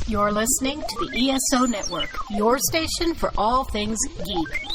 You're listening to the ESO Network, your station for all things geek.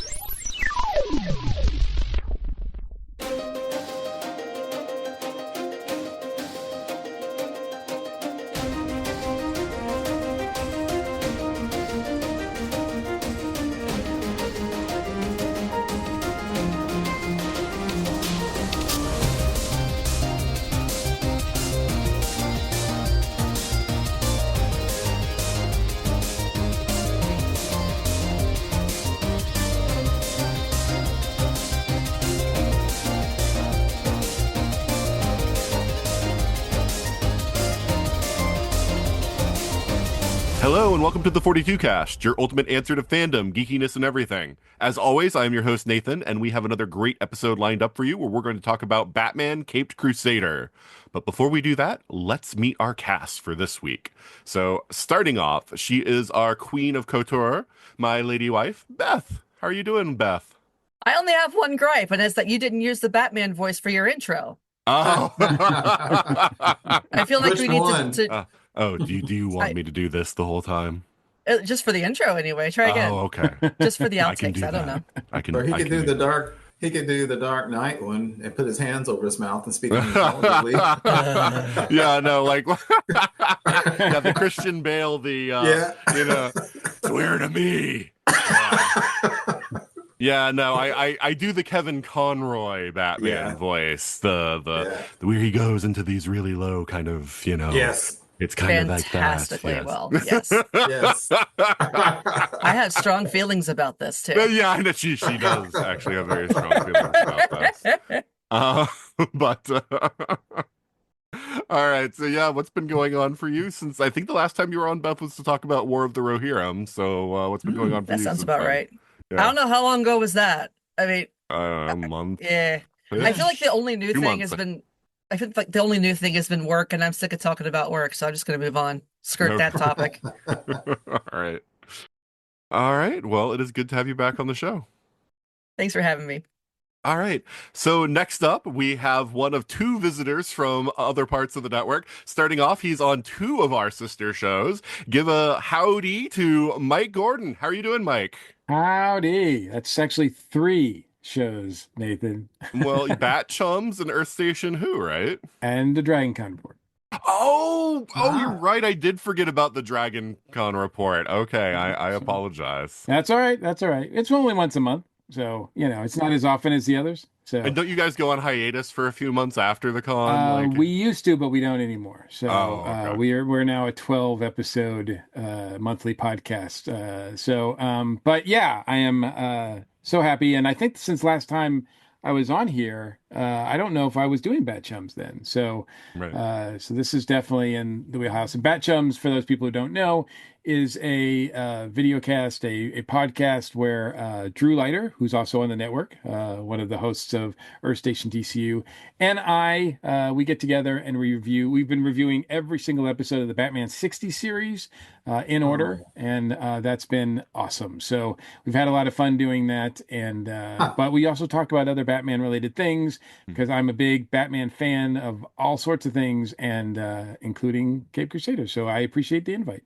Hello and welcome to the 42 Cast, your ultimate answer to fandom, geekiness, and everything. As always, I am your host Nathan, and we have another great episode lined up for you where we're going to talk about Batman Caped Crusader. But before we do that, let's meet our cast for this week. So, starting off, she is our Queen of Couture, my lady wife, Beth. How are you doing, Beth? I only have one gripe, and it's that you didn't use the Batman voice for your intro. Oh, I feel like we need to do you want me to do this the whole time? just for the intro anyway. Try again. Oh, okay. Just for the I can outtakes. do I don't that. know. I can. Or he I could can do the dark. He could do the Dark Knight one and put his hands over his mouth and speak unintelligibly. Yeah, no, like yeah, the Christian Bale, swear to me. Yeah, no, I do the Kevin Conroy Batman voice, the where he goes into these really low kind of, Yes. It's kind of like that. Fantastically Yes. well. Yes. Yes. I have strong feelings about this too. Yeah, I know she does actually have very strong feelings about this. All right, so yeah, what's been going on for you since I think the last time you were on, Beth, was to talk about War of the Rohirrim. So what's been going on for you? That sounds about right. Yeah. I don't know how long ago was that. I mean, a month. Yeah. I feel like the only new thing has been. I feel like the only new thing has been work, and I'm sick of talking about work, so I'm just going to move on. Skirt that topic. All right. Well, it is good to have you back on the show. Thanks for having me. All right. So next up, we have one of two visitors from other parts of the network. Starting off, he's on two of our sister shows. Give a howdy to Mike Gordon. How are you doing, Mike? Howdy. That's actually three shows, Nathan. Well, Bat Chums and Earth Station Who, right? And the Dragon Con report. Oh, you're right. I did forget about the Dragon Con report. Okay, I apologize. That's all right. That's all right. It's only once a month, so it's not as often as the others. So, and don't you guys go on hiatus for a few months after the con? We used to, but we don't anymore. So okay. We're now a 12 episode monthly podcast. But yeah, I am so happy, and I think since last time I was on here, I don't know if I was doing Bat Chums then. So, right. So this is definitely in the wheelhouse. And Bat Chums, for those people who don't know, is a video cast, a podcast where Drew Leiter, who's also on the network, one of the hosts of Earth Station DCU, and we get together and review. We've been reviewing every single episode of the Batman 60 series in order, and that's been awesome. So we've had a lot of fun doing that, and but we also talk about other Batman-related things because I'm a big Batman fan of all sorts of things, and including Caped Crusader. So I appreciate the invite.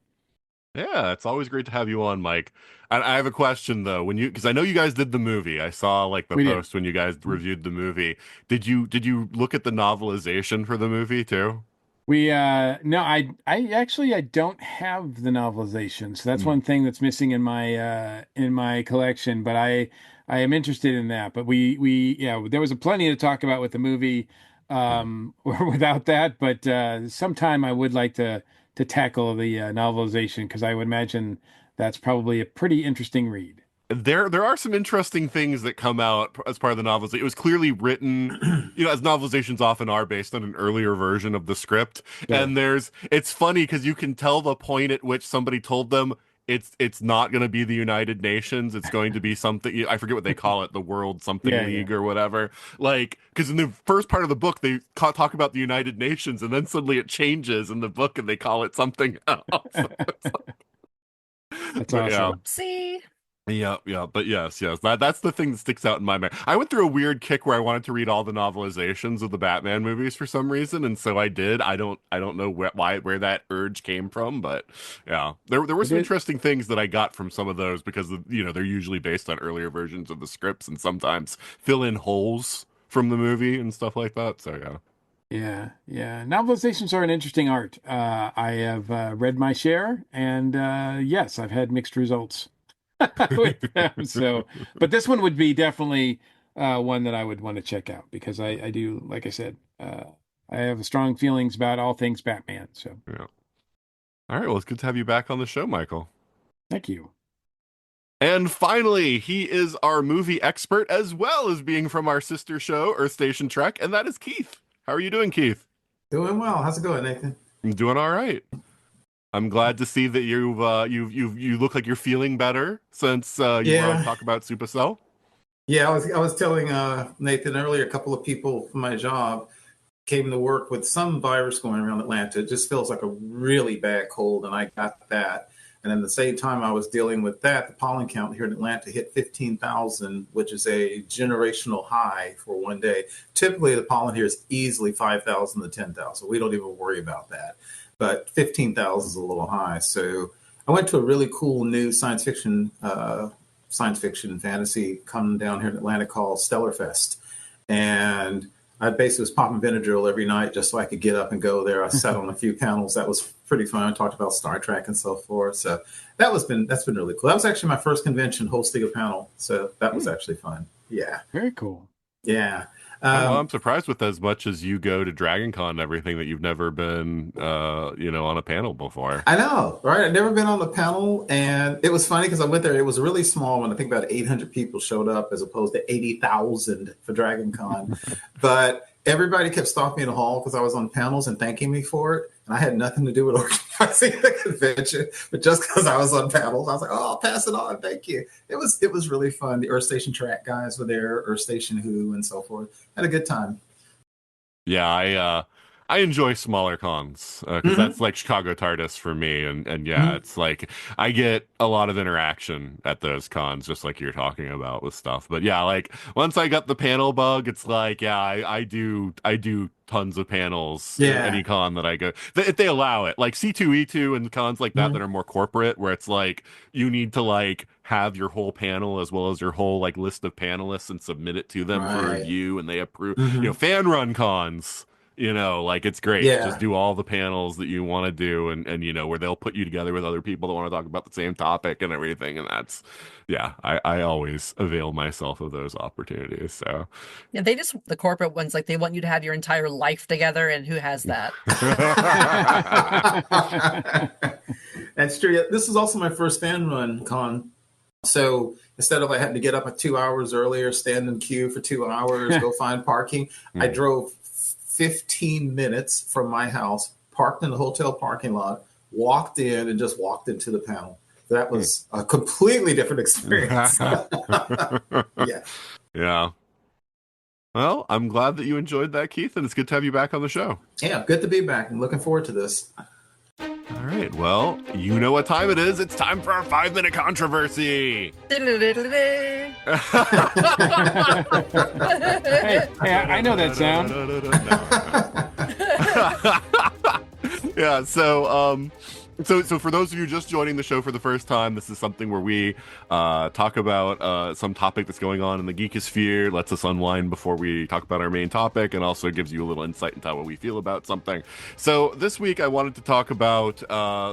Yeah, it's always great to have you on, Mike. I have a question though. Because I know you guys did the movie. I saw the post when you guys reviewed the movie. Did you look at the novelization for the movie too? No, I actually don't have the novelization, so that's one thing that's missing in my collection. But I am interested in that. But there was plenty to talk about with the movie, or without that. But sometime I would like to tackle the novelization, because I would imagine that's probably a pretty interesting read. There are some interesting things that come out as part of the novelization. It was clearly written, as novelizations often are, based on an earlier version of the script. Yeah. And it's funny because you can tell the point at which somebody told them it's not going to be the United Nations. It's going to be something, I forget what they call it, the World something League or whatever. Because in the first part of the book, they talk about the United Nations, and then suddenly it changes in the book and they call it something else. That's awesome. See? Yeah, but yes, that's the thing that sticks out in my mind. I went through a weird kick where I wanted to read all the novelizations of the Batman movies for some reason, and so I did. I don't know where that urge came from, but yeah, there were I some did. interesting things that I got from some of those because they're usually based on earlier versions of the scripts and sometimes fill in holes from the movie and stuff like that. So yeah. Yeah. Novelizations are an interesting art. I have read my share, and yes, I've had mixed results with them. So, but this one would be definitely one that I would want to check out because I do, like I said, I have strong feelings about all things Batman. So, Yeah. All right, well, it's good to have you back on the show, Michael. thank you. And finally, he is our movie expert as well as being from our sister show, Earth Station Trek, and that is Keith. How are you doing, Keith? Doing well. How's it going, Nathan? I'm doing all right. I'm glad to see that you look like you're feeling better since you were on Yeah. Talk About Supercell. Yeah, I was telling Nathan earlier, a couple of people from my job came to work with some virus going around Atlanta. It just feels like a really bad cold, and I got that. And at the same time I was dealing with that, the pollen count here in Atlanta hit 15,000, which is a generational high for one day. Typically, the pollen here is easily 5,000 to 10,000. We don't even worry about that. But 15,000 is a little high. So I went to a really cool new science fiction fantasy come down here in Atlanta called Stellar Fest. And I basically was popping Benadryl every night just so I could get up and go there. I sat on a few panels. That was pretty fun. Talked about Star Trek and so forth. So that's been really cool. That was actually my first convention hosting a panel. So that was actually fun. Yeah. Very cool. Yeah. Well, I'm surprised with as much as you go to Dragon Con and everything that you've never been, on a panel before. I know, right? I've never been on the panel, and it was funny because I went there. It was really small, when I think about 800 people showed up as opposed to 80,000 for Dragon Con. But everybody kept stopping me in the hall because I was on panels and thanking me for it. And I had nothing to do with organizing the convention, but just because I was on panels, I was like, "Oh, I'll pass it on. Thank you." It was really fun. The Earth Station Track guys were there, Earth Station Who, and so forth. Had a good time. Yeah, I enjoy smaller cons because that's like Chicago TARDIS for me, and yeah, it's like I get a lot of interaction at those cons, just like you're talking about with stuff. But yeah, like once I got the panel bug, it's like I do tons of panels at any con that I go. If they allow it, like C2E2 and cons like that are more corporate, where it's like you need to like have your whole panel as well as your whole like list of panelists and submit it to them for review, and they approve. Fan run cons. Like it's great. Yeah. Just do all the panels that you want to do, and where they'll put you together with other people that want to talk about the same topic and everything. And that's, I always avail myself of those opportunities. So Yeah, the corporate ones, like they want you to have your entire life together, and who has that? That's true. Yeah, this is also my first fan run con. So instead of I had to get up at 2 hours earlier, stand in queue for 2 hours, go find parking, I drove 15 minutes from my house, parked in the hotel parking lot, walked in, and just walked into the panel. That was a completely different experience. Yeah. Yeah. Well, I'm glad that you enjoyed that, Keith, and it's good to have you back on the show. Yeah, good to be back. I'm looking forward to this. All right. Well, you know what time it is. It's time for our 5-minute controversy. Hey, I know that sound. Yeah. So for those of you just joining the show for the first time, this is something where we talk about some topic that's going on in the geekosphere, lets us unwind before we talk about our main topic, and also gives you a little insight into what we feel about something. So this week I wanted to talk about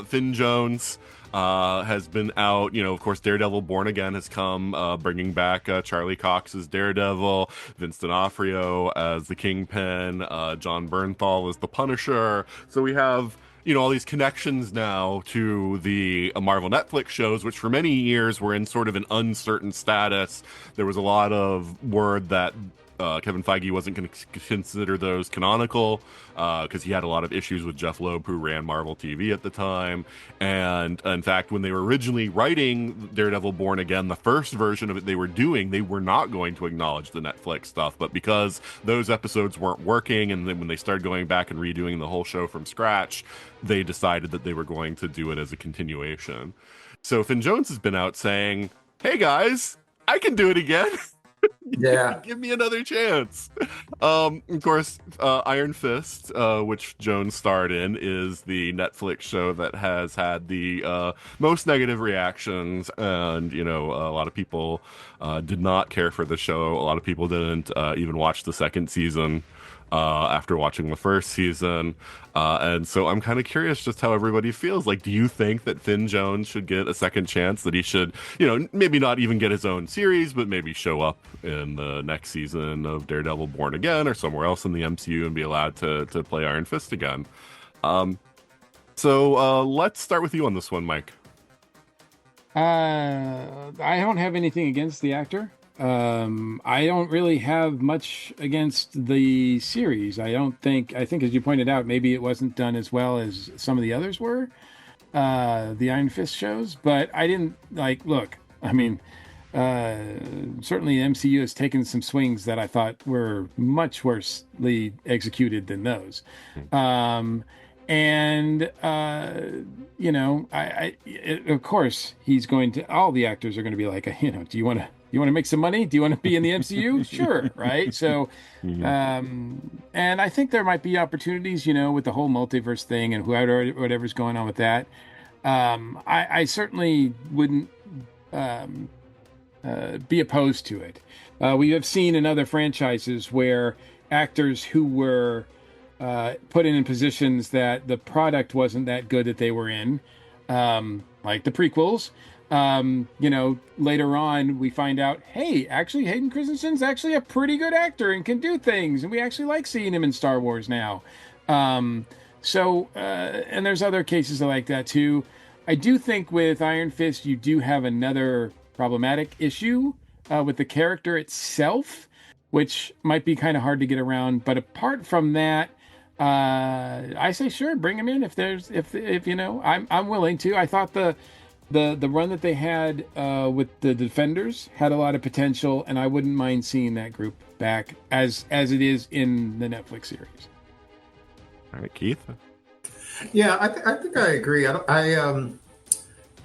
Finn Jones. Has been out, of course, Daredevil Born Again has come, bringing back Charlie Cox as Daredevil, Vince D'Onofrio as the Kingpin, John Bernthal as the Punisher. So we have all these connections now to the Marvel Netflix shows, which for many years were in sort of an uncertain status. There was a lot of word that Kevin Feige wasn't going to consider those canonical because he had a lot of issues with Jeff Loeb, who ran Marvel TV at the time. And in fact, when they were originally writing Daredevil Born Again, the first version of it they were doing, they were not going to acknowledge the Netflix stuff. But because those episodes weren't working, and then when they started going back and redoing the whole show from scratch, they decided that they were going to do it as a continuation. So Finn Jones has been out saying, hey guys, I can do it again. Yeah. Give me another chance. Of course, Iron Fist, which Joan starred in, is the Netflix show that has had the most negative reactions, and a lot of people did not care for the show. A lot of people didn't even watch the second season after watching the first season. And so I'm kind of curious just how everybody feels. Like, do you think that Finn Jones should get a second chance, that he should, maybe not even get his own series, but maybe show up in the next season of Daredevil Born Again or somewhere else in the MCU and be allowed to play Iron Fist again? So let's start with you on this one, Mike. I don't have anything against the actor. I don't really have much against the series. I think as you pointed out, maybe it wasn't done as well as some of the others were, the Iron Fist shows, but I didn't look, I mean, certainly MCU has taken some swings that I thought were much worsely executed than those. Of course he's going to, all the actors are going to be like, do you want to make some money? Do you want to be in the MCU? Sure. Right. So, and I think there might be opportunities, with the whole multiverse thing and whatever's going on with that. I certainly wouldn't, be opposed to it. We have seen in other franchises where actors who were put in positions that the product wasn't that good that they were in, like the prequels. Later on we find out, hey, actually Hayden Christensen's actually a pretty good actor and can do things, and we actually like seeing him in Star Wars now. And there's other cases like that too. I do think with Iron Fist you do have another problematic issue with the character itself, which might be kind of hard to get around. But apart from that, I say sure, bring him in if I'm willing to. I thought the run that they had with the Defenders had a lot of potential, and I wouldn't mind seeing that group back as it is in the Netflix series. All right, Keith. Yeah, I think I agree.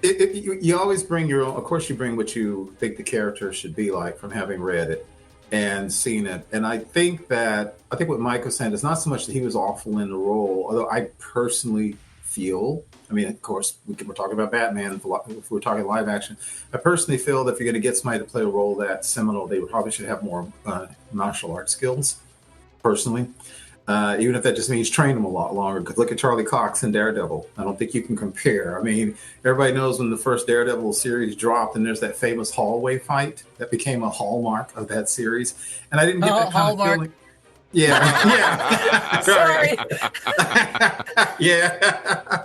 You always bring your own. Of course, you bring what you think the character should be like from having read it and seen it. And I think what Mike was saying is not so much that he was awful in the role, although I personally feel, I mean, of course, we're talking about Batman, if we're talking live action, I personally feel that if you're going to get somebody to play a role that seminal, they probably should have more martial arts skills, personally. Even if that just means train them a lot longer. Because look at Charlie Cox in Daredevil. I don't think you can compare. I mean, everybody knows when the first Daredevil series dropped, and there's that famous hallway fight that became a hallmark of that series. And I didn't get that kind of feeling. Yeah, Sorry. Yeah.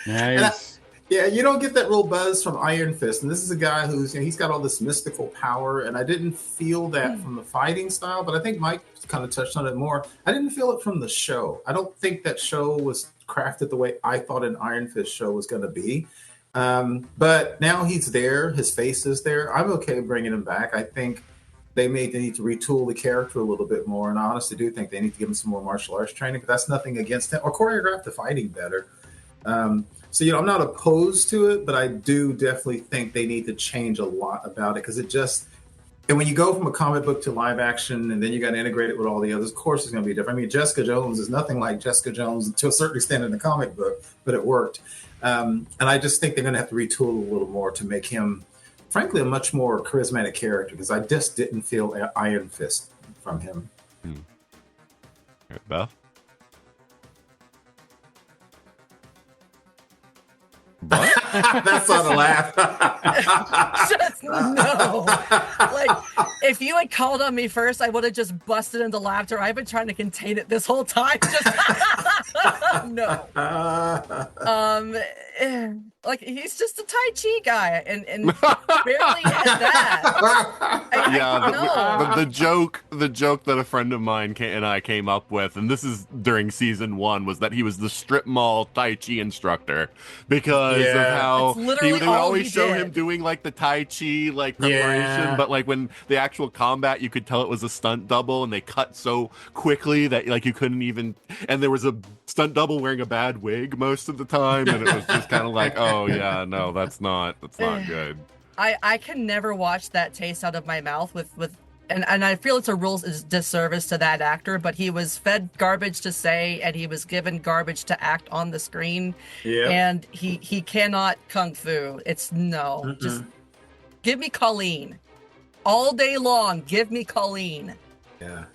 Nice. Yeah, you don't get that real buzz from Iron Fist. And this is a guy who's, he's got all this mystical power. And I didn't feel that from the fighting style, but I think Mike kind of touched on it more. I didn't feel it from the show. I don't think that show was crafted the way I thought an Iron Fist show was going to be. But now he's there. His face is there. I'm okay bringing him back. I think they need to retool the character a little bit more. And I honestly do think they need to give him some more martial arts training. But that's nothing against him. Or choreograph the fighting better. So, I'm not opposed to it, but I do definitely think they need to change a lot about it, because and when you go from a comic book to live action and then you got to integrate it with all the others, of course it's going to be different. I mean, Jessica Jones is nothing like Jessica Jones to a certain extent in the comic book, but it worked. And I just think they're going to have to retool a little more to make him, frankly, a much more charismatic character, because I just didn't feel Iron Fist from him. Beth? That's not a laugh. Just no. Like, if you had called on me first, I would have just busted into laughter. I've been trying to contain it this whole time. No. Like, he's just a Tai Chi guy, and barely at that. The joke that a friend of mine and I came up with, and this is during season 1, was that he was the strip mall Tai Chi instructor, because of how they would always show him doing like the Tai Chi preparation, but like when the actual combat, you could tell it was a stunt double, and they cut so quickly that like you couldn't even, and there was a stunt double wearing a bad wig most of the time, and it was just kind of like, oh yeah, no, that's not good. I can never watch that taste out of my mouth with and I feel it's a real disservice to that actor, but he was fed garbage to say and he was given garbage to act on the screen. Yeah. And he cannot kung fu. It's no. Just give me Colleen. All day long, give me Colleen. Yeah.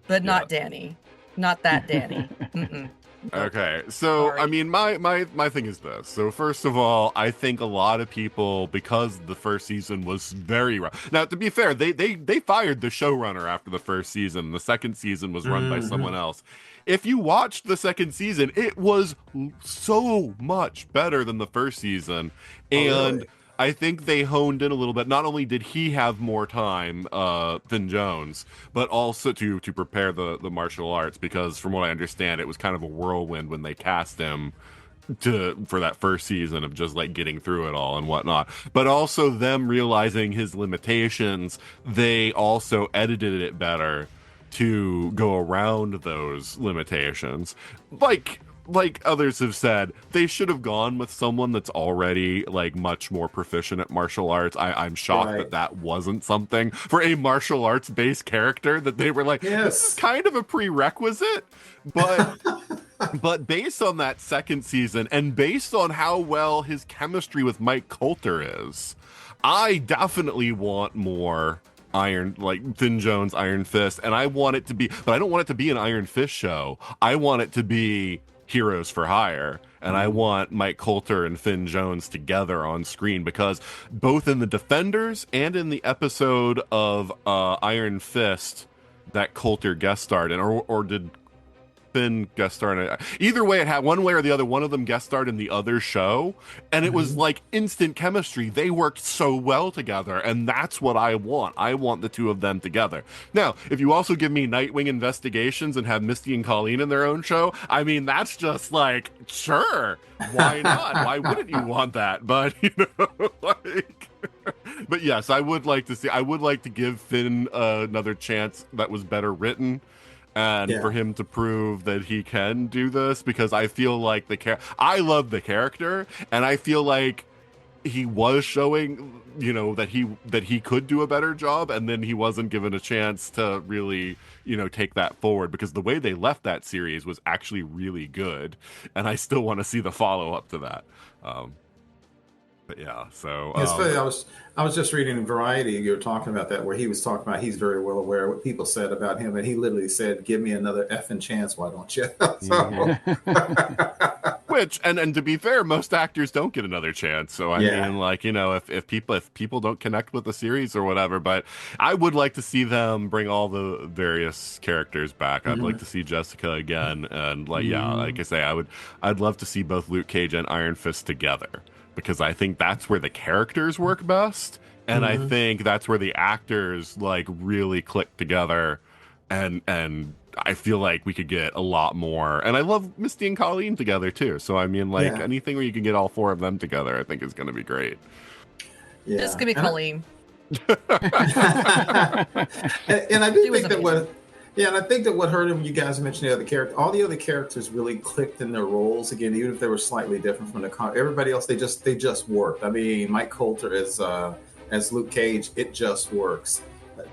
But not Danny. Not that Danny. Mm-mm. Okay, so Sorry. I mean, my thing is this. So first of all, I think a lot of people, because the first season was very rough. Now, to be fair, they fired the showrunner after the first season. The second season was run by someone else. If you watched the second season, it was so much better than the first season, and really? I think they honed in a little bit. Not only did he have more time than Jones, but also to prepare the martial arts, because from what I understand, it was kind of a whirlwind when they cast him for that first season of just like getting through it all and whatnot. But also them realizing his limitations, they also edited it better to go around those limitations. Like others have said, they should have gone with someone that's already like much more proficient at martial arts. I'm shocked that wasn't something for a martial arts based character, that they were like, this is kind of a prerequisite. But but based on that second season and based on how well his chemistry with Mike Coulter is, I definitely want more Finn Jones Iron Fist, and I want it to be, but I don't want it to be an Iron Fist show. I want it to be Heroes for Hire, and I want Mike Coulter and Finn Jones together on screen, because both in the Defenders and in the episode of Iron Fist that Coulter guest starred in, or did Finn guest star in it? Either way, it had one way or the other. One of them guest starred in the other show, and it was like instant chemistry. They worked so well together, and that's what I want. I want the two of them together. Now, if you also give me Nightwing Investigations and have Misty and Colleen in their own show, I mean, that's just like, sure, why not? Why wouldn't you want that? But but yes, I would like to give Finn another chance that was better written, and for him to prove that he can do this, because I feel like I love the character, and I feel like he was showing, that he could do a better job, and then he wasn't given a chance to really, take that forward, because the way they left that series was actually really good, and I still want to see the follow up to that. But yeah, so it's funny. I was just reading in Variety. You were talking about that, where he was talking about he's very well aware of what people said about him, and he literally said, "Give me another effing chance, why don't you?" Which, and to be fair, most actors don't get another chance. So I mean, like, if people don't connect with the series or whatever, but I would like to see them bring all the various characters back. I'd like to see Jessica again, and like I say, I'd love to see both Luke Cage and Iron Fist together, because I think that's where the characters work best, and I think that's where the actors like really click together, and I feel like we could get a lot more. And I love Misty and Colleen together too. So I mean, like anything where you can get all four of them together, I think is going to be great. Yeah. Just give me Colleen. And I do think that and I think that what hurt him, you guys mentioned the other character, all the other characters really clicked in their roles again, even if they were slightly different from everybody else. They just worked. I mean, Mike Coulter as Luke Cage, it just works.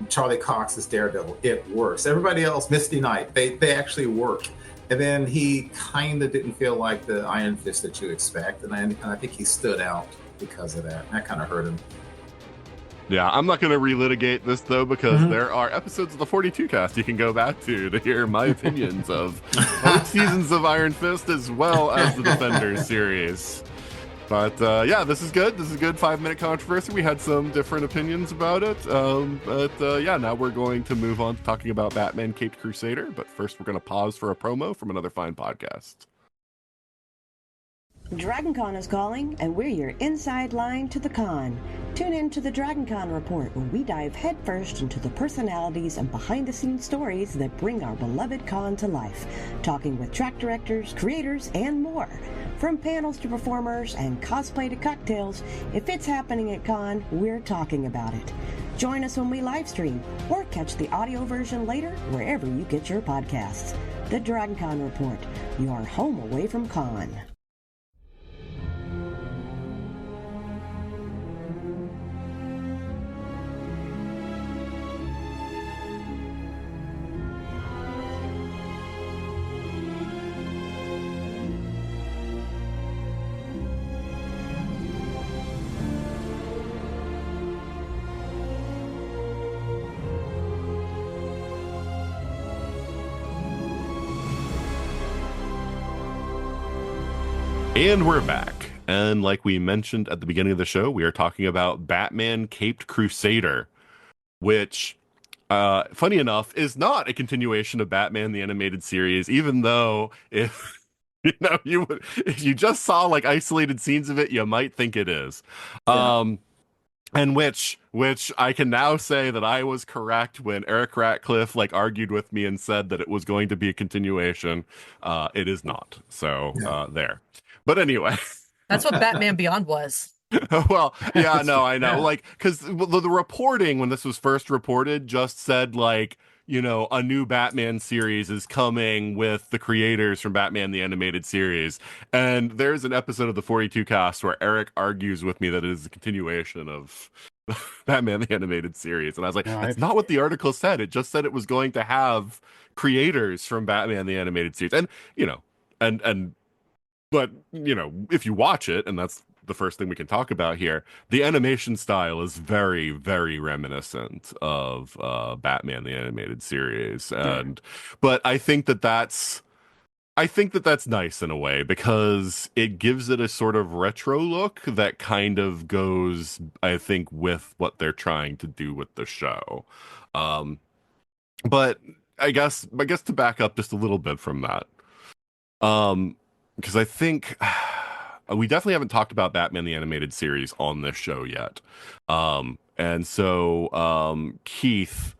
Charlie Cox as Daredevil, it works. Everybody else, Misty Knight, they actually work. And then he kind of didn't feel like the Iron Fist that you expect, and I think he stood out because of that. That kind of hurt him. Yeah, I'm not going to relitigate this, though, because there are episodes of the 42 cast you can go back to hear my opinions of both seasons of Iron Fist as well as the Defenders series. But this is good. This is a good 5-minute controversy. We had some different opinions about it. Now we're going to move on to talking about Batman Caped Crusader. But first, we're going to pause for a promo from another fine podcast. DragonCon is calling, and we're your inside line to the con. Tune in to the DragonCon Report, where we dive headfirst into the personalities and behind-the-scenes stories that bring our beloved con to life, talking with track directors, creators, and more. From panels to performers and cosplay to cocktails, if it's happening at con, we're talking about it. Join us when we live stream, or catch the audio version later wherever you get your podcasts. The DragonCon Report, your home away from con. And we're back. And like we mentioned at the beginning of the show, we are talking about Batman Caped Crusader, which, funny enough, is not a continuation of Batman the Animated Series, even though if if you just saw like isolated scenes of it, you might think it is. Yeah. And which I can now say that I was correct when Eric Ratcliffe like argued with me and said that it was going to be a continuation. It is not. So there. But anyway. That's what Batman Beyond was. Well, yeah, no, I know. Like, because the reporting when this was first reported just said like, a new Batman series is coming with the creators from Batman the Animated Series. And there's an episode of the 42 cast where Eric argues with me that it is a continuation of Batman the Animated Series. And I was like, that's not what the article said. It just said it was going to have creators from Batman the Animated Series. And, but, if you watch it, and that's the first thing we can talk about here, the animation style is very, very reminiscent of Batman the Animated Series. But I think that's nice in a way because it gives it a sort of retro look that kind of goes, I think, with what they're trying to do with the show. But I guess to back up just a little bit from that, because I think we definitely haven't talked about Batman the Animated Series on this show yet. And so, Keith,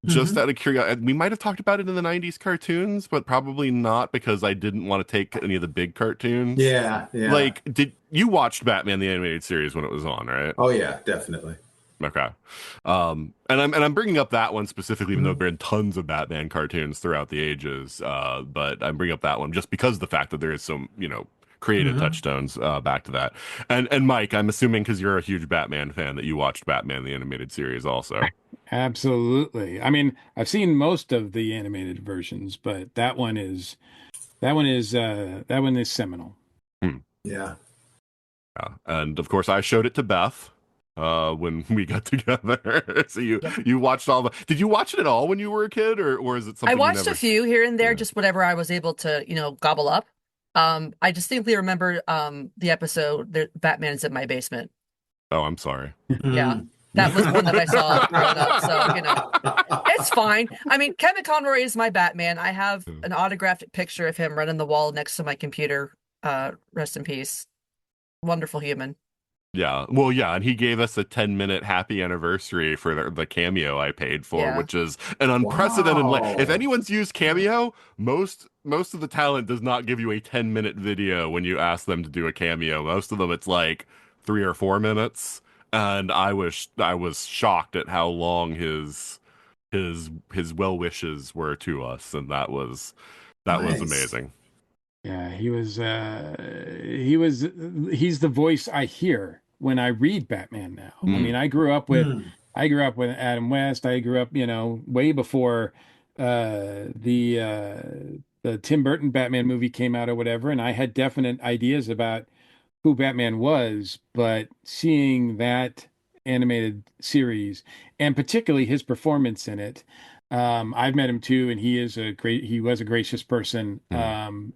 just out of curiosity, we might have talked about it in the 90s cartoons, but probably not because I didn't want to take any of the big cartoons. Yeah. Like, did you watch Batman the Animated Series when it was on, right? Oh, yeah, definitely. Okay. And I'm bringing up that one specifically, even though there have been tons of Batman cartoons throughout the ages. But I'm bringing up that one just because of the fact that there is some, creative touchstones back to that. And Mike, I'm assuming because you're a huge Batman fan that you watched Batman the Animated Series also. Absolutely. I mean, I've seen most of the animated versions, but that one is seminal. Yeah. And of course, I showed it to Beth when we got together. So you watched all the. Did you watch it at all when you were a kid, or is it something I watched a few here and there, just whatever I was able to, gobble up. I distinctly remember the episode that Batman's in my basement. Oh, I'm sorry. Yeah. That was one that I saw growing up, so it's fine. I mean, Kevin Conroy is my Batman. I have an autographed picture of him running the wall next to my computer. Rest in peace. Wonderful human. Yeah, well, yeah, and he gave us a 10-minute happy anniversary for the cameo I paid for, which is an unprecedented. If anyone's used Cameo, most of the talent does not give you a 10-minute video when you ask them to do a cameo. Most of them, it's like 3 or 4 minutes. And I was shocked at how long his well wishes were to us, and that was amazing. Yeah, he's the voice I hear when I read Batman now. I mean, I grew up with Adam West. I grew up, way before the Tim Burton Batman movie came out or whatever, and I had definite ideas about who Batman was, but seeing that animated series and particularly his performance in it, I've met him too, and he was a gracious person, and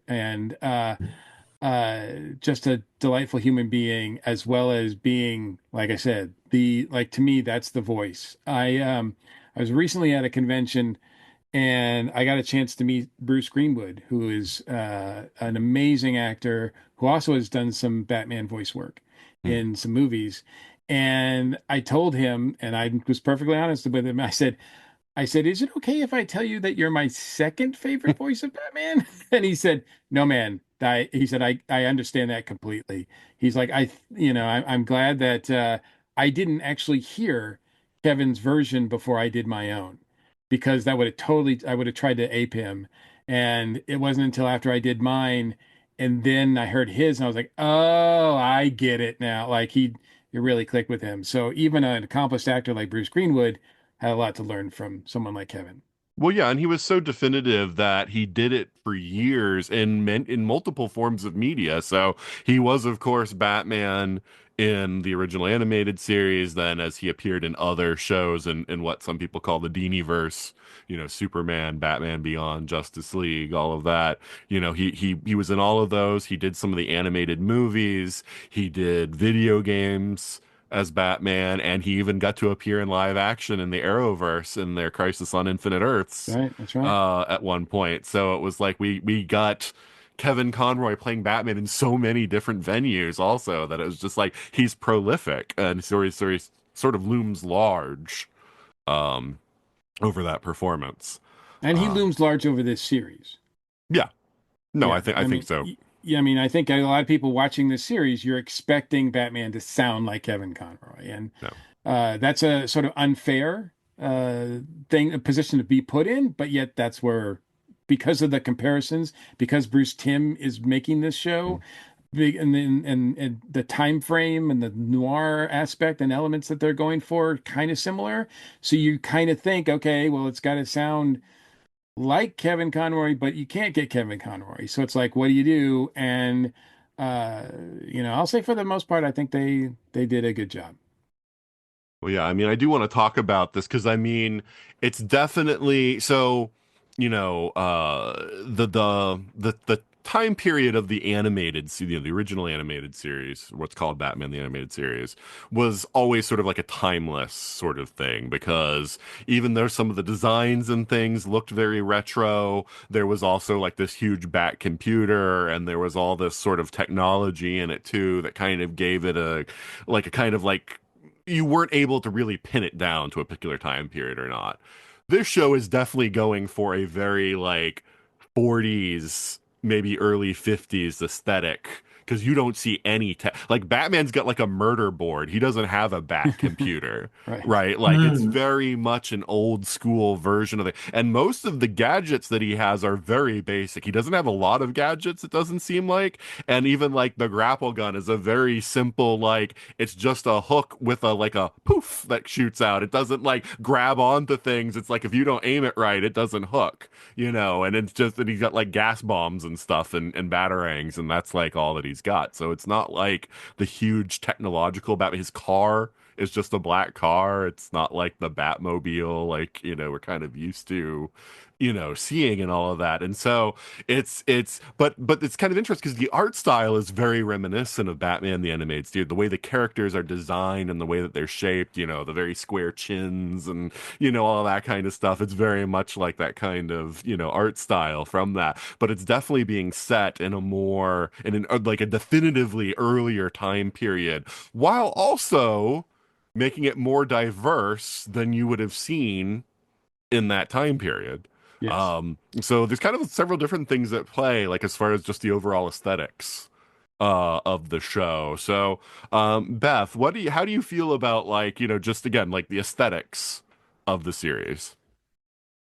just a delightful human being, as well as being, like I said, to me, that's the voice. I was recently at a convention and I got a chance to meet Bruce Greenwood, who is an amazing actor who also has done some Batman voice work in some movies. And I told him, and I was perfectly honest with him, I said, is it okay if I tell you that you're my second favorite voice of Batman? And he said, no, man. He said, I understand that completely. He's like, I'm glad that I didn't actually hear Kevin's version before I did my own, because I would have tried to ape him. And it wasn't until after I did mine and then I heard his and I was like, oh, I get it now. Like it really clicked with him. So even an accomplished actor like Bruce Greenwood had a lot to learn from someone like Kevin. Well, yeah, and he was so definitive that he did it for years in multiple forms of media. So he was, of course, Batman in the original animated series. Then, as he appeared in other shows in what some people call the Diniverse, Superman, Batman Beyond, Justice League, all of that. He was in all of those. He did some of the animated movies. He did video games as Batman, and he even got to appear in live action in the Arrowverse in their Crisis on Infinite Earths Right, that's right. at one point. So it was like we got Kevin Conroy playing Batman in so many different venues also that it was just like he's prolific and so he sort of looms large um over that performance. And he Uh looms large over this series. yeah. No, Yeah, I think mean, so. yeah, I mean, I think a lot of people watching this series, you're expecting Batman to sound like Kevin Conroy, and No. that's a sort of unfair a position to be put in, but yet that's where, because of the comparisons, because Bruce Timm is making this show, big, and the time frame and the noir aspect and elements that they're going for kind of similar, so you kind of think, okay, well, it's got to sound like Kevin Conroy, but you can't get Kevin Conroy. So it's like, what do you do? And uh, I'll say for the most part, I think they did a good job. Well, yeah, I mean, I do want to talk about this because I mean, it's definitely so, the time period of the the original animated series, what's called Batman the Animated Series, was always sort of like a timeless sort of thing because even though some of the designs and things looked very retro, there was also like this huge bat computer and there was all this sort of technology in it too that kind of gave it a kind of like you weren't able to really pin it down to a particular time period or not. This show is definitely going for a very like 40s, maybe early 50s aesthetic because you don't see any like Batman's got like a murder board. He doesn't have a bat computer, Right. right? Like it's very much an old school version of it. And most of the gadgets that he has are very basic. He doesn't have a lot of gadgets, it doesn't seem like. And even like the grapple gun is a very simple, like it's just a hook with a like a poof that shoots out. It doesn't like grab onto things. It's like if you don't aim it right, it doesn't hook, and it's just that he's got like gas bombs and stuff and batarangs, and that's like all that he's got. So it's not like the huge technological Batman. His car is just a black car. It's not like the Batmobile, like, we're kind of used to, seeing and all of that. And so but it's kind of interesting because the art style is very reminiscent of Batman the Animated Series. The way the characters are designed and the way that they're shaped, the very square chins and, all that kind of stuff. It's very much like that kind of, art style from that. But it's definitely being set in like a definitively earlier time period, while also making it more diverse than you would have seen in that time period. Yes. So there's kind of several different things at play, like as far as just the overall aesthetics of the show. So, Beth, how do you feel about like, just again, like the aesthetics of the series?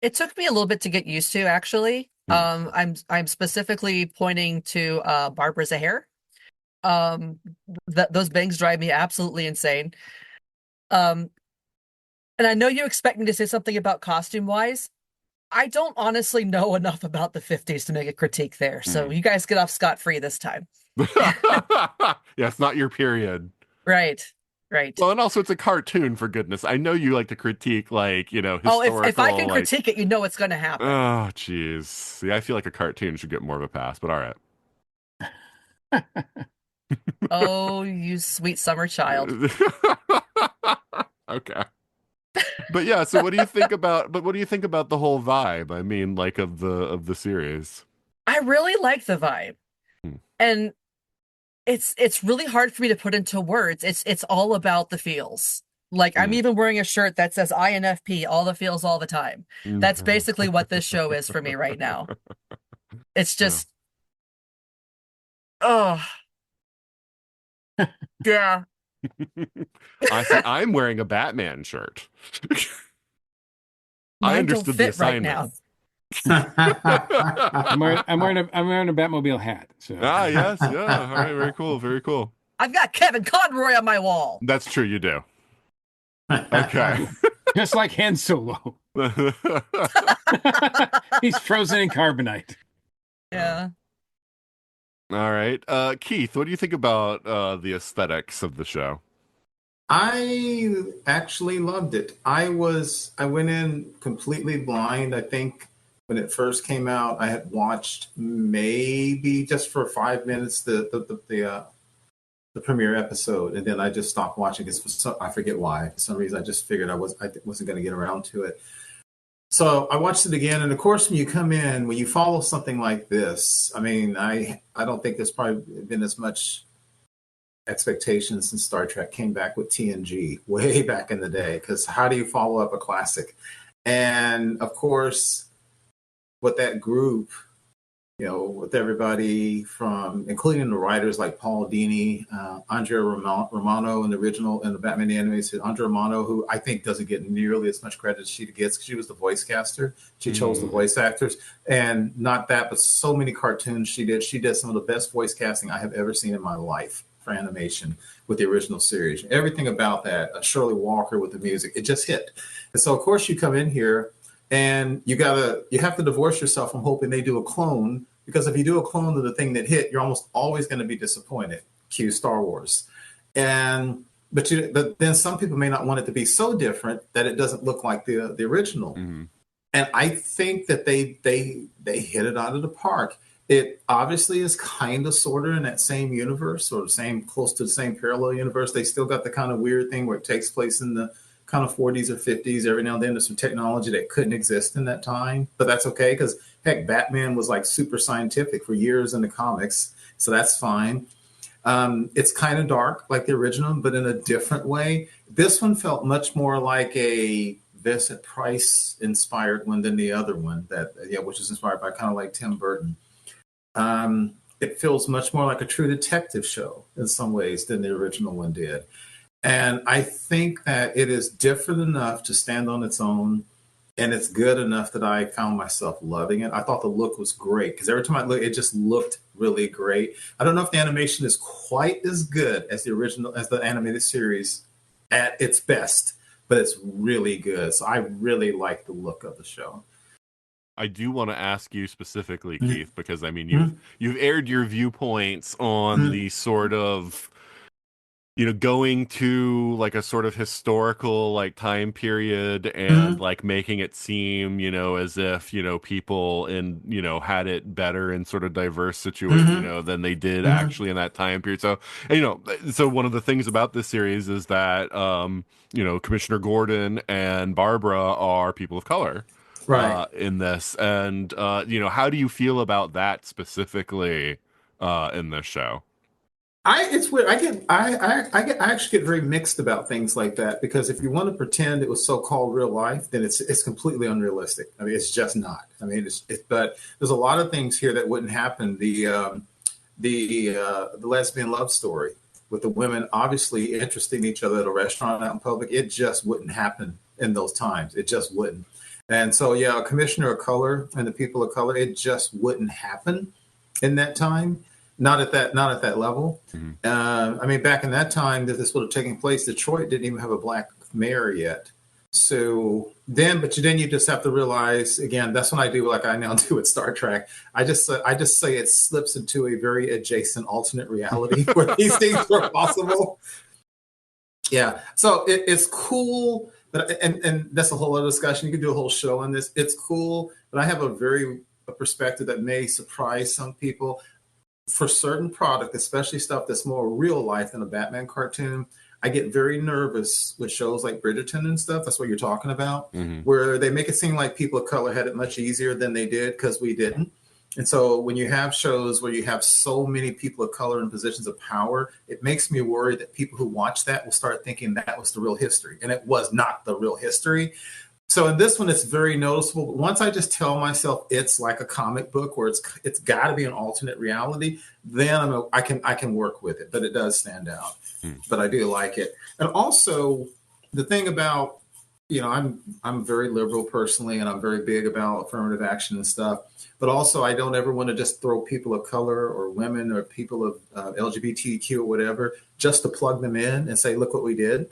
It took me a little bit to get used to, actually. I'm specifically pointing to Barbara's hair. Those bangs drive me absolutely insane. And I know you expect me to say something about costume wise. I don't honestly know enough about the 50s to make a critique there. So you guys get off scot-free this time. Yeah, it's not your period. Right. Well, and also it's a cartoon, for goodness. I know you like to critique, like, historical. Oh, if I can critique it, you know what's going to happen. Oh, jeez. See, I feel like a cartoon should get more of a pass, but all right. Oh, you sweet summer child. Okay. But yeah, so what do you think about the whole vibe? I mean, like of the series. I really like the vibe. And it's really hard for me to put into words. It's all about the feels. Like I'm even wearing a shirt that says INFP, all the feels all the time. That's basically what this show is for me right now. It's just oh yeah. I'm wearing a Batman shirt. I understood the assignment. Right now. I'm wearing a Batmobile hat. So. Yes, yeah. All right, very cool, very cool. I've got Kevin Conroy on my wall. That's true, you do. Okay. Just like Han Solo. He's frozen in carbonite. Yeah. All right. Keith, what do you think about the aesthetics of the show? I actually loved it. I went in completely blind. I think when it first came out, I had watched maybe just for 5 minutes the premiere episode, and then I just stopped watching it. I forget why. For some reason, I just figured I wasn't going to get around to it. So I watched it again, and of course, when you come in, when you follow something like this, I mean, I don't think there's probably been as much expectations since Star Trek came back with TNG way back in the day. Because how do you follow up a classic? And of course, with that group, with everybody from, including the writers like Paul Dini, Andrea Romano in the original, in the Batman the Animated, Andrea Romano, who I think doesn't get nearly as much credit as she gets, because she was the voice caster. She chose the voice actors. And not that, but so many cartoons she did. She did some of the best voice casting I have ever seen in my life for animation with the original series. Everything about that, Shirley Walker with the music, it just hit. And so, of course, you come in here, and you have to divorce yourself from hoping they do a clone, because if you do a clone of the thing that hit, you're almost always going to be disappointed. Cue Star Wars. But then some people may not want it to be so different that it doesn't look like the original. Mm-hmm. And I think that they hit it out of the park. It obviously is kind of sort of in that same universe, or close to the same parallel universe. They still got the kind of weird thing where it takes place in the kind of 40s or 50s. Every now and then there's some technology that couldn't exist in that time, but that's okay, because heck, Batman was like super scientific for years in the comics, so that's fine. It's kind of dark like the original, but in a different way. This one felt much more like a Vincent Price inspired one than the other one, which is inspired by kind of like Tim Burton. It feels much more like a true detective show in some ways than the original one did. And I think that it is different enough to stand on its own, and it's good enough that I found myself loving it. I thought the look was great, because every time I look, it just looked really great. I don't know if the animation is quite as good as the animated series at its best, but it's really good. So I really like the look of the show. I do want to ask you specifically, Keith, because I mean, you've aired your viewpoints on the sort of, going to like a sort of historical like time period and like making it seem, as if, people had it better in sort of diverse situations, than they did actually in that time period. So, so one of the things about this series is that, Commissioner Gordon and Barbara are people of color. Right. In this, and how do you feel about that specifically in this show? It's weird. I actually get very mixed about things like that, because if you want to pretend it was so-called real life, then it's completely unrealistic. I mean, it's just not. I mean, but there's a lot of things here that wouldn't happen. The lesbian love story with the women obviously interested in each other at a restaurant out in public, it just wouldn't happen in those times. It just wouldn't. And so, a commissioner of color and the people of color, it just wouldn't happen in that time. Not at that level. Mm-hmm. I mean, back in that time that this would have taken place, Detroit didn't even have a black mayor yet. So then you just have to realize, again, that's when I do like I now do with Star Trek. I just say it slips into a very adjacent alternate reality where these things were possible. Yeah. So it's cool. But, and that's a whole other discussion. You could do a whole show on this. It's cool, but I have a perspective that may surprise some people. For certain product, especially stuff that's more real life than a Batman cartoon, I get very nervous with shows like Bridgerton and stuff. That's what you're talking about, where they make it seem like people of color had it much easier than they did, because we didn't. And so when you have shows where you have so many people of color in positions of power, it makes me worried that people who watch that will start thinking that was the real history, and it was not the real history. So in this one, it's very noticeable. But once I just tell myself it's like a comic book where it's got to be an alternate reality, then I can work with it. But it does stand out. But I do like it. And also the thing about, I'm a very liberal personally, and I'm very big about affirmative action and stuff. But also, I don't ever want to just throw people of color or women or people of LGBTQ or whatever just to plug them in and say, look what we did.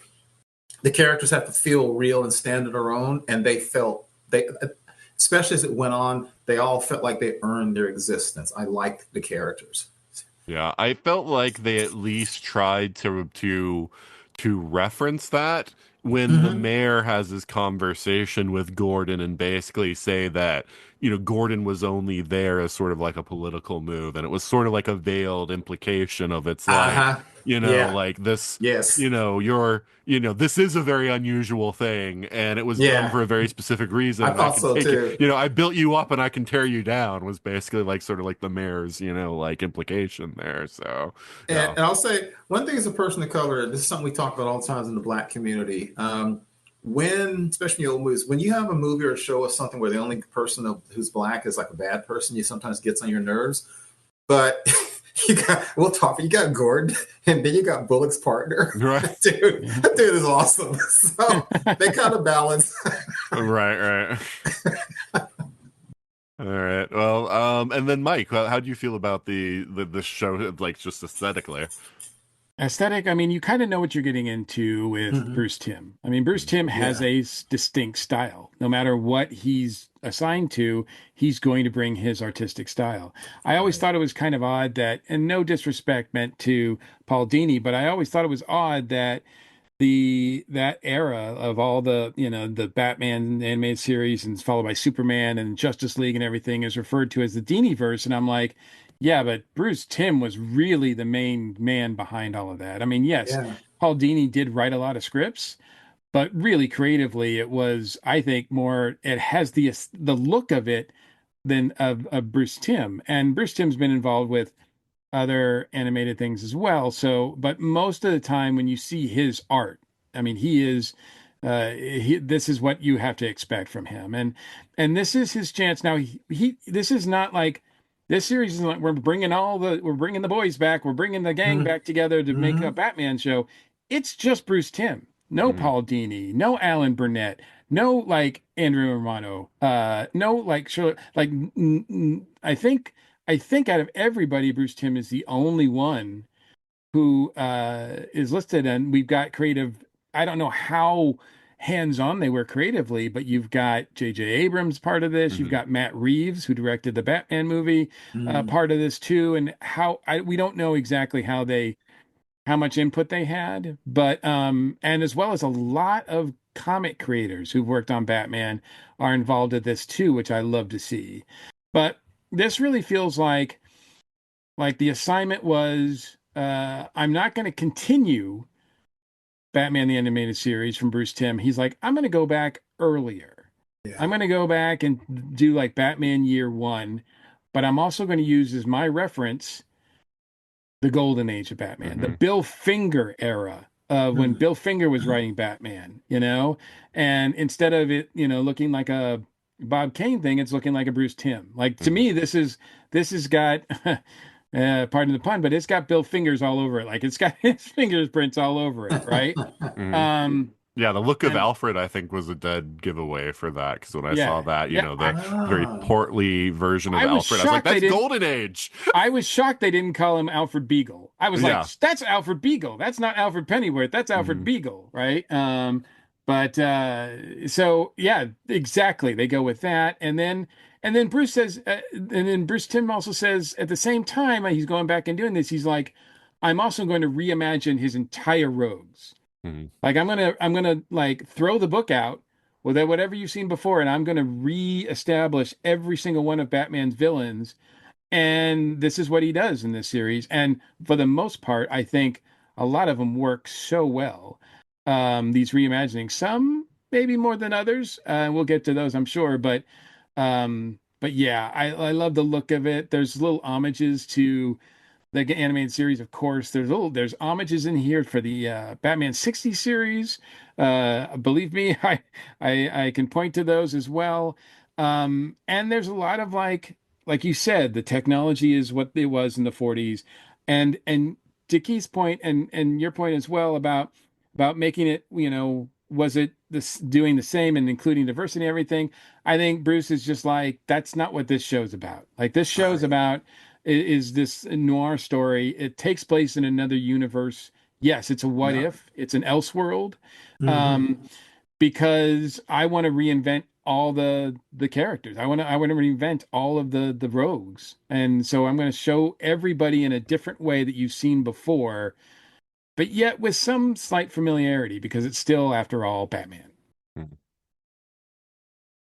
the characters have to feel real and stand on their own, and they especially as it went on, they all felt like they earned their existence. I liked the characters. Yeah, I felt like they at least tried to reference that when the mayor has his conversation with Gordon and basically say that, Gordon was only there as sort of like a political move, and it was sort of like a veiled implication of it's like, Uh-huh. Yeah. like this, Yes. this is a very unusual thing, and it was done Yeah. for a very specific reason. I and thought can so take too. it. I built you up and I can tear you down was basically like sort of like the mayor's, like implication there. So, yeah. And I'll say one thing as a person of color, this is something we talk about all the times in the Black community. When, especially in old movies, when you have a movie or a show of something where the only person who's Black is like a bad person, you sometimes gets on your nerves. But you got Gordon, and then you got Bullock's partner. Right. That dude is awesome. So they kind of balance. Right. All right. Well, and then Mike, how do you feel about the show, like just aesthetically? Aesthetic, I mean, you kind of know what you're getting into with Bruce Timm. I mean, Bruce Timm has a distinct style. No matter what he's assigned to, he's going to bring his artistic style. I always thought it was kind of odd that, and no disrespect meant to Paul Dini, but I always thought it was odd that that era of all the the Batman animated series and followed by Superman and Justice League and everything is referred to as the Dini-verse, and I'm like, yeah, but Bruce Timm was really the main man behind all of that. I mean, yes, Paul Dini did write a lot of scripts, but really creatively, it was, I think, more. It has the look of it than of Bruce Timm, and Bruce Timm's been involved with other animated things as well. So, but most of the time when you see his art, I mean, he is. This is what you have to expect from him, and this is his chance. Now, this is not like. This series is like we're bringing the boys back. We're bringing the gang back together to make a Batman show. It's just Bruce Timm. No Paul Dini. No Alan Burnett. No like Andrew Romano. No like Shirley. Like I think out of everybody, Bruce Timm is the only one who is listed, and we've got creative. I don't know how hands-on they were creatively, but you've got J.J. Abrams part of this. You've got Matt Reeves, who directed the Batman movie, part of this too. And we don't know exactly how much input they had, but and as well as a lot of comic creators who've worked on Batman are involved in this too, which I love to see. But this really feels like the assignment was, I'm not going to continue Batman the Animated Series from Bruce Timm. He's like, I'm going to go back earlier. Yeah. I'm going to go back and do like Batman Year One, but I'm also going to use as my reference the golden age of Batman, the Bill Finger era of when Bill Finger was writing Batman, and instead of it, looking like a Bob Kane thing, it's looking like a Bruce Timm. Like to me, this has got pardon the pun, but it's got Bill Fingers all over it. Like it's got his fingerprints all over it, right? Yeah, the look of Alfred, I think, was a dead giveaway for that. Because when I saw that, the very portly version of Alfred, I was like, that's Golden Age. I was shocked they didn't call him Alfred Beagle. I was like, that's Alfred Beagle. That's not Alfred Pennyworth. That's Alfred Beagle, right? So yeah, exactly. They go with that, and then Bruce says, and then Bruce Timm also says at the same time he's going back and doing this. He's like, I'm also going to reimagine his entire rogues. Like I'm gonna like throw the book out with whatever you've seen before, and I'm gonna reestablish every single one of Batman's villains. And this is what he does in this series. And for the most part, I think a lot of them work so well. These reimagining, some maybe more than others. We'll get to those, I'm sure. But yeah, I love the look of it. There's little homages to the animated series, of course. There's homages in here for the Batman 60 series. Believe me, I can point to those as well. And there's a lot of like you said, the technology is what it was in the 40s, and to Keith's point and your point as well about making it, was it this doing the same and including diversity and everything? I think Bruce is just like, that's not what this show's about. Like this show's about is this noir story. It takes place in another universe Yes, it's a what Yeah. if. It's an Elseworld. Mhm. Because I want to reinvent all the characters. I want to reinvent all of the rogues. And so I'm going to show everybody in a different way that you've seen before, but yet with some slight familiarity because it's still, after all, Batman.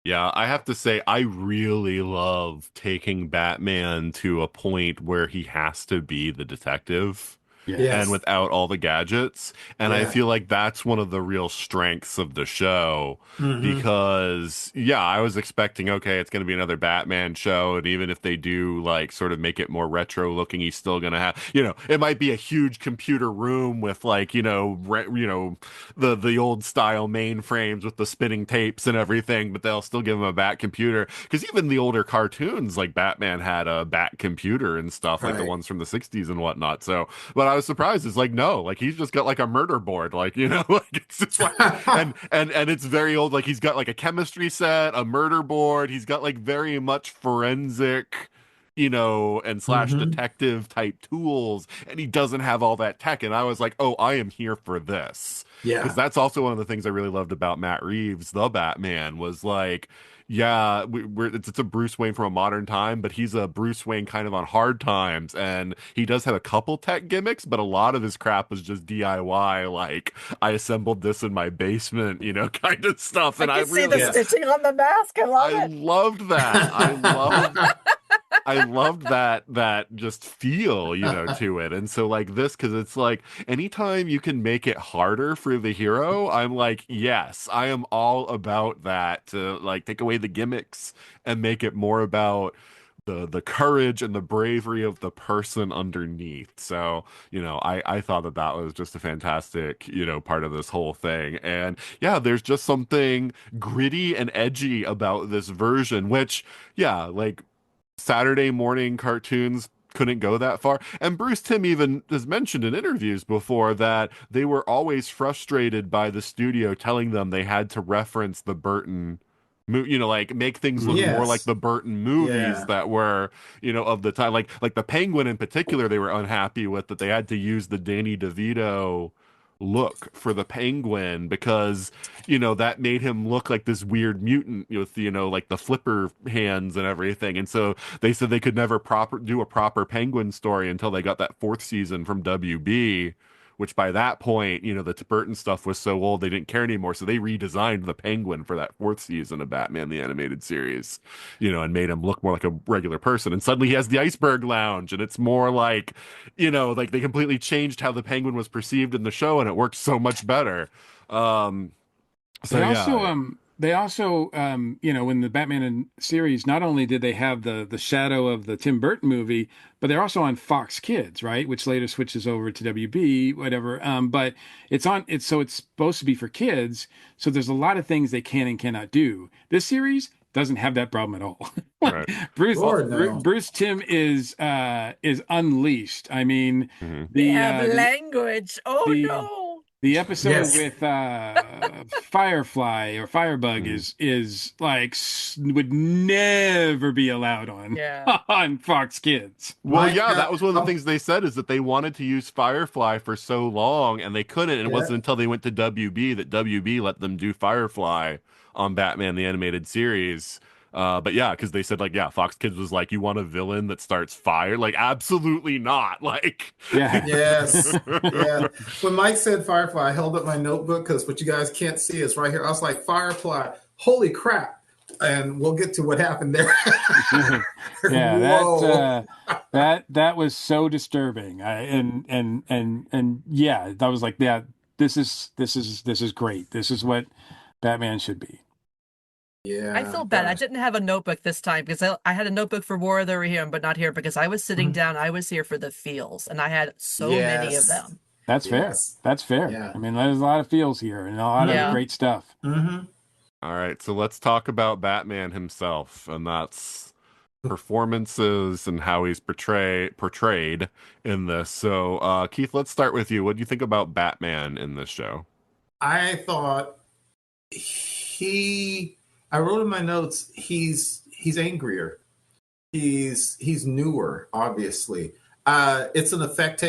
Yeah, I have to say, I really love taking Batman to a point where he has to be the detective Yeah. and Yes. without all the gadgets. And I Yeah. feel like that's one of the real strengths of the show Mhm. because, yeah, I was expecting, okay, it's going to be another Batman show. And even if they do like sort of make it more retro looking, he's still going to have, it might be a huge computer room with like, the old style mainframes with the spinning tapes and everything, but they'll still give him a Bat computer. Because even the older cartoons, like Batman had a Bat computer and stuff, like the Right. ones from the 60s and whatnot. So, but I was surprised. It's like, no, like he's just got like a murder board, like, like it's just like, and it's very old. Like he's got like a chemistry set, a murder board. He's got like very much forensic, and slash Mhm. detective type tools, and he doesn't have all that tech. And I was like, oh, I am here for this. Because Yeah. that's also one of the things I really loved about Matt Reeves, the Batman, was like, yeah, it's a Bruce Wayne from a modern time, but he's a Bruce Wayne kind of on hard times, and he does have a couple tech gimmicks, but a lot of his crap was just DIY, like I assembled this in my basement, kind of stuff. And I I can see the really, Yes. stitching on the mask. I love I it. loved that. I loved that just feel, to it. And so like this, because it's like anytime you can make it harder for the hero, I'm like, yes, I am all about that, to like take away the gimmicks and make it more about the courage and the bravery of the person underneath. So, I thought that was just a fantastic, part of this whole thing. And yeah, there's just something gritty and edgy about this version, which, yeah, like Saturday morning cartoons couldn't go that far. And Bruce Timm even has mentioned in interviews before that they were always frustrated by the studio telling them they had to reference the Burton like make things look more like Yes. the Burton movies Yeah. that were, of the time. Like the Penguin in particular, they were unhappy with that they had to use the Danny DeVito look for the Penguin because that made him look like this weird mutant with like the flipper hands and everything. And so they said they could never do a proper Penguin story until they got that fourth season from WB, which by that point, the Burton stuff was so old they didn't care anymore. So they redesigned the Penguin for that fourth season of Batman the Animated Series, and made him look more like a regular person. And suddenly he has the Iceberg Lounge, and it's more like, like they completely changed how the Penguin was perceived in the show, and it works so much better. Um, so They yeah, also in the Batman series, not only did they have the shadow of the Tim Burton movie, but they're also on Fox Kids, right? Which later switches over to WB, whatever. But it's supposed to be for kids. So there's a lot of things they can and cannot do. This series doesn't have that problem at all. right. Lord, no. Bruce Timm is unleashed. I mean, Mhm. We the have the language. Oh the no. the episode Yes. with Firefly or Firebug Mhm. is like would never be allowed on Yeah. on Fox Kids. Well, My yeah, that was one of the oh, things they said is that they wanted to use Firefly for so long and they couldn't. And it yeah. wasn't until they went to WB that WB let them do Firefly on Batman the Animated Series. But yeah, because they said like, yeah, Fox Kids was like, you want a villain that starts fire? Like, absolutely not. Like, Yeah. Yes. Yeah. When Mike said Firefly, I held up my notebook because what you guys can't see is right here. I was like, Firefly, holy crap. And we'll get to what happened there. Yeah, Whoa. that was so disturbing. And yeah, that was like, yeah, this is great. This is what Batman should be. Yeah. I feel bad. I gosh. didn't have a notebook this time because I had a notebook for War over here, but not here because I was sitting Mhm. down. I was here for the feels, and I had so many of Yes. them. That's fair. Yes. That's fair. Yeah. I mean, there's a lot of feels here and a lot Yeah. of great stuff. Mm-hmm. all right, so let's talk about Batman himself, and that's performances and how he's portrayed in this. So, Keith, let's start with you. What do you think about Batman in this show? I thought I wrote in my notes, he's angrier. He's newer, obviously. It's an effect,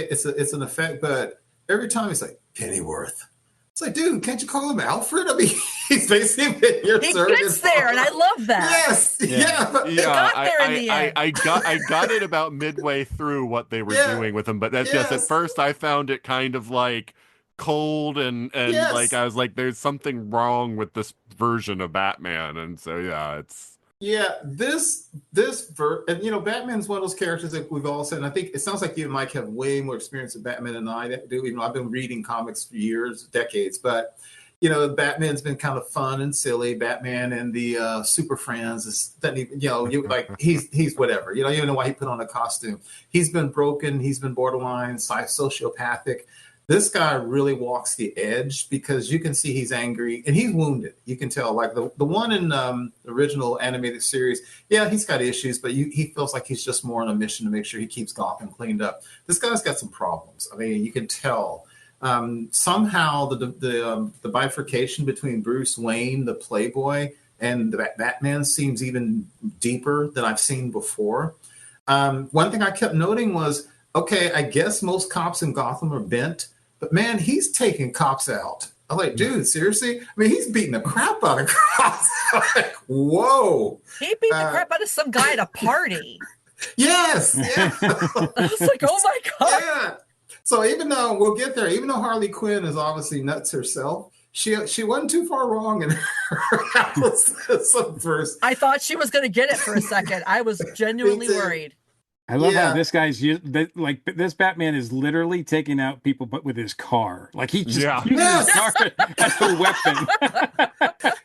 but every time he's like, Pennyworth. It's like, dude, can't you call him Alfred? I mean, he's basically been your He surrogate. gets there, and I love that. Yes, yeah. He got there in the end. I got it about midway through what they were doing with him, but that's just at first I found it kind of like cold and like I was like, there's something wrong with this version of Batman, and so it's. Yeah, and you know, Batman's one of those characters that we've all said, and I think it sounds like you and Mike have way more experience with Batman than I do. You know, I've been reading comics for years, decades, but you know, Batman's been kind of fun and silly. Batman and the Super Friends doesn't even, you know, he's whatever. You know, you don't know why he put on a costume. He's been broken. He's been borderline sociopathic. This guy really walks the edge because you can see he's angry and he's wounded. You can tell, like the one in the original animated series, yeah, he's got issues, but he feels like he's just more on a mission to make sure he keeps Gotham cleaned up. This guy's got some problems. I mean, you can tell. Somehow the bifurcation between Bruce Wayne, the playboy, and the Batman seems even deeper than I've seen before. One thing I kept noting was, okay, I guess most cops in Gotham are bent, but man, he's taking cops out. I'm like, dude, seriously? I mean, he's beating the crap out of cops. Like, whoa. He beat the crap out of some guy at a party. Yes. Yeah. I was like, oh my God. Yeah. So even though we'll get there, even though Harley Quinn is obviously nuts herself, she wasn't too far wrong in her first. I thought she was going to get it for a second. I was genuinely worried. I love how this guy's like this Batman is literally taking out people, but with his car. Like he just uses his car as a weapon.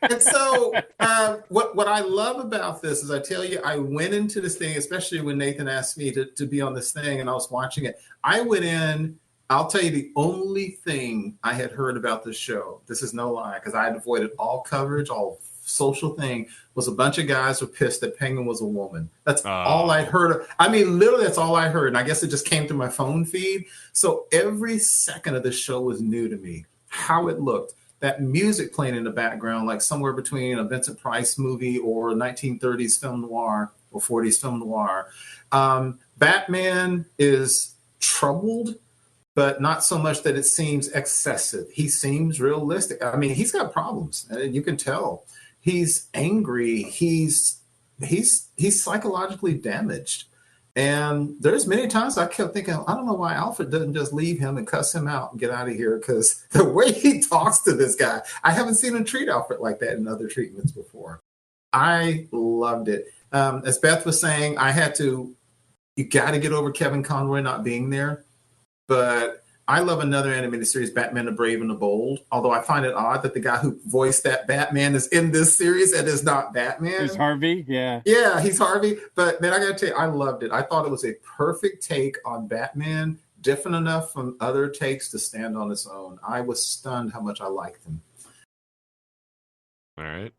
And so, what I love about this is, I tell you, I went into this thing, especially when Nathan asked me to be on this thing, and I was watching it. I went in. I'll tell you the only thing I had heard about this show. This is no lie, because I had avoided all coverage, all social thing, was a bunch of guys were pissed that Penguin was a woman. That's all I heard. I mean, literally, that's all I heard. And I guess it just came through my phone feed. So every second of the show was new to me. How it looked, that music playing in the background, like somewhere between a Vincent Price movie or a 1930s film noir or 40s film noir. Batman is troubled, but not so much that it seems excessive. He seems realistic. I mean, he's got problems, and you can tell. He's angry. He's psychologically damaged. And there's many times I kept thinking, I don't know why Alfred doesn't just leave him and cuss him out and get out of here, because the way he talks to this guy, I haven't seen him treat Alfred like that in other treatments before. I loved it. As Beth was saying, you got to get over Kevin Conroy not being there. But I love another animated series, Batman the Brave and the Bold, although I find it odd that the guy who voiced that Batman is in this series and is not Batman. It's Harvey, yeah. Yeah, he's Harvey. But man, I got to tell you, I loved it. I thought it was a perfect take on Batman, different enough from other takes to stand on its own. I was stunned how much I liked him. All right.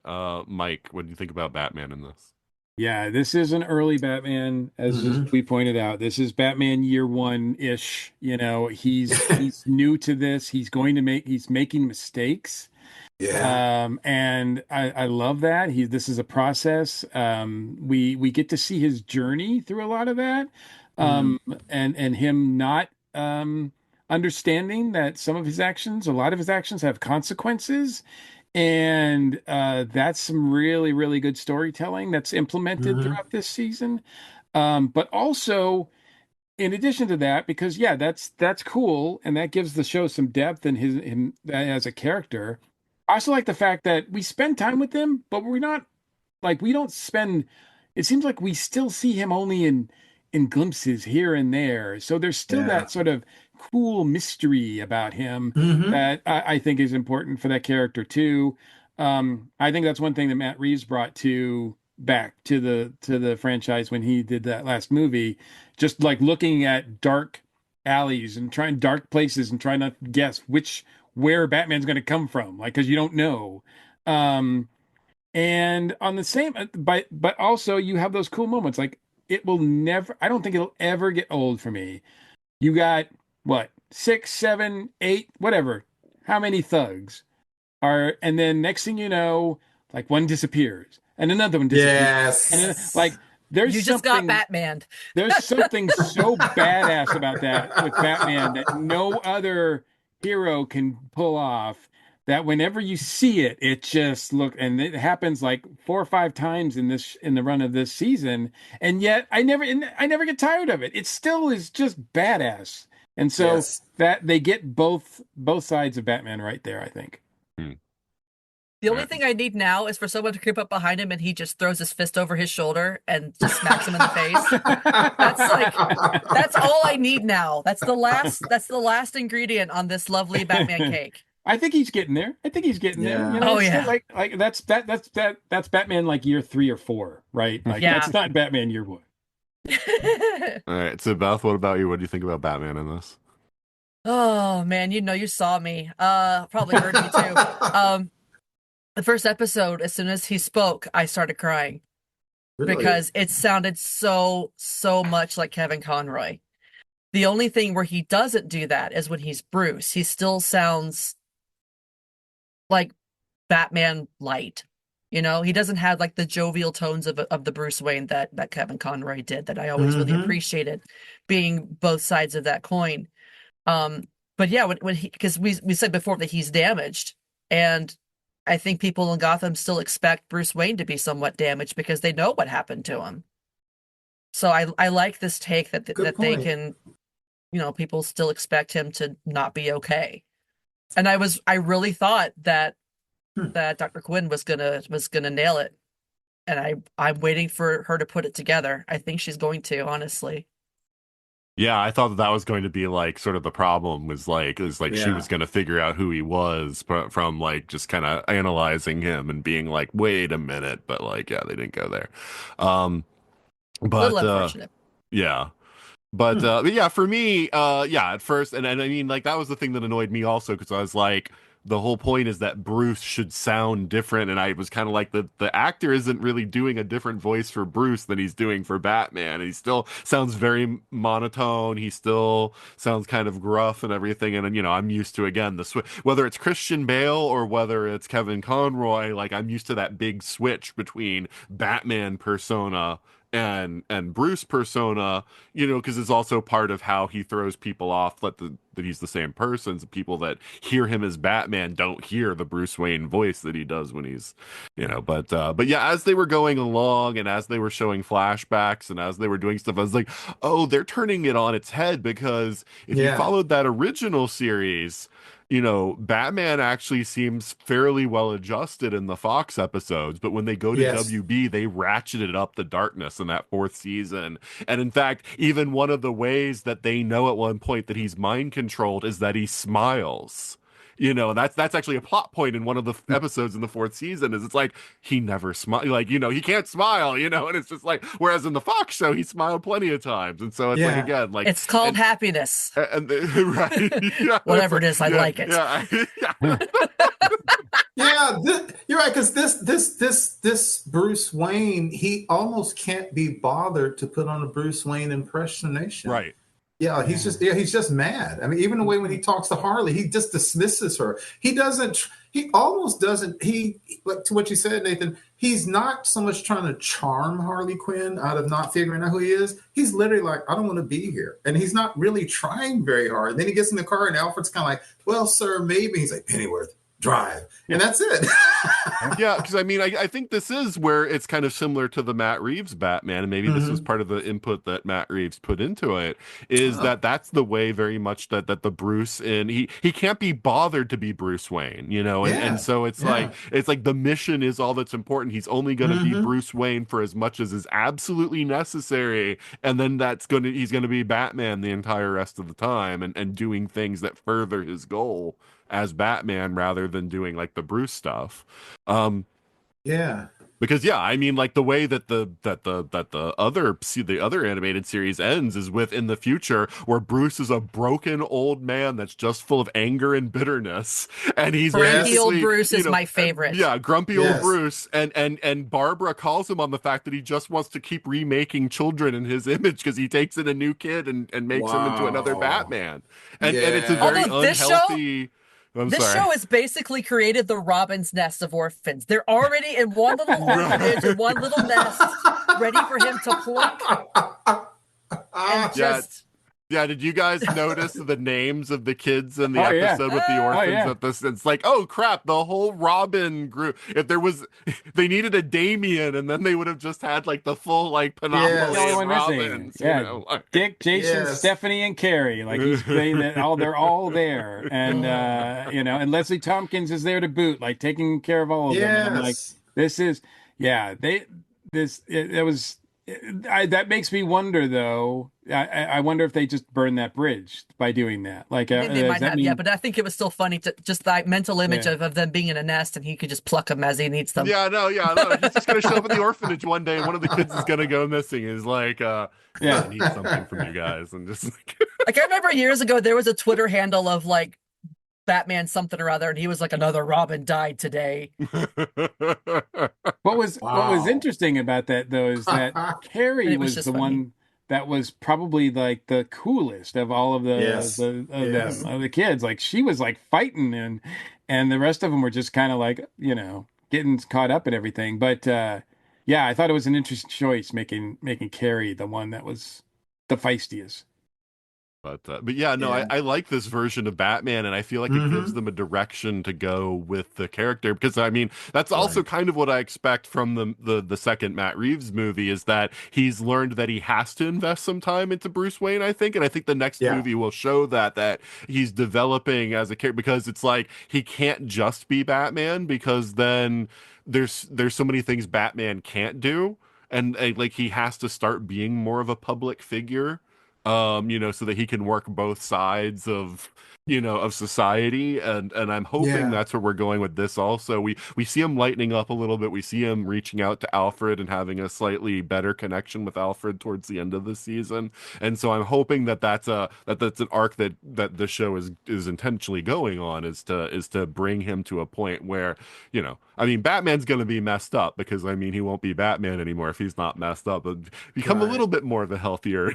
Mike, what do you think about Batman in this? Yeah, this is an early Batman, as we pointed out. This is Batman year one-ish. You know, he's new to this. He's making mistakes. Yeah. And I love that. This is a process. We get to see his journey through a lot of that. And him not understanding that a lot of his actions have consequences. And that's some really, really good storytelling that's implemented throughout this season. But also, in addition to that, because that's cool, and that gives the show some depth in him as a character. I also like the fact that we spend time with him, but we don't spend. It seems like we still see him only in glimpses here and there. So there's still that sort of cool mystery about him that I think is important for that character too. I think that's one thing that Matt Reeves brought back to the franchise when he did that last movie, just like looking at dark alleys and dark places and trying to guess where Batman's going to come from, like, because you don't know. And on the same, but also you have those cool moments, like I don't think it'll ever get old for me. You got what, 6, 7, 8, whatever, how many thugs and then next thing you know, like one disappears and another one disappears. Yes. And then, like, you just got Batman. There's something so badass about that with Batman that no other hero can pull off, that whenever you see it, it just and it happens like 4 or 5 times in the run of this season, and yet I never get tired of it. It still is just badass, and so Yes. that they get both sides of Batman right there, I think. The only thing I need now is for someone to creep up behind him and he just throws his fist over his shoulder and just smacks him in the face. That's all I need now. That's the last ingredient on this lovely Batman cake. I think he's getting there. there. You know, Oh, it's yeah. still like that's Batman like year 3 or 4, right? Like that's not Batman year 1. All right, so Beth, what about you? What do you think about Batman in this? Oh man, you saw me. Probably heard me too. The first episode, as soon as he spoke, I started crying. Really? Because it sounded so much like Kevin Conroy. The only thing where he doesn't do that is when he's Bruce. He still sounds like Batman light. You know, he doesn't have like the jovial tones of the Bruce Wayne that Kevin Conroy did, that I always really appreciated, being both sides of that coin. But yeah, when he, because we said before that he's damaged, and I think people in Gotham still expect Bruce Wayne to be somewhat damaged because they know what happened to him. So I like this take that they can, you know, people still expect him to not be okay. And I really thought that Dr. Quinn was gonna nail it, and I'm waiting for her to put it together. I think she's going to, honestly. Yeah, I thought that was going to be like sort of the problem was like she was going to figure out who he was from like just kind of analyzing him and being like, wait a minute, but like, yeah, they didn't go there. But little unfortunate. Yeah. But yeah, for me, yeah, at first, and I mean, like that was the thing that annoyed me also, because I was like, the whole point is that Bruce should sound different, and I was kind of like, the actor isn't really doing a different voice for Bruce than he's doing for Batman. And he still sounds very monotone. He still sounds kind of gruff and everything. And you know, I'm used to, again, whether it's Christian Bale or whether it's Kevin Conroy, like I'm used to that big switch between Batman persona and Bruce persona, you know, because it's also part of how he throws people off that he's the same person. So people that hear him as Batman don't hear the Bruce Wayne voice that he does when he's, you know. But yeah, as they were going along and as they were showing flashbacks and as they were doing stuff, I was like, oh, they're turning it on its head, because if you followed that original series, you know, Batman actually seems fairly well adjusted in the Fox episodes, but when they go to WB, they ratcheted up the darkness in that 4th season. And in fact, even one of the ways that they know at one point that he's mind controlled is that he smiles. You know, and that's actually a plot point in one of the episodes in the 4th season, is it's like he never smiles, like, you know, he can't smile, you know, and it's just like, whereas in the Fox show he smiled plenty of times, and so it's like, again, like it's called happiness, and right, whatever it is, I like it. You're right, because this Bruce Wayne, he almost can't be bothered to put on a Bruce Wayne impersonation, right. Yeah, he's just mad. I mean, even the way when he talks to Harley, he just dismisses her. He almost doesn't, like to what you said, Nathan, he's not so much trying to charm Harley Quinn out of not figuring out who he is. He's literally like, I don't want to be here. And he's not really trying very hard. And then he gets in the car and Alfred's kind of like, well, sir, maybe. He's like, Pennyworth, drive. And that's it. Yeah, because I mean, I think this is where it's kind of similar to the Matt Reeves Batman, and maybe this was part of the input that Matt Reeves put into it, is that's the way very much that the Bruce, and he can't be bothered to be Bruce Wayne, you know, and so it's like the mission is all that's important. He's only going to be Bruce Wayne for as much as is absolutely necessary, and then he's going to be Batman the entire rest of the time, and doing things that further his goal as Batman rather than doing like the Bruce stuff. Because I mean, like the way that the other animated series ends is with, in the future, where Bruce is a broken old man that's just full of anger and bitterness, and he's grumpy old Bruce is my favorite. Grumpy old Bruce, and Barbara calls him on the fact that he just wants to keep remaking children in his image because he takes in a new kid and makes him into another Batman, and it's a very unhealthy. This show has basically created the Robin's Nest of orphans. They're already in one little orphanage or one little nest, ready for him to plunk and just Yeah, did you guys notice the names of the kids in the Oh yeah. episode with the Oh, orphans? yeah. At this, it's like, oh crap, the whole Robin group. If there was, they needed a Damien, and then they would have just had like the full like He's the panoply only of one missing. Robins, you Yeah, know? Like... Dick, Jason, Yes. Stephanie, and Carrie. Like he's saying that they're all there, and and Leslie Tompkins is there to boot, like taking care of all of them. And I'm like, Yes. this is, yeah, it was. That makes me wonder, though. I wonder if they just burned that bridge by doing that. Like, I think they does might that have, mean, yeah, but I think it was still funny to just that mental image Yeah. of them being in a nest and he could just pluck them as he needs them. Yeah, no. He's just gonna show up at the orphanage one day, and one of the kids is gonna go missing. He's like, Yeah. I need something from you guys, and just like, Like I remember years ago, there was a Twitter handle of like Batman something or other, and he was like, another Robin died today. What was Wow. interesting about that though is that And Carrie it was was just the funny. one that was probably like the coolest of all of Yes. Yes. the kids. Like she was like fighting, and the rest of them were just kind of like getting caught up in everything. But yeah, I thought it was an interesting choice making Carrie the one that was the feistiest. But yeah, no, Yeah. I like this version of Batman, and I feel like it gives them a direction to go with the character, because I mean that's also kind of what I expect from the second Matt Reeves movie, is that he's learned that he has to invest some time into Bruce Wayne, I think, and I think the next Yeah. movie will show that he's developing as a character, because it's like he can't just be Batman, because then there's so many things Batman can't do, and like he has to start being more of a public figure, so that he can work both sides of, of society. And I'm hoping Yeah. that's where we're going with this also. We see him lightening up a little bit. We see him reaching out to Alfred and having a slightly better connection with Alfred towards the end of the season. And so I'm hoping that's an arc that the show is intentionally going on, is to bring him to a point where, I mean, Batman's going to be messed up, because I mean, he won't be Batman anymore if he's not messed up, but become a Right. little bit more of a healthier,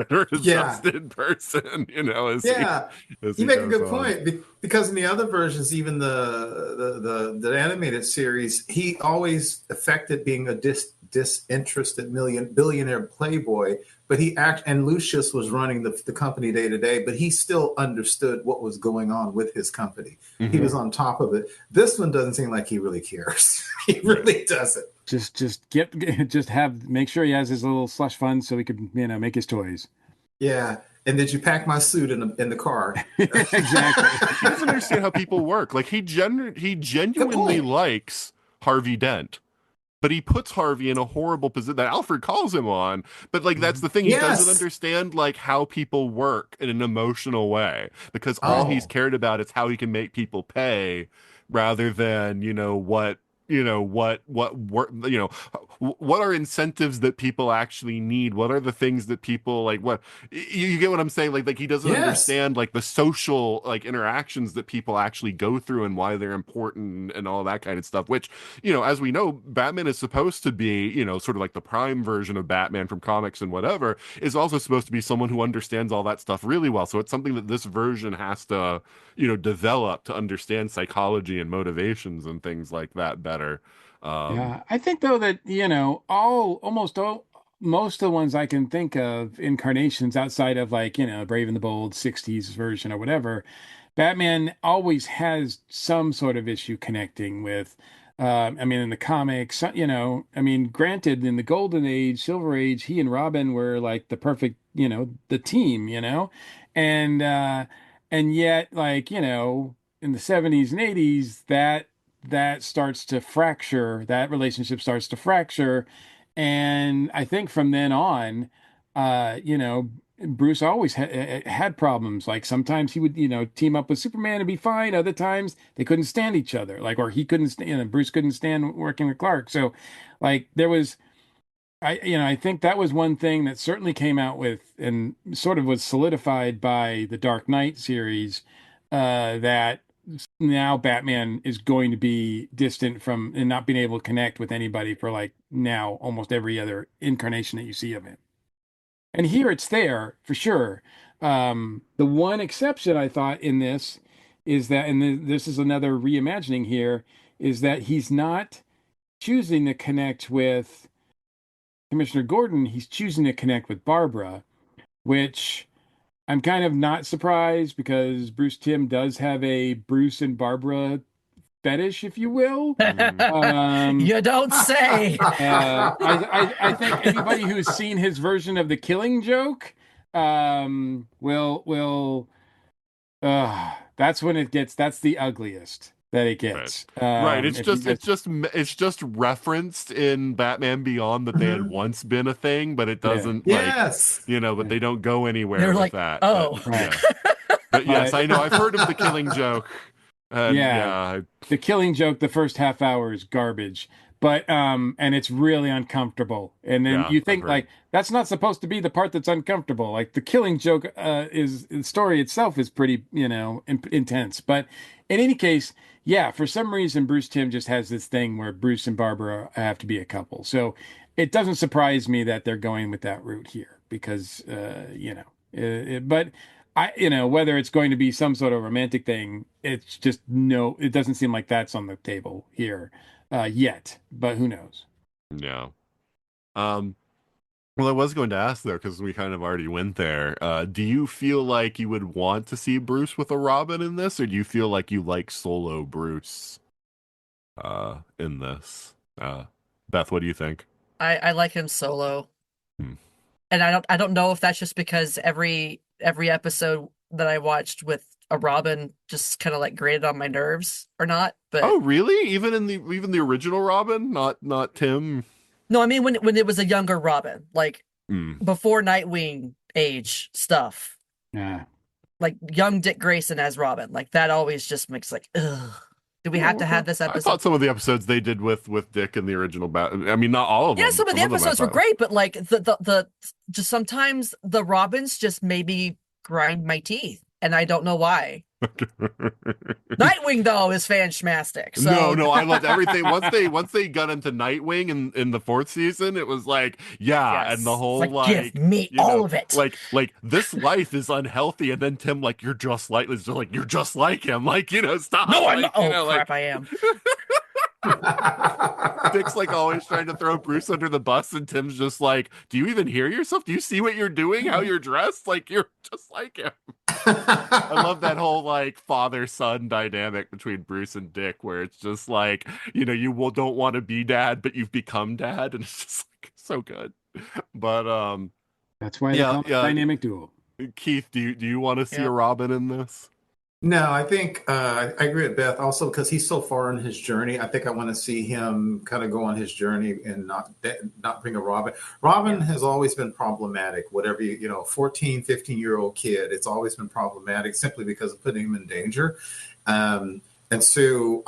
better adjusted person, Yeah. as You he make a goes good on. point, because in the other versions, even the animated series, he always affected being a disinterested billionaire playboy. But and Lucius was running the company day to day, but he still understood what was going on with his company. He was on top of it. This one doesn't seem like he really cares. He really doesn't. Make sure he has his little slush fund so he could make his toys. Yeah. And did you pack my suit in the car? Exactly. He doesn't understand how people work. Like he genuinely point. likes Harvey Dent, but he puts Harvey in a horrible position that Alfred calls him on. But like that's the thing, he doesn't Yes. understand like how people work in an emotional way, because all he's cared about is how he can make people pay, rather than what are incentives that people actually need, what are the things that people like, what you get what I'm saying, like he doesn't Yes. understand like the social like interactions that people actually go through and why they're important and all that kind of stuff, which as we know, Batman is supposed to be sort of like the prime version of Batman from comics and whatever, is also supposed to be someone who understands all that stuff really well. So it's something that this version has to develop to understand psychology and motivations and things like that better. Yeah, I think though that most of the ones I can think of incarnations outside of like Brave and the Bold '60s version or whatever, Batman always has some sort of issue connecting with. I mean, in the comics, I mean, granted, in the Golden Age, Silver Age, he and Robin were like the perfect, the team, and yet, like, in the '70s and '80s, that starts to fracture, that relationship starts to fracture. And I think from then on, Bruce always had problems. Like sometimes he would, team up with Superman and be fine. Other times they couldn't stand each other. Like, or he couldn't stand, Bruce couldn't stand working with Clark. So like there was, I think that was one thing that certainly came out with and sort of was solidified by the Dark Knight series, that now Batman is going to be distant from and not being able to connect with anybody for like now almost every other incarnation that you see of him. And here it's there for sure. The one exception I thought in this is that, and this is another reimagining here, is that he's not choosing to connect with Commissioner Gordon, he's choosing to connect with Barbara, which I'm kind of not surprised because Bruce Timm does have a Bruce and Barbara fetish, if you will. You don't say. I think anybody who's seen his version of the Killing Joke will that's when that's the ugliest that it Right. gets. Right. It's If you just guys, it's just referenced in Batman Beyond that they had once been a thing, but it Yeah. doesn't Yes. but they don't go anywhere They're with like, that. oh. But Right. yeah. But yes, But I know. I've heard of the Killing Joke. And yeah, yeah, the Killing Joke, the first half hour is garbage, but and it's really uncomfortable. And then yeah, you I've think heard. like that's not supposed to be the part that's uncomfortable. Like the Killing Joke is the story itself is pretty, intense. But in any case, yeah, for some reason Bruce Timm just has this thing where Bruce and Barbara have to be a couple. So it doesn't surprise me that they're going with that route here because but whether it's going to be some sort of romantic thing, it's just no, it doesn't seem like that's on the table here yet, but who knows? Yeah. Um, well, I was going to ask though, because we kind of already went there. Do you feel like you would want to see Bruce with a Robin in this, or do you feel like you like solo Bruce in this? Beth, what do you think? I like him solo. Hmm. And I don't know if that's just because every episode that I watched with a Robin just kind of like grated on my nerves or not, but Oh, really? Even the original Robin, not Tim. no, I mean when it was a younger Robin, like Hmm. before Nightwing age stuff, Yeah. like young Dick Grayson as Robin, like that always just makes like, ugh. Do we have Oh, to have okay. this I episode? thought some of the episodes they did with Dick in the original Bat. I mean, not all of Yeah, them. some But of the some of them I episodes were thought. great, but like the just sometimes the Robins just maybe grind my teeth, and I don't know why. Nightwing though is fantastic. So No, I loved everything. Once they got into Nightwing in the fourth season, it was like, yeah, and the yes, it's whole like give me all of it. like this life is unhealthy, and then Tim like you're just like you're just like him, stop. No, I'm like, not. you Oh know, crap, like I am. Dick's like always trying to throw Bruce under the bus, and Tim's just like, do you even hear yourself? Do you see what you're doing? How you're dressed? Like you're just like him. I love that whole like father-son dynamic between Bruce and Dick, where it's just like, don't want to be dad, but you've become dad, and it's just like so good. But That's why they yeah, call it yeah. dynamic duo. Keith, do you want to see Yeah. a Robin in this? No, I think I agree with Beth also because he's so far in his journey. I think I want to see him kind of go on his journey and not bring a Robin. Robin has always been problematic. Whatever 14, 15-year-old kid, it's always been problematic simply because of putting him in danger. And so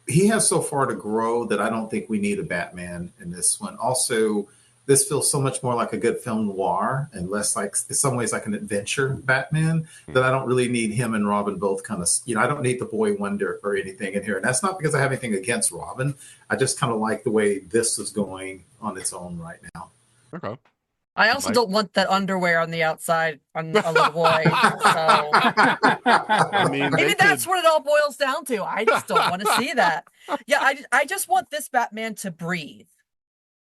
he has so far to grow that I don't think we need a Batman in this one. Also, this feels so much more like a good film noir and less like, in some ways, like an adventure Batman that I don't really need him and Robin both kind of, I don't need the boy wonder or anything in here. And that's not because I have anything against Robin. I just kind of like the way this is going on its own right now. Okay. I also Mike? don't want that underwear on the outside on a little boy. So I mean, maybe they that's could- what it all boils down to. I just don't want to see that. Yeah, I just want this Batman to breathe.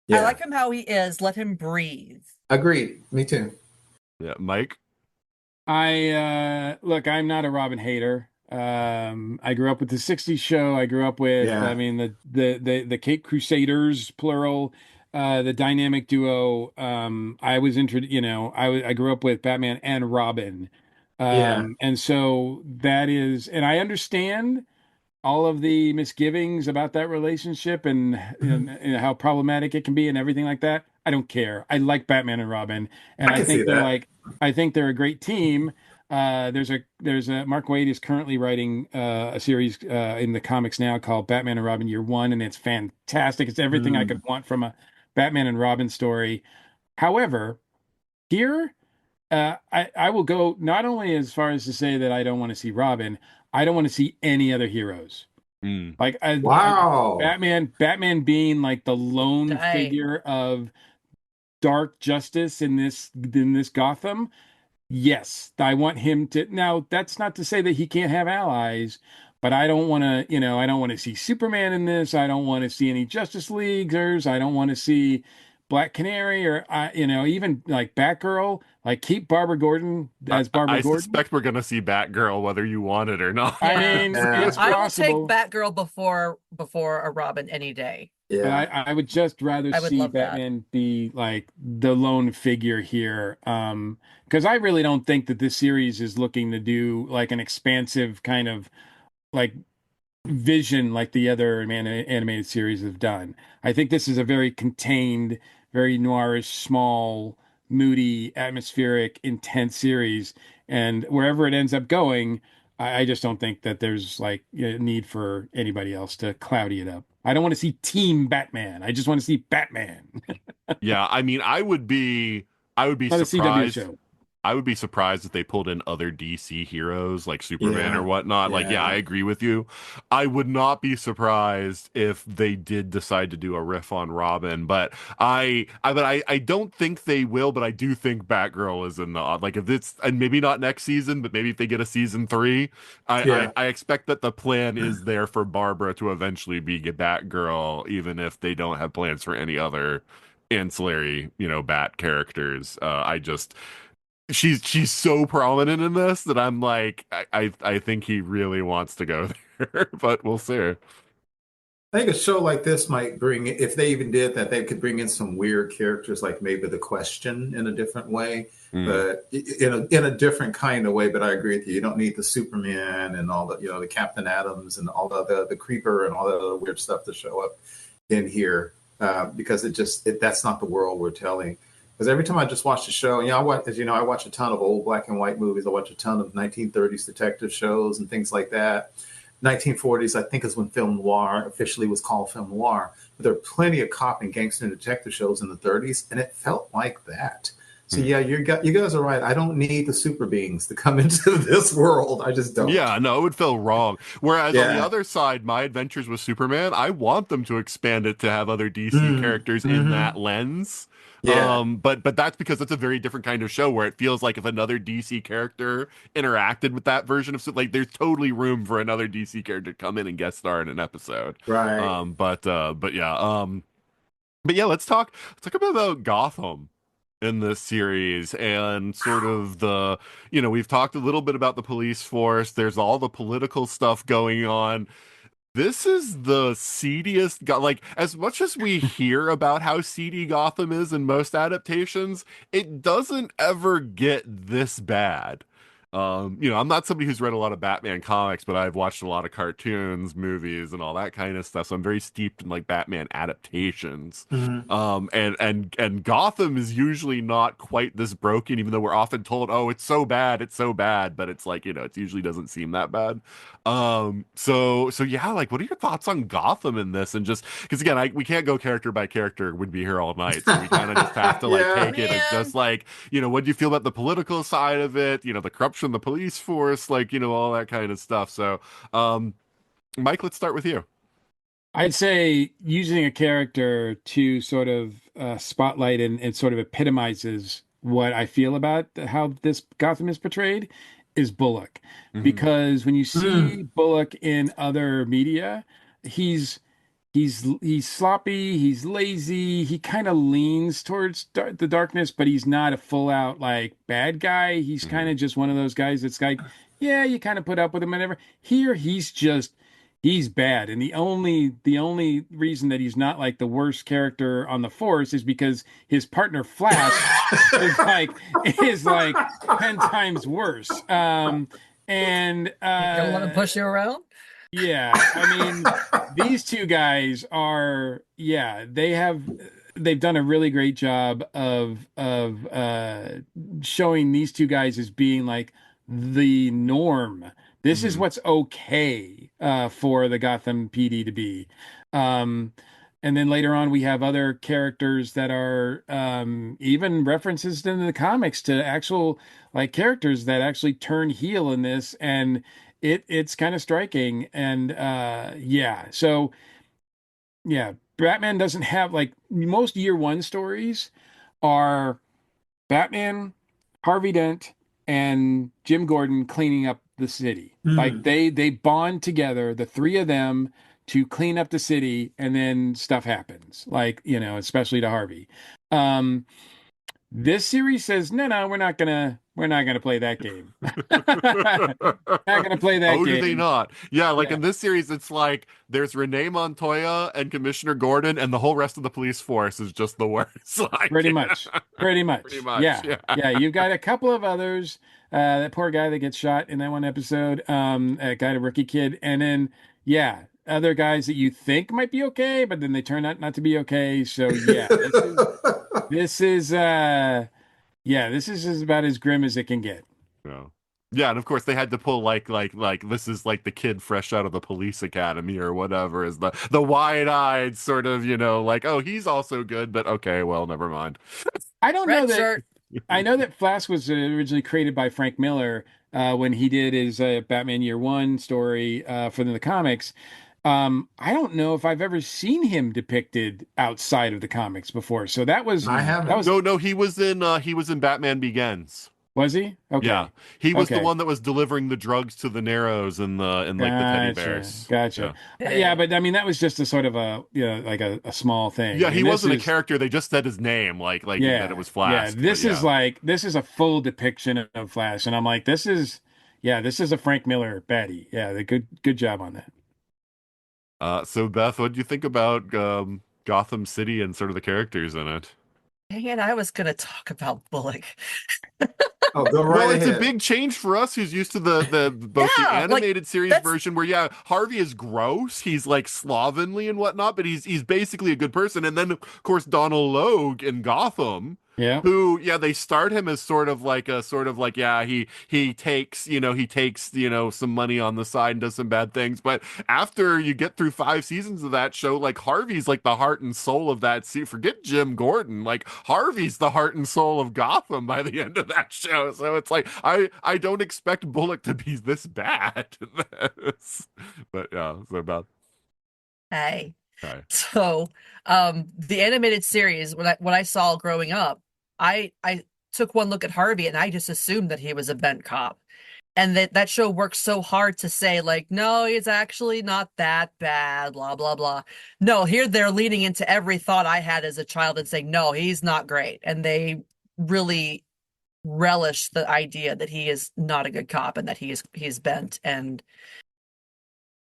Yeah, I like him how he is. Let him breathe. agreed. Me too. Yeah, Mike. Look, I'm not a Robin hater. I grew up with the '60s show. I grew up with, Yeah. I mean, the Cape Crusaders, plural, the dynamic duo. I was I grew up with Batman and Robin. Yeah. And so that is, and I understand all of the misgivings about that relationship and how problematic it can be and everything like that. I don't care. I like Batman and Robin, and I can see that. I think they're a great team. There's a Mark Waid is currently writing a series in the comics now called Batman and Robin Year One, and it's fantastic. It's everything I could want from a Batman and Robin story. However, here I will go not only as far as to say that I don't want to see Robin, I don't want to see any other heroes. Like Wow. Batman being like the lone Dang. figure of dark justice in this Gotham. Yes, I want him to. Now, that's not to say that he can't have allies, but I don't want to, I don't want to see Superman in this. I don't want to see any Justice Leaguers. I don't want to see Black Canary, or even like Batgirl, like keep Barbara Gordon as Barbara I Gordon. suspect we're gonna see Batgirl whether you want it or not. I Yeah. mean, Yeah. it's I will take possible, Batgirl before a Robin any day. but Yeah. I would just rather I would see love that. Batman be like the lone figure here. Because I really don't think that this series is looking to do like an expansive kind of like vision like the other animated series have done. I think this is a very contained, very noirish, small, moody, atmospheric, intense series. And wherever it ends up going, I just don't think that there's like a need for anybody else to cloudy it up. I don't want to see Team Batman. I just want to see Batman. Yeah, I mean, I would be Not a CW surprised. show. I would be surprised if they pulled in other DC heroes like Superman or Yeah. whatnot. Like, yeah, I Yeah. agree with you. I would not be surprised if they did decide to do a riff on Robin, but I don't think they will. But I do think Batgirl is in the like if it's, and maybe not next season, but maybe if they get a season 3, Yeah. I expect that the plan is there for Barbara to eventually be Batgirl, even if they don't have plans for any other ancillary, Bat characters. I just she's so prominent in this that I'm like, I think he really wants to go there, but we'll see. I think a show like this might bring, if they even did that, they could bring in some weird characters, like maybe the Question in a different way, but in a different kind of way. But I agree with you. You don't need the Superman and all the, the Captain Adams and all the Creeper and all that other weird stuff to show up in here, because that's not the world we're telling. Because every time I just watch the show, as you know, I watch a ton of old black and white movies. I watch a ton of 1930s detective shows and things like that. 1940s, I think, is when film noir officially was called film noir. But there are plenty of cop and gangster and detective shows in the 30s, and it felt like that. So yeah, you guys are right. I don't need the super beings to come into this world. I just don't. Yeah, no, it would feel wrong. Whereas on the Yeah. other side, My Adventures with Superman, I want them to expand it to have other DC characters in that lens. Yeah. But that's because it's a very different kind of show where it feels like if another DC character interacted with that version of, like, there's totally room for another DC character to come in and guest star in an episode. Right. But yeah, let's talk about Gotham in this series and sort of we've talked a little bit about the police force. There's all the political stuff going on. This is the seediest, like, as much as we hear about how seedy Gotham is in most adaptations, it doesn't ever get this bad. I'm not somebody who's read a lot of Batman comics, but I've watched a lot of cartoons, movies, and all that kind of stuff. So I'm very steeped in like Batman adaptations. And Gotham is usually not quite this broken, even though we're often told, "Oh, it's so bad," but it's like, it usually doesn't seem that bad. So yeah, like, what are your thoughts on Gotham in this? And just because again, we can't go character by character, would be here all night, so we kind of just have to like Yeah. take it as just like, what do you feel about the political side of it? The corruption, the police force, like, all that kind of stuff. So, Mike, let's start with you. I'd say using a character to sort of spotlight and sort of epitomizes what I feel about how this Gotham is portrayed is Bullock. Because when you see Bullock in other media, he's sloppy, he's lazy, he kind of leans towards the darkness, but he's not a full out like bad guy. He's kind of just one of those guys that's like, yeah, you kind of put up with him whenever. Here he's bad, and the only reason that he's not like the worst character on the force is because his partner Flash is like 10 times worse. And You don't want to push you around? yeah, I mean, these two guys are, yeah, they've done a really great job of showing these two guys as being like the norm. This is what's okay for the Gotham PD to be. And then later on, we have other characters that are even references in the comics to actual like characters that actually turn heel in this, and it's kind of striking. And so yeah, Batman doesn't have like most year one stories are Batman, Harvey Dent, and Jim Gordon cleaning up the city. Like they bond together, the three of them, to clean up the city, and then stuff happens, like, especially to Harvey. This series says, no, we're not gonna play that game. Not gonna play that Oh, game. do they not? Yeah, like Yeah. in this series, it's like there's Renee Montoya and Commissioner Gordon, and the whole rest of the police force is just the worst. Like, Pretty much. Pretty much, Yeah. You've got a couple of others. That poor guy that gets shot in that one episode. That guy, the rookie kid, and then other guys that you think might be okay, but then they turn out not to be okay. So this is as about as grim as it can get. Yeah. Yeah, and of course they had to pull like this is like the kid fresh out of the police academy or whatever, is the wide-eyed sort of, like, oh, he's also good, but okay, well, never mind. I don't know Red that. shirt. I know that Flash was originally created by Frank Miller when he did his Batman Year One story for the comics. I don't know if I've ever seen him depicted outside of the comics before. So that was I haven't. That was, No, he was in Batman Begins. was he? Okay. Yeah, he was the Okay. one that was delivering the drugs to the Narrows and like the teddy bears. Gotcha. Yeah, but I mean that was just a sort of a like a small thing. Yeah, I mean, he this wasn't a is- character. They just said his name, like that it was Flash. Yeah, this is a full depiction of Flash, and I'm like, this is a Frank Miller baddie. Yeah, good job on that. So Beth, what do you think about Gotham City and sort of the characters in it? Dang it, I was gonna talk about Bullock. Oh, go right Well, ahead. it's a big change for us who's used to the both the Yeah, like, animated series that's- version where Harvey is gross, he's like slovenly and whatnot, but he's basically a good person. And then of course Donald Logue in Gotham, Yeah. who they start him as he takes some money on the side and does some bad things, but after you get through 5 seasons of that show, like Harvey's like the heart and soul of that forget Jim Gordon, like Harvey's the heart and soul of Gotham by the end of that show. So it's like I don't expect Bullock to be this bad in this. But yeah, so about Hey. okay. So, the animated series, what I saw growing up, I took one look at Harvey and I just assumed that he was a bent cop, and that show works so hard to say like, no, he's actually not that bad, blah blah blah. No, here they're leaning into every thought I had as a child and saying, no, he's not great, and they really relish the idea that he is not a good cop and that he's bent. And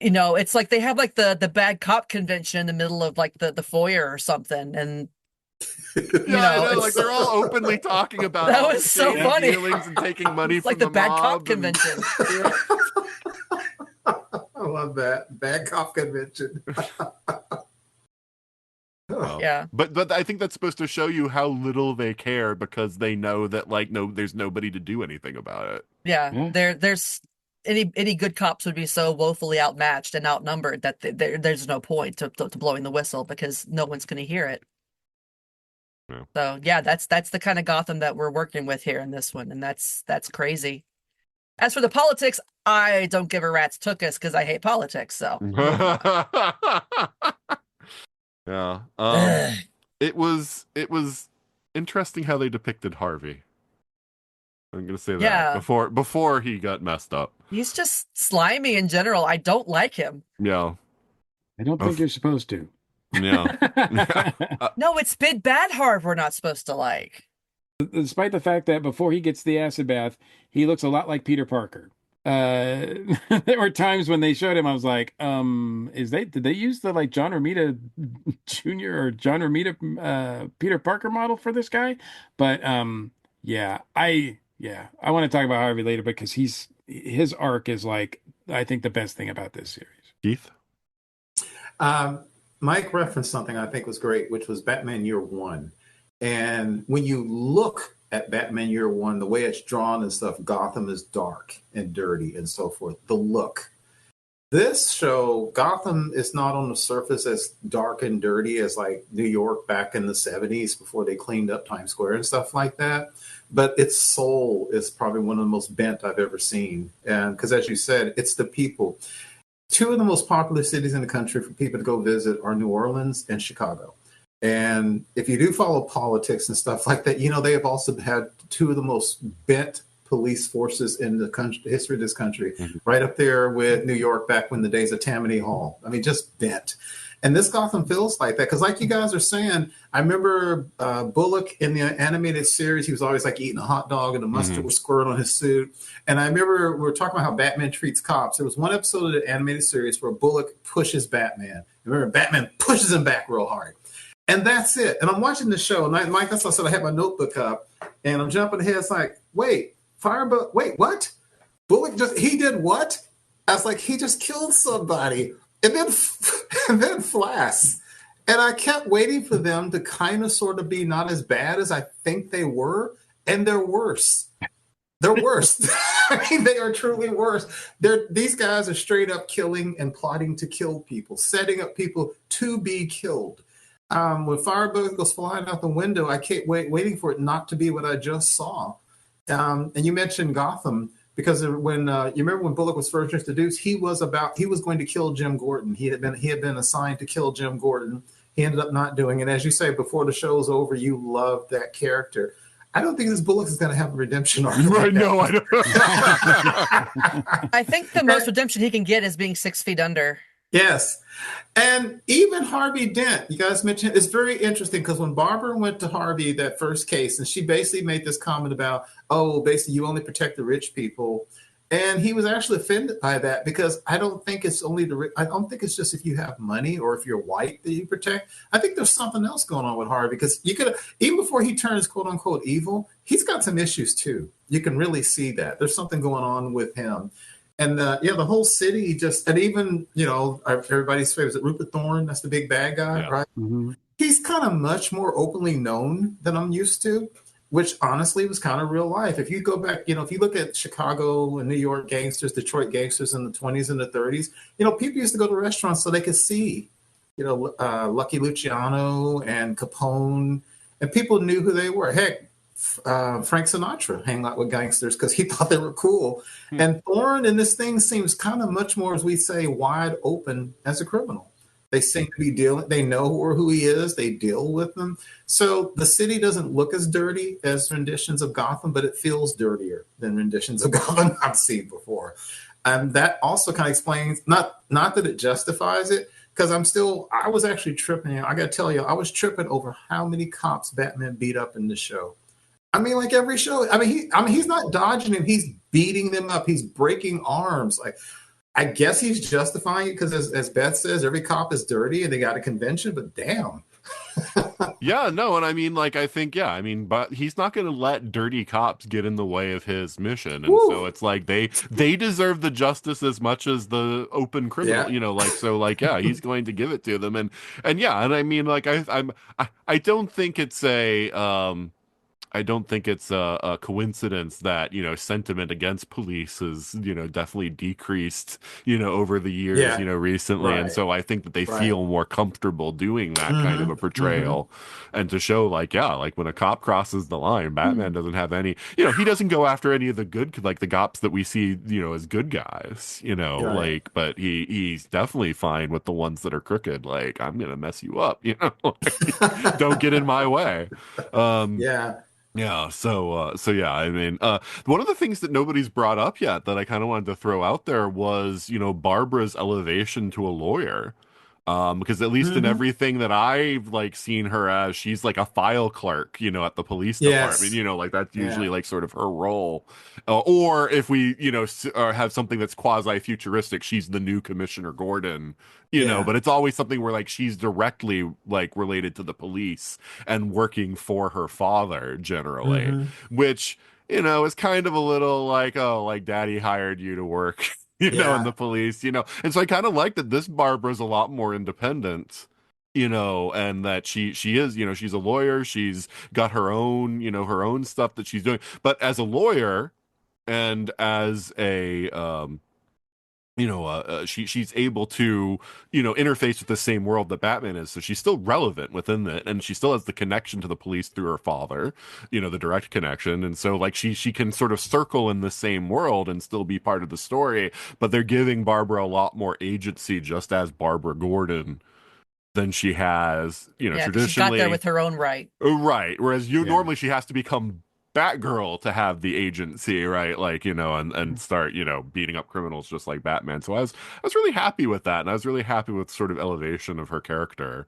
it's like they have like the bad cop convention in the middle of like the foyer or something, and I know, like they're all openly talking about That all was the so shady funny. dealings and taking money it's from like the bad cop mob and- convention. I love that. Bad cop convention. Oh. Yeah. But I think that's supposed to show you how little they care, because they know that there's nobody to do anything about it. Yeah. There's any good cops would be so woefully outmatched and outnumbered that there's no point to blowing the whistle, because no one's going to hear it. Yeah. So yeah, that's the kind of Gotham that we're working with here in this one, and that's crazy. As for the politics, I don't give a rat's tuchus because I hate politics. So Yeah. Ugh. It was interesting how they depicted Harvey. I'm gonna say that Yeah. before he got messed up. He's just slimy in general. I don't like him. Yeah. I don't think you're supposed to. Yeah. No, it's Big Bad Harv we're not supposed to like. Despite the fact that before he gets the acid bath, he looks a lot like Peter Parker. There were times when they showed him, I was like, did they use the like John Romita Jr. or John Romita Peter Parker model for this guy? But I want to talk about Harvey later because his arc is like, I think, the best thing about this series. Keith? Mike referenced something I think was great, which was Batman Year One. And when you look at Batman Year One, the way it's drawn and stuff, Gotham is dark and dirty and so forth. The look. This show, Gotham is not on the surface as dark and dirty as like New York back in the 70s before they cleaned up Times Square and stuff like that. But its soul is probably one of the most bent I've ever seen. And because as you said, it's the people. 2 of the most popular cities in the country for people to go visit are New Orleans and Chicago. And if you do follow politics and stuff like that, they have also had 2 of the most bent police forces in the country, the history of this country, right up there with New York back when the days of Tammany Hall. I mean, just bent. And this Gotham feels like that because, like you guys are saying, I remember Bullock in the animated series. He was always like eating a hot dog, and the mustard would squirt on his suit. And I remember we were talking about how Batman treats cops. There was one episode of the animated series where Bullock pushes Batman. Remember, Batman pushes him back real hard, and that's it. And I'm watching the show, and Mike, that's why I said I had my notebook up, and I'm jumping ahead. It's like, wait, Firebug, wait, what? Bullock he did what? I was like, he just killed somebody. And then Flash. And I kept waiting for them to kind of sort of be not as bad as I think they were. And they're worse. They're worse. I mean, they are truly worse. These guys are straight up killing and plotting to kill people, setting up people to be killed. When Firebug goes flying out the window, I kept waiting for it not to be what I just saw. And you mentioned Gotham. Because when you remember when Bullock was first introduced, he was going to kill Jim Gordon. He had been assigned to kill Jim Gordon. He ended up not doing it. And as you say, before the show's over, you loved that character. I don't think this Bullock is going to have a redemption arc. Right? No, I don't. I think the most redemption he can get is being 6 feet under. Yes. And even Harvey Dent, you guys mentioned, it's very interesting because when Barbara went to Harvey that first case, and she basically made this comment about, basically you only protect the rich people. And he was actually offended by that because I don't think it's I don't think it's just if you have money or if you're white that you protect. I think there's something else going on with Harvey because you could, even before he turns quote unquote evil, he's got some issues too. You can really see that there's something going on with him. And the whole city and even, everybody's favorite, Rupert Thorne, that's the big bad guy, right? Mm-hmm. He's kind of much more openly known than I'm used to, which honestly was kind of real life. If you go back, if you look at Chicago and New York gangsters, Detroit gangsters in the 20s and the 30s, people used to go to restaurants so they could see, Lucky Luciano and Capone, and people knew who they were. Heck, Frank Sinatra hang out with gangsters because he thought they were cool. And Thorne in this thing seems kind of much more, as we say, wide open as a criminal. They seem to be they know who he is, they deal with them. So the city doesn't look as dirty as renditions of Gotham, but it feels dirtier than renditions of Gotham I've seen before. And that also kind of explains, not that it justifies it, because I was actually tripping. I got to tell you, I was tripping over how many cops Batman beat up in the show. I mean, like every show. He's not dodging him. He's beating them up. He's breaking arms. Like, I guess he's justifying it because, as Beth says, every cop is dirty and they got a convention. But damn. Yeah, no, and I mean, I think, but he's not going to let dirty cops get in the way of his mission, and so it's like they deserve the justice as much as the open criminal, he's going to give it to them, and I mean, I don't think it's I don't think it's a coincidence that, sentiment against police has, definitely decreased, over the years, recently. Right. And so I think that they feel more comfortable doing that kind of a portrayal and to show when a cop crosses the line, Batman doesn't have any, he doesn't go after any of the good, the cops that we see, as good guys, but he's definitely fine with the ones that are crooked. Like, I'm going to mess you up, don't get in my way. Yeah, so I mean, one of the things that nobody's brought up yet that I kind of wanted to throw out there was, Barbara's elevation to a lawyer. Because at least in everything that I've seen her as, she's like a file clerk, at the police department, that's usually sort of her role. Or if we, have something that's quasi futuristic, she's the new Commissioner Gordon, but it's always something where she's directly related to the police and working for her father generally, which, is kind of a little daddy hired you to work. In the police, and so I kind of like that this Barbara's a lot more independent, and that she is, she's a lawyer. She's got her own, her own stuff that she's doing. But as a lawyer and as a, she's able to, interface with the same world that Batman is. So she's still relevant within it. And she still has the connection to the police through her father, the direct connection. And so she can sort of circle in the same world and still be part of the story. But they're giving Barbara a lot more agency just as Barbara Gordon than she has, traditionally. She got there with her own right. Right. Whereas normally she has to become Batgirl to have the agency, right? Like, and start, beating up criminals just like Batman. So I was really happy with that, and I was really happy with sort of elevation of her character.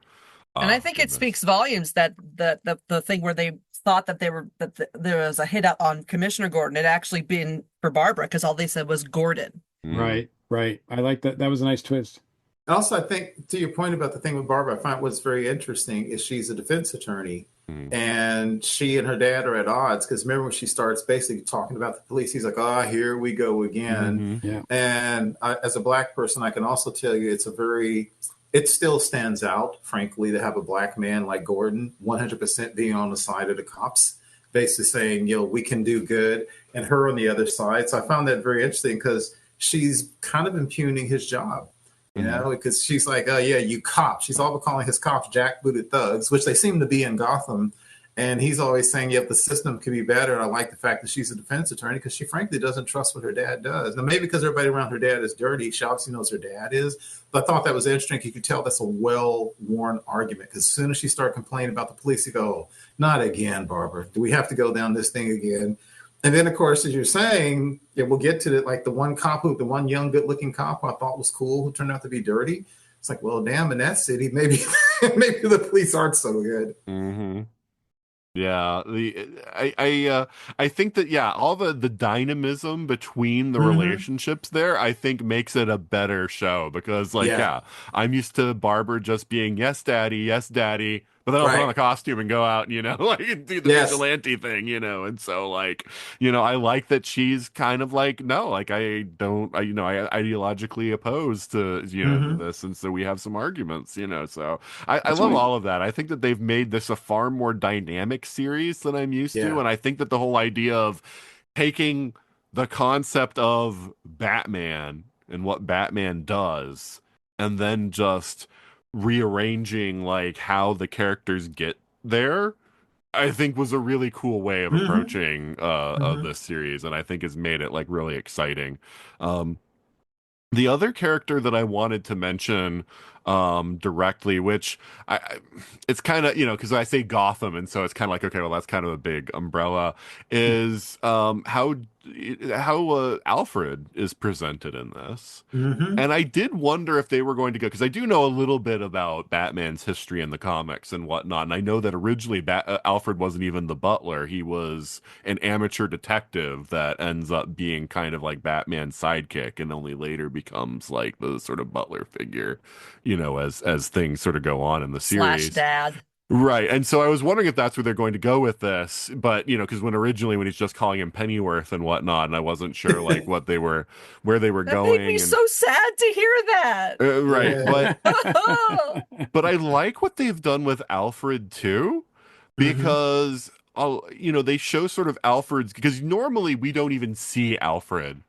And I think In it this. speaks volumes that the thing where they thought that there was a hit out on Commissioner Gordon had actually been for Barbara, because all they said was Gordon. Right. I like that. That was a nice twist. Also, I think to your point about the thing with Barbara, I find what's very interesting is she's a defense attorney, and she and her dad are at odds, because remember when she starts basically talking about the police, he's like, "Oh, here we go again." Yeah. And as a Black person, I can also tell you it still stands out, frankly, to have a Black man like Gordon 100% being on the side of the cops, basically saying, we can do good, and her on the other side. So I found that very interesting, because she's kind of impugning his job. Because she's like, "Oh yeah, you cops." She's all calling his cops jackbooted thugs, which they seem to be in Gotham. And he's always saying, "Yep, the system could be better." And I like the fact that she's a defense attorney, because she frankly doesn't trust what her dad does. Now, maybe because everybody around her dad is dirty, she obviously knows her dad is. But I thought that was interesting. You could tell that's a well-worn argument, because as soon as she started complaining about the police, you go, "Not again, Barbara. Do we have to go down this thing again?" And then, of course, as you're saying, we'll get to it. Like the one young, good-looking cop who I thought was cool, who turned out to be dirty. It's like, well, damn, in that city, maybe the police aren't so good. Yeah, I think that all the dynamism between the relationships there, I think makes it a better show, because I'm used to Barbara just being yes daddy, but then I'll put on a costume and go out and like do the vigilante thing, and so like I like that she's kind of like, no, like I ideologically opposed to this, and so we have some arguments, so I love all of that. I think that they've made this a far more dynamic series than I'm used to, and I think that the whole idea of taking the concept of Batman and what Batman does, and then just rearranging like how the characters get there, I think was a really cool way of approaching of this series, and I think has made it like really exciting. The other character that I wanted to mention directly, which it's kind of, because I say Gotham, and so it's kind of like, okay, well, that's kind of a big umbrella, is how Alfred is presented in this. And I did wonder if they were going to go, because I do know a little bit about Batman's history in the comics and whatnot, and I know that originally Alfred wasn't even the butler. He was an amateur detective that ends up being kind of like Batman's sidekick, and only later becomes like the sort of butler figure, as things sort of go on in the series. Slash dad. Right. And so I was wondering if that's where they're going to go with this, but because when he's just calling him Pennyworth and whatnot, and I wasn't sure like where they were that going. Made me so sad to hear that. Right. But I like what they've done with Alfred too, because they show sort of Alfred's, because normally we don't even see Alfred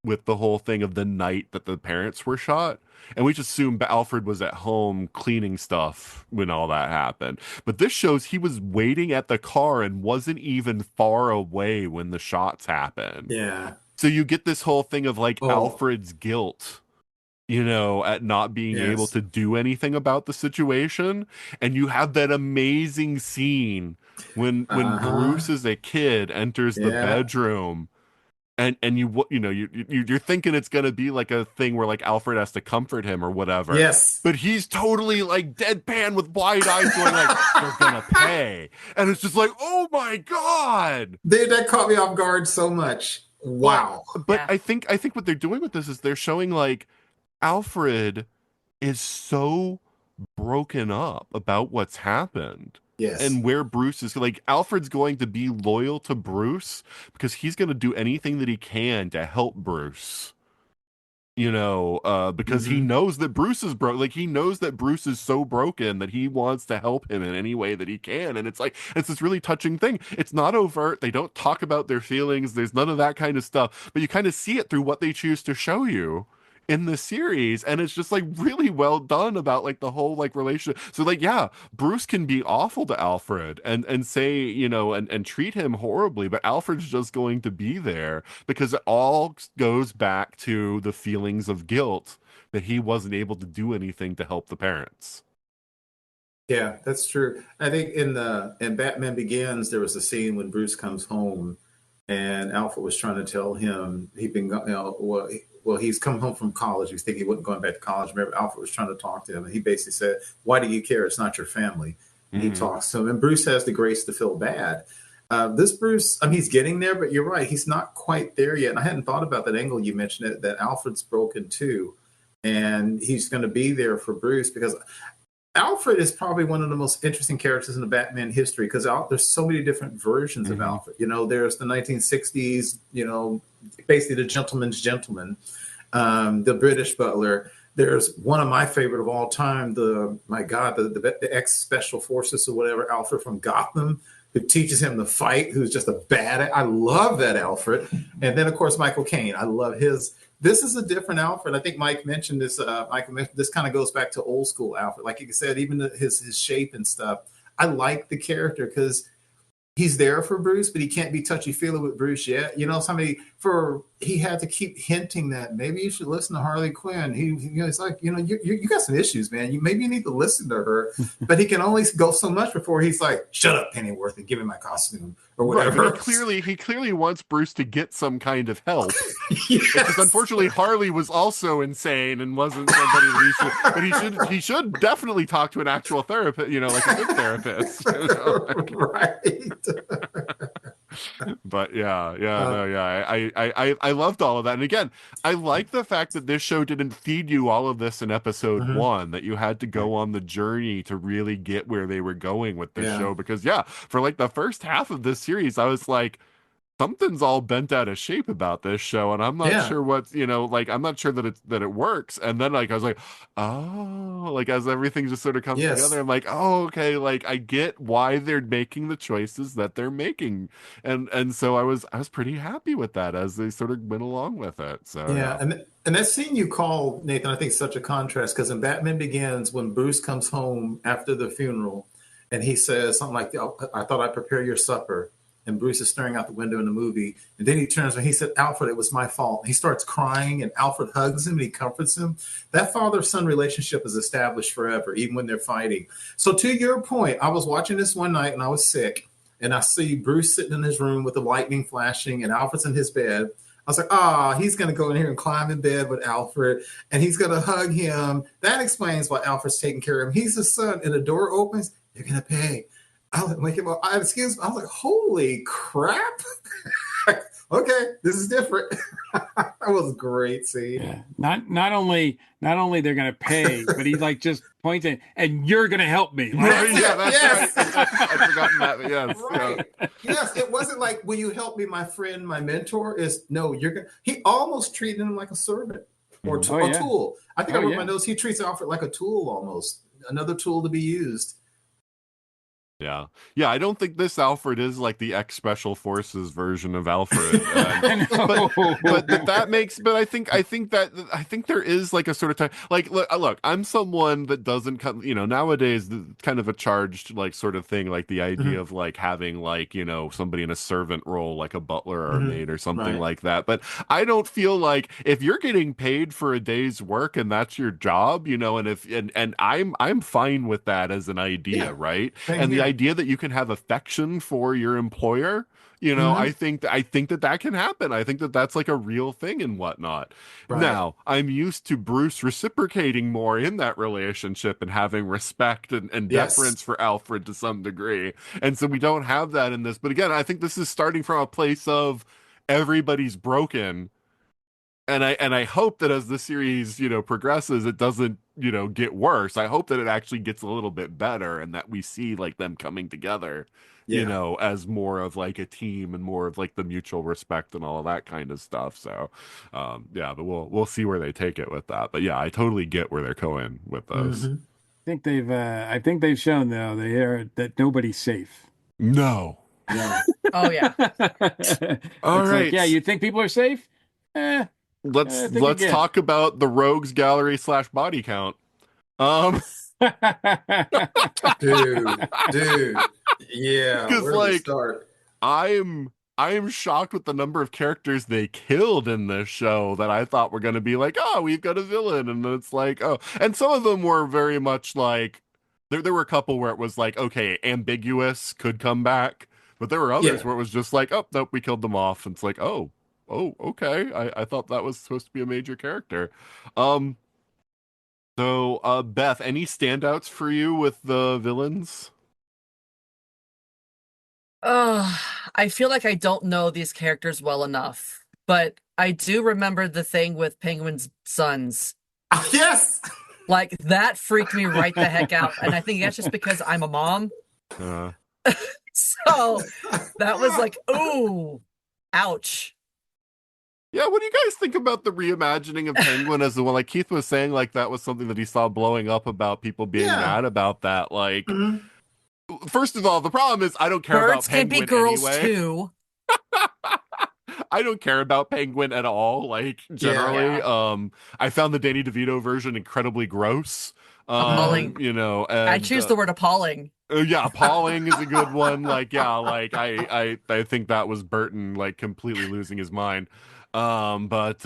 with the whole thing of the night that the parents were shot. And we just assume Alfred was at home cleaning stuff when all that happened. But this shows he was waiting at the car and wasn't even far away when the shots happened. Yeah. So you get this whole thing of like Alfred's guilt, at not being able to do anything about the situation. And you have that amazing scene when Bruce as a kid enters the bedroom. And you're thinking it's gonna be like a thing where like Alfred has to comfort him or whatever. Yes. But he's totally like deadpan with wide eyes, going like, "They're gonna pay," and it's just like, oh my god, that caught me off guard so much. Wow. But I think what they're doing with this is they're showing like Alfred is so broken up about what's happened. Yes. And where Bruce is, like, Alfred's going to be loyal to Bruce because he's going to do anything that he can to help Bruce. Because he knows that Bruce is broke. Like, he knows that Bruce is so broken that he wants to help him in any way that he can. And it's like, it's this really touching thing. It's not overt. They don't talk about their feelings. There's none of that kind of stuff. But you kind of see it through what they choose to show you in the series, and it's just like really well done about like the whole like relationship. So like, Bruce can be awful to Alfred and say, and treat him horribly, but Alfred's just going to be there because it all goes back to the feelings of guilt that he wasn't able to do anything to help the parents. Yeah, that's true. I think in Batman Begins, there was a scene when Bruce comes home, and Alfred was trying to tell him he'd been, well, he's come home from college. He was thinking he wasn't going back to college. Remember, Alfred was trying to talk to him, and he basically said, "Why do you care? It's not your family." And he talks to him, and Bruce has the grace to feel bad. This Bruce, I mean, he's getting there, but you're right, he's not quite there yet. And I hadn't thought about that angle you mentioned it, that Alfred's broken too, and he's going to be there for Bruce because Alfred is probably one of the most interesting characters in the Batman history because there's so many different versions of Alfred. You know, there's the 1960s, you know, basically the gentleman's gentleman, the British butler. There's one of my favorite of all time, the ex special forces or whatever, Alfred from Gotham, who teaches him to fight, who's just a bad. I love that Alfred. And then, of course, Michael Caine. I love his. This is a different Alfred. I think Mike mentioned this. This kind of goes back to old school Alfred. Like you said, even his shape and stuff. I like the character because he's there for Bruce, but he can't be touchy-feely with Bruce yet. You know, he had to keep hinting that maybe you should listen to Harley Quinn. He's like, you know, you got some issues, man. Maybe you need to listen to her. But he can only go so much before he's like, shut up, Pennyworth, and give me my costume or whatever. Right, but he clearly wants Bruce to get some kind of help. Yes. Because unfortunately, Harley was also insane and wasn't somebody that he should definitely talk to an actual therapist, you know, like a good therapist. You know? Right. But I loved all of that. And again, I like the fact that this show didn't feed you all of this in episode 1, that you had to go on the journey to really get where they were going with this show. Because for like the first half of this series, I was like, something's all bent out of shape about this show, and I'm not sure what's, you know, like I'm not sure that it works. And then like I was like, oh, like as everything just sort of comes together, I'm like, oh, okay, like I get why they're making the choices that they're making, and so I was pretty happy with that as they sort of went along with it. So and that scene you call, Nathan, I think is such a contrast because in Batman Begins, when Bruce comes home after the funeral, and he says something like, oh, "I thought I'd prepare your supper." And Bruce is staring out the window in the movie. And then he turns and he said, "Alfred, it was my fault." He starts crying and Alfred hugs him and he comforts him. That father-son relationship is established forever, even when they're fighting. So to your point, I was watching this one night and I was sick. And I see Bruce sitting in his room with the lightning flashing and Alfred's in his bed. I was like, he's going to go in here and climb in bed with Alfred and he's going to hug him. That explains why Alfred's taking care of him. He's his son. And the door opens. "You're going to pay." I was like, excuse me. I was like, holy crap. Okay, this is different. That was a great scene. Yeah. Not only they're gonna pay, but he like just pointing and "you're gonna help me." That's right. I'd forgotten that. Yes. Right. Yeah. Yes. It wasn't like, "Will you help me, my friend, my mentor?" No, you're gonna. He almost treated him like a servant or a tool. I think I wrote my notes. He treats Alfred like a tool, almost another tool to be used. Yeah. I don't think this Alfred is like the ex Special Forces version of Alfred. But that makes. But I think there is like a sort of time. Like, look, I'm someone that doesn't come. You know, nowadays, kind of a charged like sort of thing, like the idea of like having like, you know, somebody in a servant role, like a butler or a maid or something like that. But I don't feel like if you're getting paid for a day's work and that's your job, you know, and I'm fine with that as an idea, right? And the idea that you can have affection for your employer, you know, I think that can happen. I think that that's like a real thing and whatnot. Right. Now, I'm used to Bruce reciprocating more in that relationship and having respect and deference for Alfred to some degree. And so we don't have that in this. But again, I think this is starting from a place of everybody's broken. And I hope that as the series, you know, progresses, it doesn't, you know, get worse. I hope that it actually gets a little bit better and that we see like them coming together, you know, as more of like a team and more of like the mutual respect and all of that kind of stuff. So, but we'll see where they take it with that. But yeah, I totally get where they're going with those. I think they've shown though that nobody's safe. No. Oh yeah. All right. Like, yeah, you think people are safe? Let's talk about the Rogues Gallery / body count. Dude, yeah. Because like, I am shocked with the number of characters they killed in this show that I thought were going to be like, oh, we've got a villain, and it's like, oh, and some of them were very much like, There were a couple where it was like, okay, ambiguous could come back, but there were others Yeah. where it was just like, oh nope, we killed them off. And it's like, oh, okay. I thought that was supposed to be a major character. Um, Beth, any standouts for you with the villains? I feel like I don't know these characters well enough, but I do remember the thing with Penguin's sons. Yes. Like that freaked me right the heck out, and I think that's just because I'm a mom. So that was like, ooh, ouch. Yeah, what do you guys think about the reimagining of Penguin as the one? Like Keith was saying, like that was something that he saw blowing up about people being mad about that. Like, first of all, the problem is I don't care about Birds can Penguin be girls anyway. too. I don't care about Penguin at all, like generally. Yeah. I found the Danny DeVito version incredibly gross. Appalling. You know, and, I choose the word appalling. Yeah, appalling is a good one. Like, yeah, like I think that was Burton like completely losing his mind. But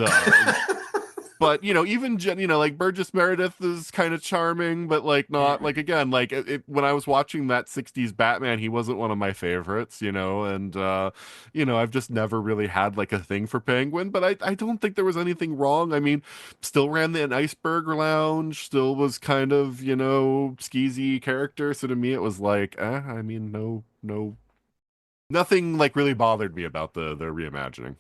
you know, even you know, like Burgess Meredith is kind of charming, but like not like again, like when I was watching that '60s Batman, he wasn't one of my favorites, you know, and you know, I've just never really had like a thing for Penguin, but I don't think there was anything wrong. I mean, still ran the Iceberg Lounge, still was kind of, you know, skeezy character, so to me it was like, I mean, no, nothing like really bothered me about the reimagining.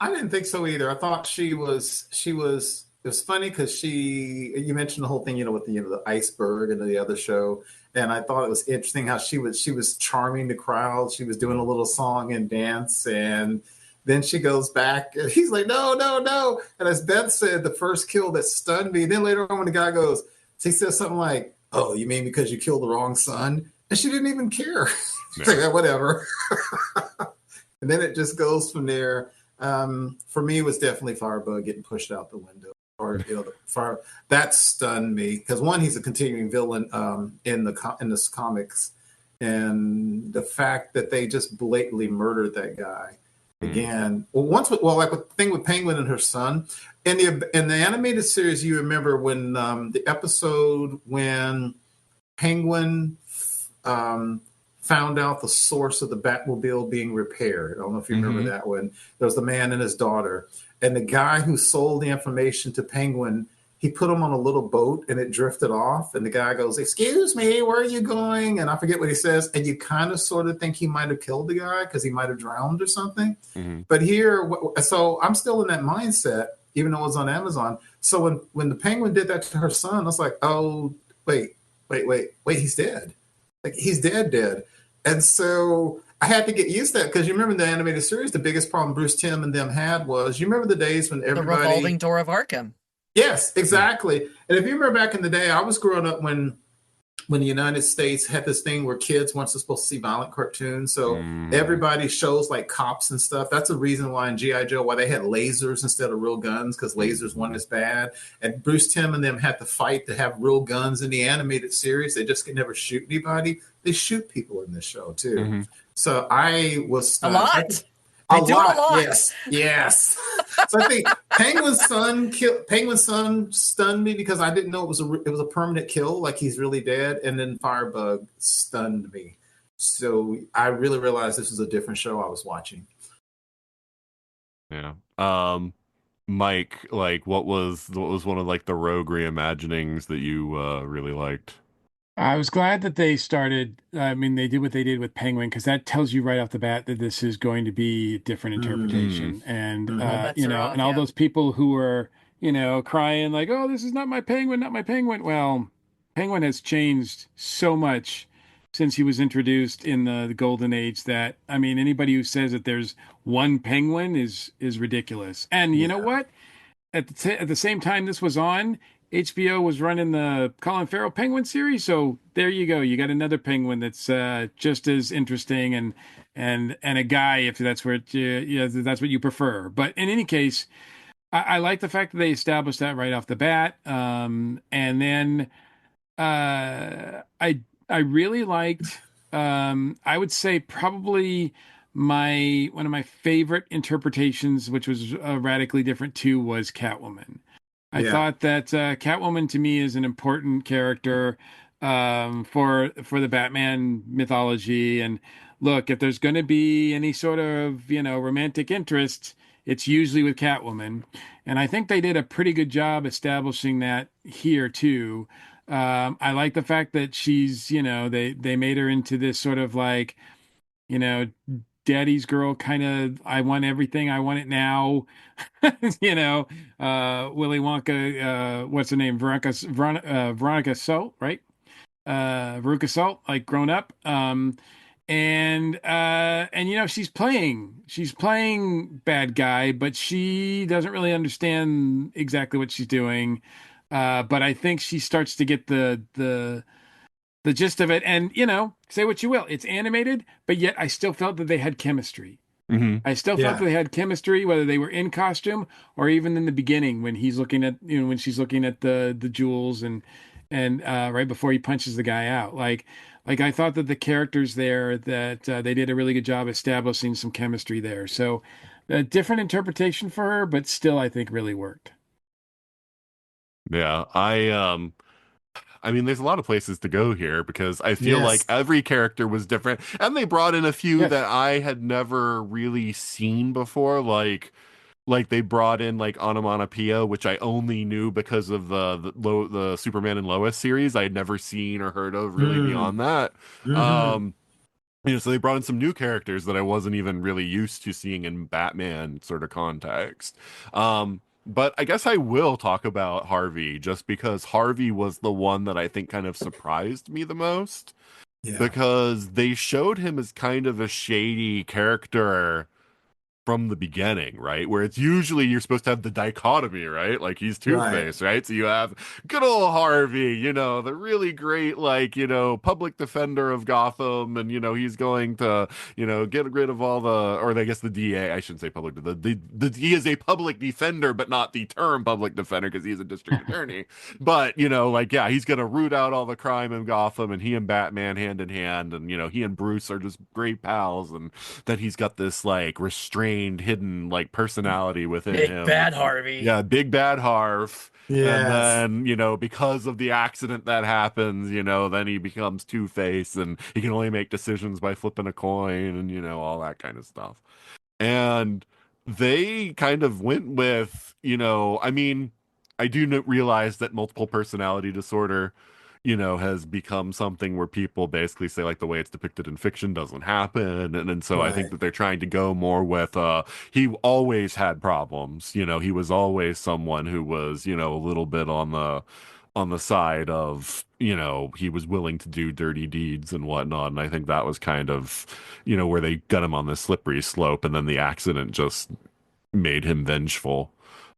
I didn't think so either. I thought she was. It was funny because you mentioned the whole thing, you know, with the the iceberg and the other show, and I thought it was interesting how she was charming the crowd. She was doing a little song and dance, and then she goes back. And he's like, no, no, no. And as Beth said, the first kill that stunned me. Then later on, when the guy goes, he says something like, "Oh, you mean because you killed the wrong son?" And she didn't even care. She's like, whatever. And then it just goes from there. For me, it was definitely Firebug getting pushed out the window, or you know, the fire that stunned me because one, he's a continuing villain in this comics, and the fact that they just blatantly murdered that guy again. Well, like the thing with Penguin and her son in the animated series, you remember when the episode when Penguin found out the source of the Batmobile being repaired. I don't know if you remember that one. There was the man and his daughter. And the guy who sold the information to Penguin, he put him on a little boat and it drifted off. And the guy goes, "Excuse me, where are you going?" And I forget what he says. And you kind of sort of think he might have killed the guy because he might have drowned or something. But here, so I'm still in that mindset, even though it was on Amazon. So when the Penguin did that to her son, I was like, oh, wait, he's dead. Like he's dead. And so I had to get used to that because you remember in the animated series, the biggest problem Bruce Timm and them had was, you remember the days when everybody... The revolving door of Arkham. Yes, exactly. And if you remember back in the day, I was growing up when the United States had this thing where kids weren't supposed to see violent cartoons. So everybody shows like cops and stuff. That's a reason why in G.I. Joe, why they had lasers instead of real guns, because lasers weren't as bad. And Bruce Timm and them had to fight to have real guns in the animated series. They just could never shoot anybody. They shoot people in this show too. So I was a lot. A lot. Yes. So I think Penguin's son stunned me because I didn't know it was a permanent kill, like he's really dead, and then Firebug stunned me. So I really realized this was a different show I was watching. Yeah. Mike, like what was one of like the rogue reimaginings that you really liked? I was glad that they started. I mean, they did what they did with Penguin because that tells you right off the bat that this is going to be a different interpretation. And you know, and all those people who were, you know, crying like, "Oh, this is not my Penguin, not my Penguin." Well, Penguin has changed so much since he was introduced in the Golden Age that, I mean, anybody who says that there's one Penguin is ridiculous. And you know what? At the same time this was on, HBO was running the Colin Farrell Penguin series, so there you go. You got another Penguin that's just as interesting and a guy if that's where that's what you prefer. But in any case, I like the fact that they established that right off the bat, and then I really liked. I would say probably one of my favorite interpretations, which was radically different too, was Catwoman. I thought that Catwoman to me is an important character. for the Batman mythology. And look, if there's going to be any sort of, romantic interest, it's usually with Catwoman. And I think they did a pretty good job establishing that here too. I like the fact that she's, they made her into this sort of like, you know, daddy's girl kind of, I want everything, I want it now. Willy Wonka, what's her name? Veronica Salt, right? Veruca Salt, like grown up. And she's playing bad guy, but she doesn't really understand exactly what she's doing. But I think she starts to get the gist of it. And say what you will, it's animated, but yet I still felt that they had chemistry. Hmm. I still felt that they had chemistry, whether they were in costume or even in the beginning when he's looking at, when she's looking at the jewels and right before he punches the guy out. Like I thought that the characters there, that they did a really good job establishing some chemistry there. So a different interpretation for her, but still I think really worked. Yeah, I mean, there's a lot of places to go here because I feel like Yes. every character was different, and they brought in a few Yes. that I had never really seen before, like they brought in like Onomatopoeia, which I only knew because of the Superman and Lois series. I had never seen or heard of really Mm. beyond that. Mhm. So they brought in some new characters that I wasn't even really used to seeing in Batman sort of context. But I guess I will talk about Harvey just because Harvey was the one that I think kind of surprised me the most Yeah. because they showed him as kind of a shady character from the beginning, right? Where it's usually you're supposed to have the dichotomy, right? Like he's Right. Two-Face, right? So you have good old Harvey, the really great, like, public defender of Gotham, and he's going to, get rid of all the, or I guess the DA, I shouldn't say public, he is a public defender, but not the term public defender because he's a district attorney. But, like, yeah, he's gonna root out all the crime in Gotham, and he and Batman hand in hand, and he and Bruce are just great pals, and that he's got this like restrained, hidden like personality within Big him. bad Harvey. Yeah, big bad Harv. And Yes. then, because of the accident that happens, then he becomes Two-Face and he can only make decisions by flipping a coin and, all that kind of stuff. And they kind of went with, I mean, I do realize that multiple personality disorder, has become something where people basically say like the way it's depicted in fiction doesn't happen. And so I think Right. that they're trying to go more with he always had problems. He was always someone who was, a little bit on the side of, he was willing to do dirty deeds and whatnot. And I think that was kind of, where they got him on this slippery slope, and then the accident just made him vengeful.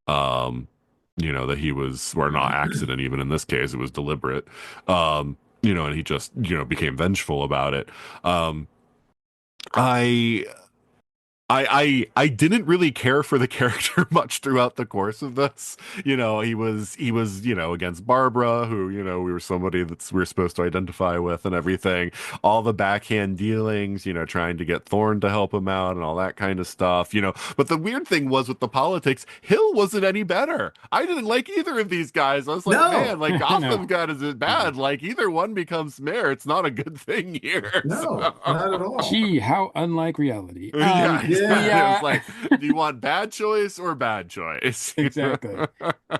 Um, that he was, or not accident, even in this case, it was deliberate. And he just, became vengeful about it. I I didn't really care for the character much throughout the course of this. He was against Barbara, who, we were somebody we were supposed to identify with and everything. All the backhand dealings, trying to get Thorne to help him out and all that kind of stuff, But the weird thing was with the politics, Hill wasn't any better. I didn't like either of these guys. I was like, No. man, like No. Gotham got is bad. Like either one becomes mayor. It's not a good thing here. No, not at all. Gee, how unlike reality. Yeah, exactly. Yeah. It was like, do you want bad choice or bad choice? Exactly.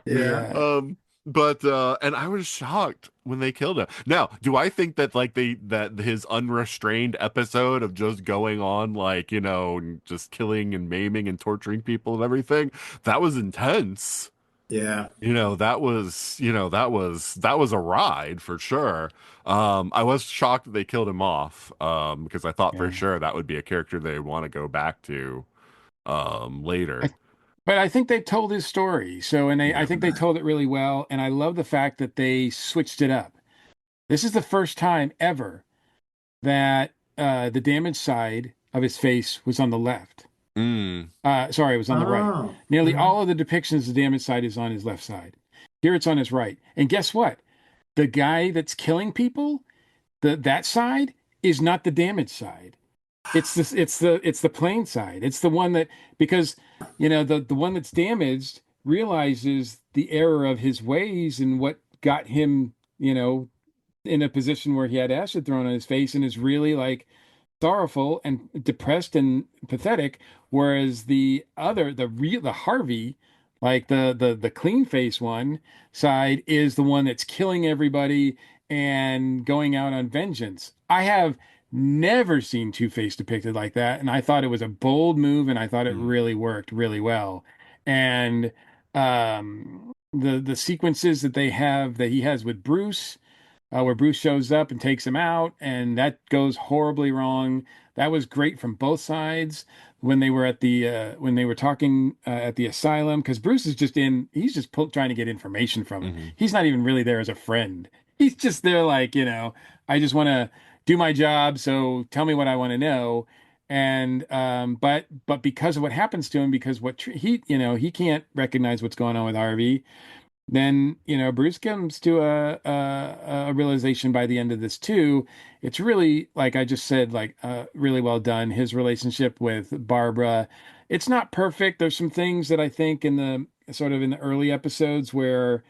Yeah. But and I was shocked when they killed him. Now, do I think that like that his unrestrained episode of just going on like, just killing and maiming and torturing people and everything, that was intense. Yeah. That was a ride for sure. I was shocked that they killed him off, because I thought for Yeah. sure that would be a character they want to go back to, later. But I think they told his story. I think they told it really well. And I love the fact that they switched it up. This is the first time ever that the damaged side of his face was on the left. Sorry, it was on the right. Oh. Nearly Mhm. all of the depictions, the damaged side is on his left side. Here it's on his right. And guess what? The guy that's killing people, that side is not the damaged side. It's the plain side. It's the one that, because the one that's damaged realizes the error of his ways and what got him in a position where he had acid thrown on his face and is really like sorrowful and depressed and pathetic, whereas the Harvey, like the clean face one side, is the one that's killing everybody and going out on vengeance. I have never seen Two-Face depicted like that, and I thought it was a bold move, and I thought it really worked really well. And the sequences that he has with Bruce, where Bruce shows up and takes him out, and that goes horribly wrong. That was great from both sides when they were when they were talking at the asylum, because Bruce is he's just trying to get information from him. He's not even really there as a friend. He's just there like, I just want to do my job, so tell me what I want to know. And but because of what happens to him, because he can't recognize what's going on with Harvey, then Bruce comes to a realization by the end of this too. It's really, like I just said, like really well done. His relationship with Barbara, it's not perfect. There's some things that I think in the early episodes where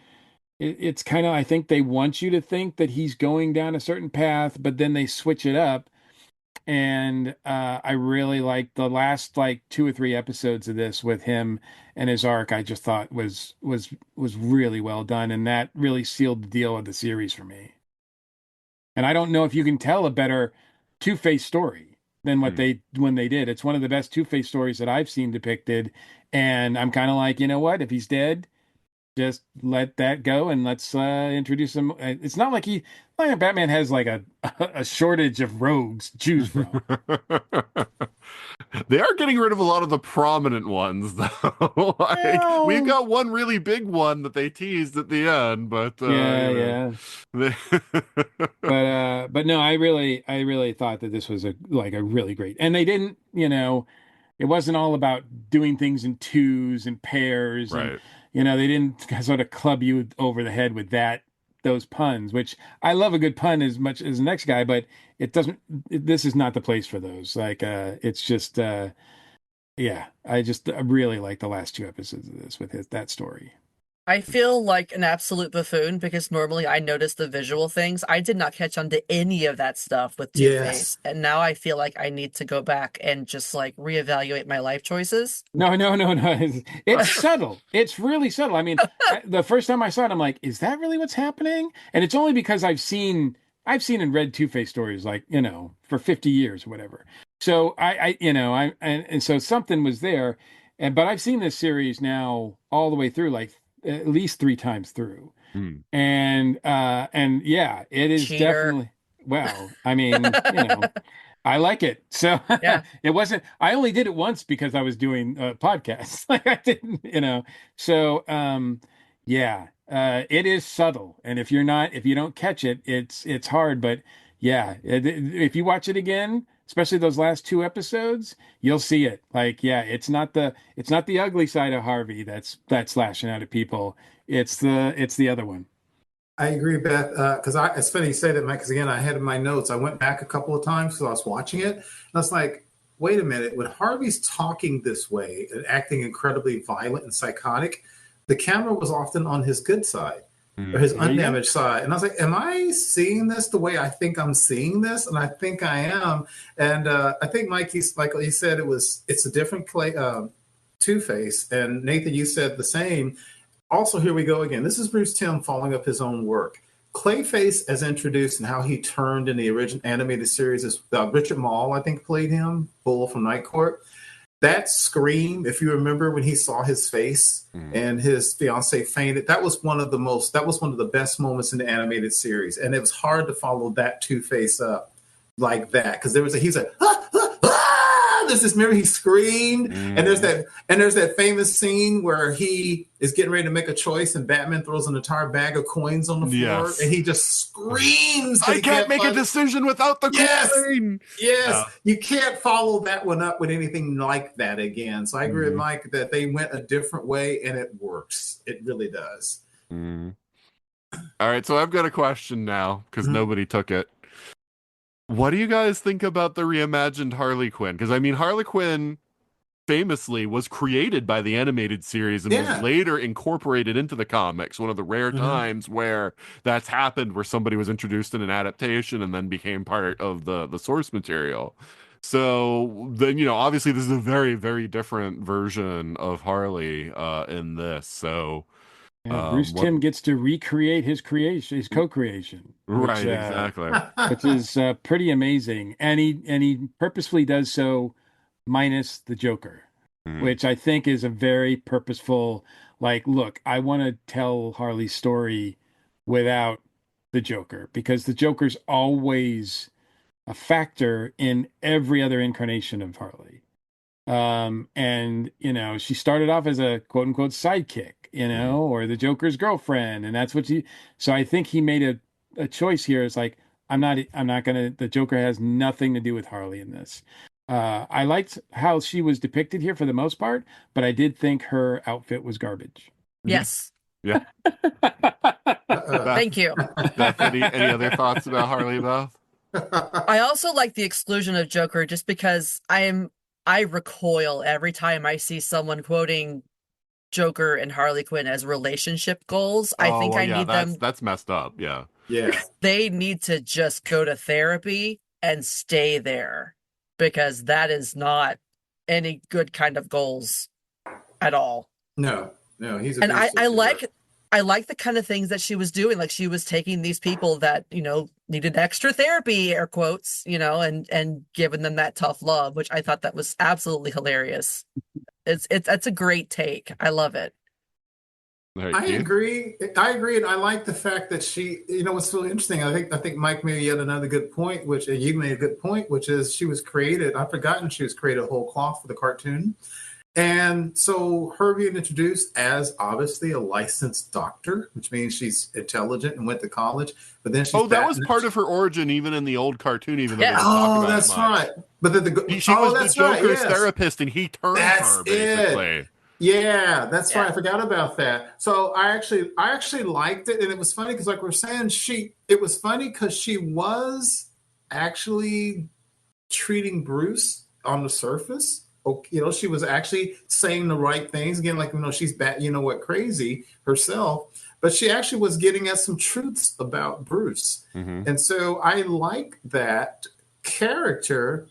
it's kind of, I think they want you to think that he's going down a certain path, but then they switch it up. And I really like the last like 2 or 3 episodes of this with him and his arc. I just thought was really well done, and that really sealed the deal of the series for me. And I don't know if you can tell a better Two-Face story than when they did. It's one of the best Two-Face stories that I've seen depicted, and I'm kind of like, you know what? If he's dead, just let that go and let's introduce him. It's not like Batman has like a shortage of rogues to choose from. They are getting rid of a lot of the prominent ones, though. We've got one really big one that they teased at the end, but yeah. But no, I really thought that this was a really great, and they didn't, it wasn't all about doing things in twos and pairs, right? And they didn't sort of club you over the head with those puns, which I love a good pun as much as the next guy, but this is not the place for those. Like, it's just, yeah, I really like the last 2 episodes of this with that story. I feel like an absolute buffoon because normally I notice the visual things. I did not catch on to any of that stuff with Two-Face. And now I feel like I need to go back and just like reevaluate my life choices. No. It's subtle. It's really subtle. I mean, the first time I saw it, I'm like, is that really what's happening? And it's only because I've seen and read Two-Face stories, like, for 50 years or whatever. So and so something was there. But I've seen this series now all the way through, like at least 3 times through. And yeah, it is definitely, well, I mean, I like it. So yeah. It wasn't, I only did it once because I was doing podcasts. Like I didn't, so yeah, it is subtle. And if you don't catch it, it's hard, but yeah, if you watch it again, especially those last 2 episodes, you'll see it. Like, yeah, it's not the ugly side of Harvey that's lashing out at people. It's the other one. I agree, Beth, because it's funny you say that, Mike, because again, I had in my notes, I went back a couple of times because I was watching it, and I was like, wait a minute, when Harvey's talking this way and acting incredibly violent and psychotic, the camera was often on his good side or his undamaged side. And I was like, am I seeing this the way I think I'm seeing this? And I think I am. And I think like he said, it's a different Two-Face. And Nathan, you said the same. Also, here we go again. This is Bruce Timm following up his own work. Clayface, as introduced and how he turned in the original animated series, is Richard Mall, I think, played him, Bull from Night Court. That scream, if you remember when he saw his face and his fiance fainted, that was one of the best moments in the animated series. And it was hard to follow that Two-Face up like that because he's like, ah, ah, ah! There's this mirror, he screamed, and there's that famous scene where he is getting ready to make a choice and Batman throws an entire bag of coins on the floor and he just screams. I can't make a decision without the coin. Yes. You can't follow that one up with anything like that again. So I agree with Mike that they went a different way and it works. It really does. All right, so I've got a question now because nobody took it. What do you guys think about the reimagined Harley Quinn? Because I mean, Harley Quinn famously was created by the animated series and was later incorporated into the comics. One of the rare times where that's happened, where somebody was introduced in an adaptation and then became part of the source material. So then, obviously this is a very, very different version of Harley in this. So Bruce Timm gets to recreate his co-creation, right, exactly, which is pretty amazing, and he purposefully does so minus the Joker, which I think is a very purposeful, like, look, I want to tell Harley's story without the Joker, because the Joker's always a factor in every other incarnation of Harley. And she started off as a quote unquote sidekick, or the Joker's girlfriend, and that's what so I think he made a choice here. It's like, I'm not gonna, the Joker has nothing to do with Harley in this. I liked how she was depicted here for the most part, but I did think her outfit was garbage. Yes. Yeah. Thank you. Beth, any other thoughts about Harley, Beth? I also like the exclusion of Joker just because I recoil every time I see someone quoting Joker and Harley Quinn as relationship goals. I think I need them. That's messed up. Yeah. Yeah. They need to just go to therapy and stay there, because that is not any good kind of goals at all. No, he's and I like the kind of things that she was doing. Like, she was taking these people that, needed extra therapy, air quotes, and giving them that tough love, which I thought that was absolutely hilarious. That's a great take. I love it. I agree. And I like the fact that she, what's really interesting. I think Mike made yet another good point, and you made a good point, which is she was created. I've forgotten she was created whole cloth for the cartoon. And so her being introduced as obviously a licensed doctor, which means she's intelligent and went to college, but then she's that was part of her origin, even in the old cartoon, even though they didn't talk about that's it much. right. But then she was the Joker's therapist, and he turned her, basically. It. Yeah, that's right. I forgot about that. So I actually liked it, and it was funny because, like we're saying, it was funny because she was actually treating Bruce on the surface. She was actually saying the right things. Again, like, she's crazy herself, but she actually was getting at some truths about Bruce. And so I like that character,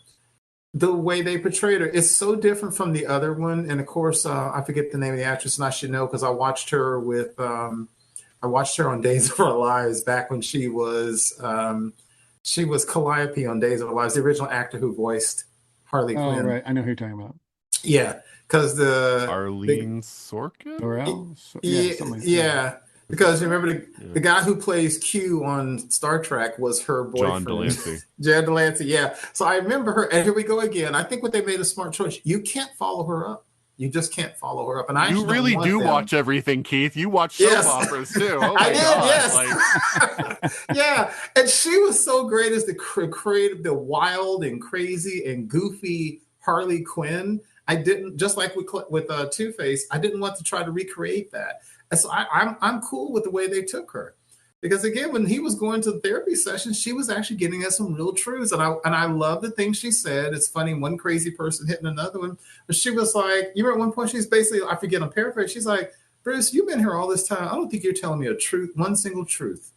the way they portrayed her. It's so different from the other one. And of course, I forget the name of the actress, and I should know because I watched her on Days of Our Lives back when she was Calliope on Days of Our Lives, the original actor who voiced Harley Quinn. Oh, right. I know who you're talking about. Yeah, because Arlene Sorkin? Because remember the guy who plays Q on Star Trek was her boyfriend. John Delancey, yeah. So I remember her, and here we go again. I think what they made a smart choice. You can't follow her up. You just can't follow her up. And you really do watch everything, Keith. You watch soap operas too. Oh my God. Yes. Yeah. And she was so great as the creative, the wild and crazy and goofy Harley Quinn. I didn't, just like with Two-Face, I didn't want to try to recreate that. And so I'm cool with the way they took her. Because again, when he was going to the therapy session, she was actually getting us some real truths. And I love the things she said. It's funny, one crazy person hitting another one. But she was like, you remember at one point, she's basically, I forget, I'm paraphrasing. She's like, Bruce, you've been here all this time. I don't think you're telling me a truth, one single truth.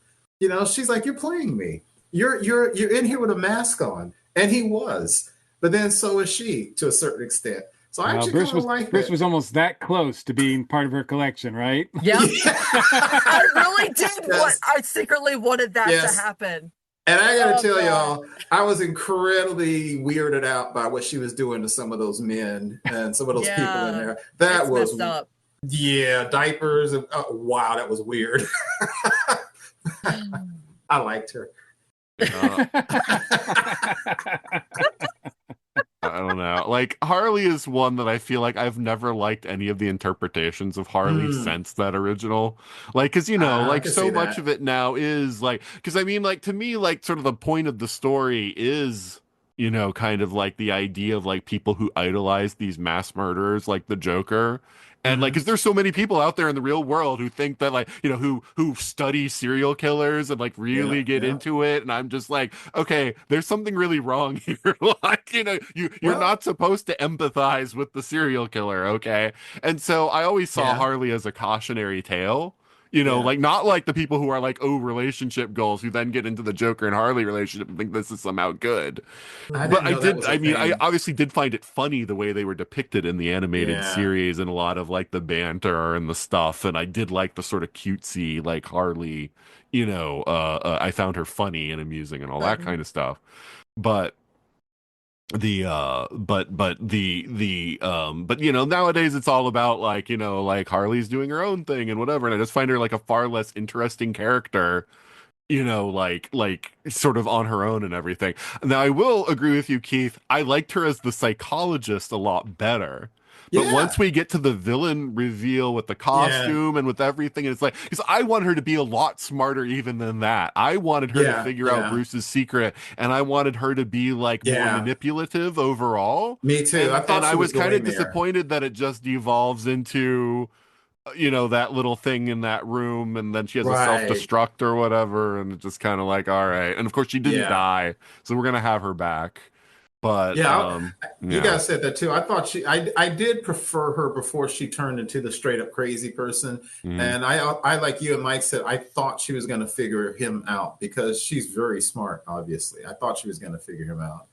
She's like, you're playing me. You're in here with a mask on. And he was. But then so is she to a certain extent. So I actually kind of like Bruce was almost that close to being part of her collection, right? Yeah. I really did. I secretly wanted that to happen. And I got to tell y'all, I was incredibly weirded out by what she was doing to some of those men and some of those people in there. That was messed up. Yeah, diapers. And, wow, that was weird. I liked her. I don't know. Like, Harley is one that I feel like I've never liked any of the interpretations of Harley since that original. Like, because, like, so much of it now is like, because I mean, like, to me, like, sort of the point of the story is you know, kind of like the idea of like people who idolize these mass murderers like the Joker. And like, because there's so many people out there in the real world who think that like, you know, who study serial killers and like Yeah, really get yeah. into it. And I'm just like, okay, there's something really wrong here. Like, you know, you're Well, not supposed to empathize with the serial killer, okay? And so I always saw yeah, Harley as a cautionary tale. You know, yeah. like not like the people who are like, oh, relationship goals, who then get into the Joker and Harley relationship and think this is somehow good. I But didn't I know that did, was a I mean, I thing. obviously did find it funny the way they were depicted in the animated Yeah. series and a lot of like the banter and the stuff. And I did like the sort of cutesy, like Harley, you know, I found her funny and amusing and all that kind of stuff. But but you know, nowadays it's all about like, you know, like Harley's doing her own thing and whatever. And I just find her like a far less interesting character, you know, like sort of on her own and everything. Now, I will agree with you, Keith. I liked her as the psychologist a lot better. But once Yeah. we get to the villain reveal with the Yeah. costume and with everything, it's like, because I want her to be a lot smarter even than that. I wanted her to Yeah. figure out Yeah. Bruce's secret, and I wanted her to be like more Yeah. manipulative overall. Me too. I And thought I she was was kind going of there. disappointed that it just devolves into, you know, that little thing in that room, and then she has a Right. self-destruct or whatever, and it's just kind of like, all right. And of course she didn't Yeah. die, so we're gonna have her back. But Yeah. You yeah. guys said that too. I thought I did prefer her before she turned into the straight up crazy person. Mhm. And I like you and Mike said, I thought she was going to figure him out because she's very smart, obviously. I thought she was going to figure him out.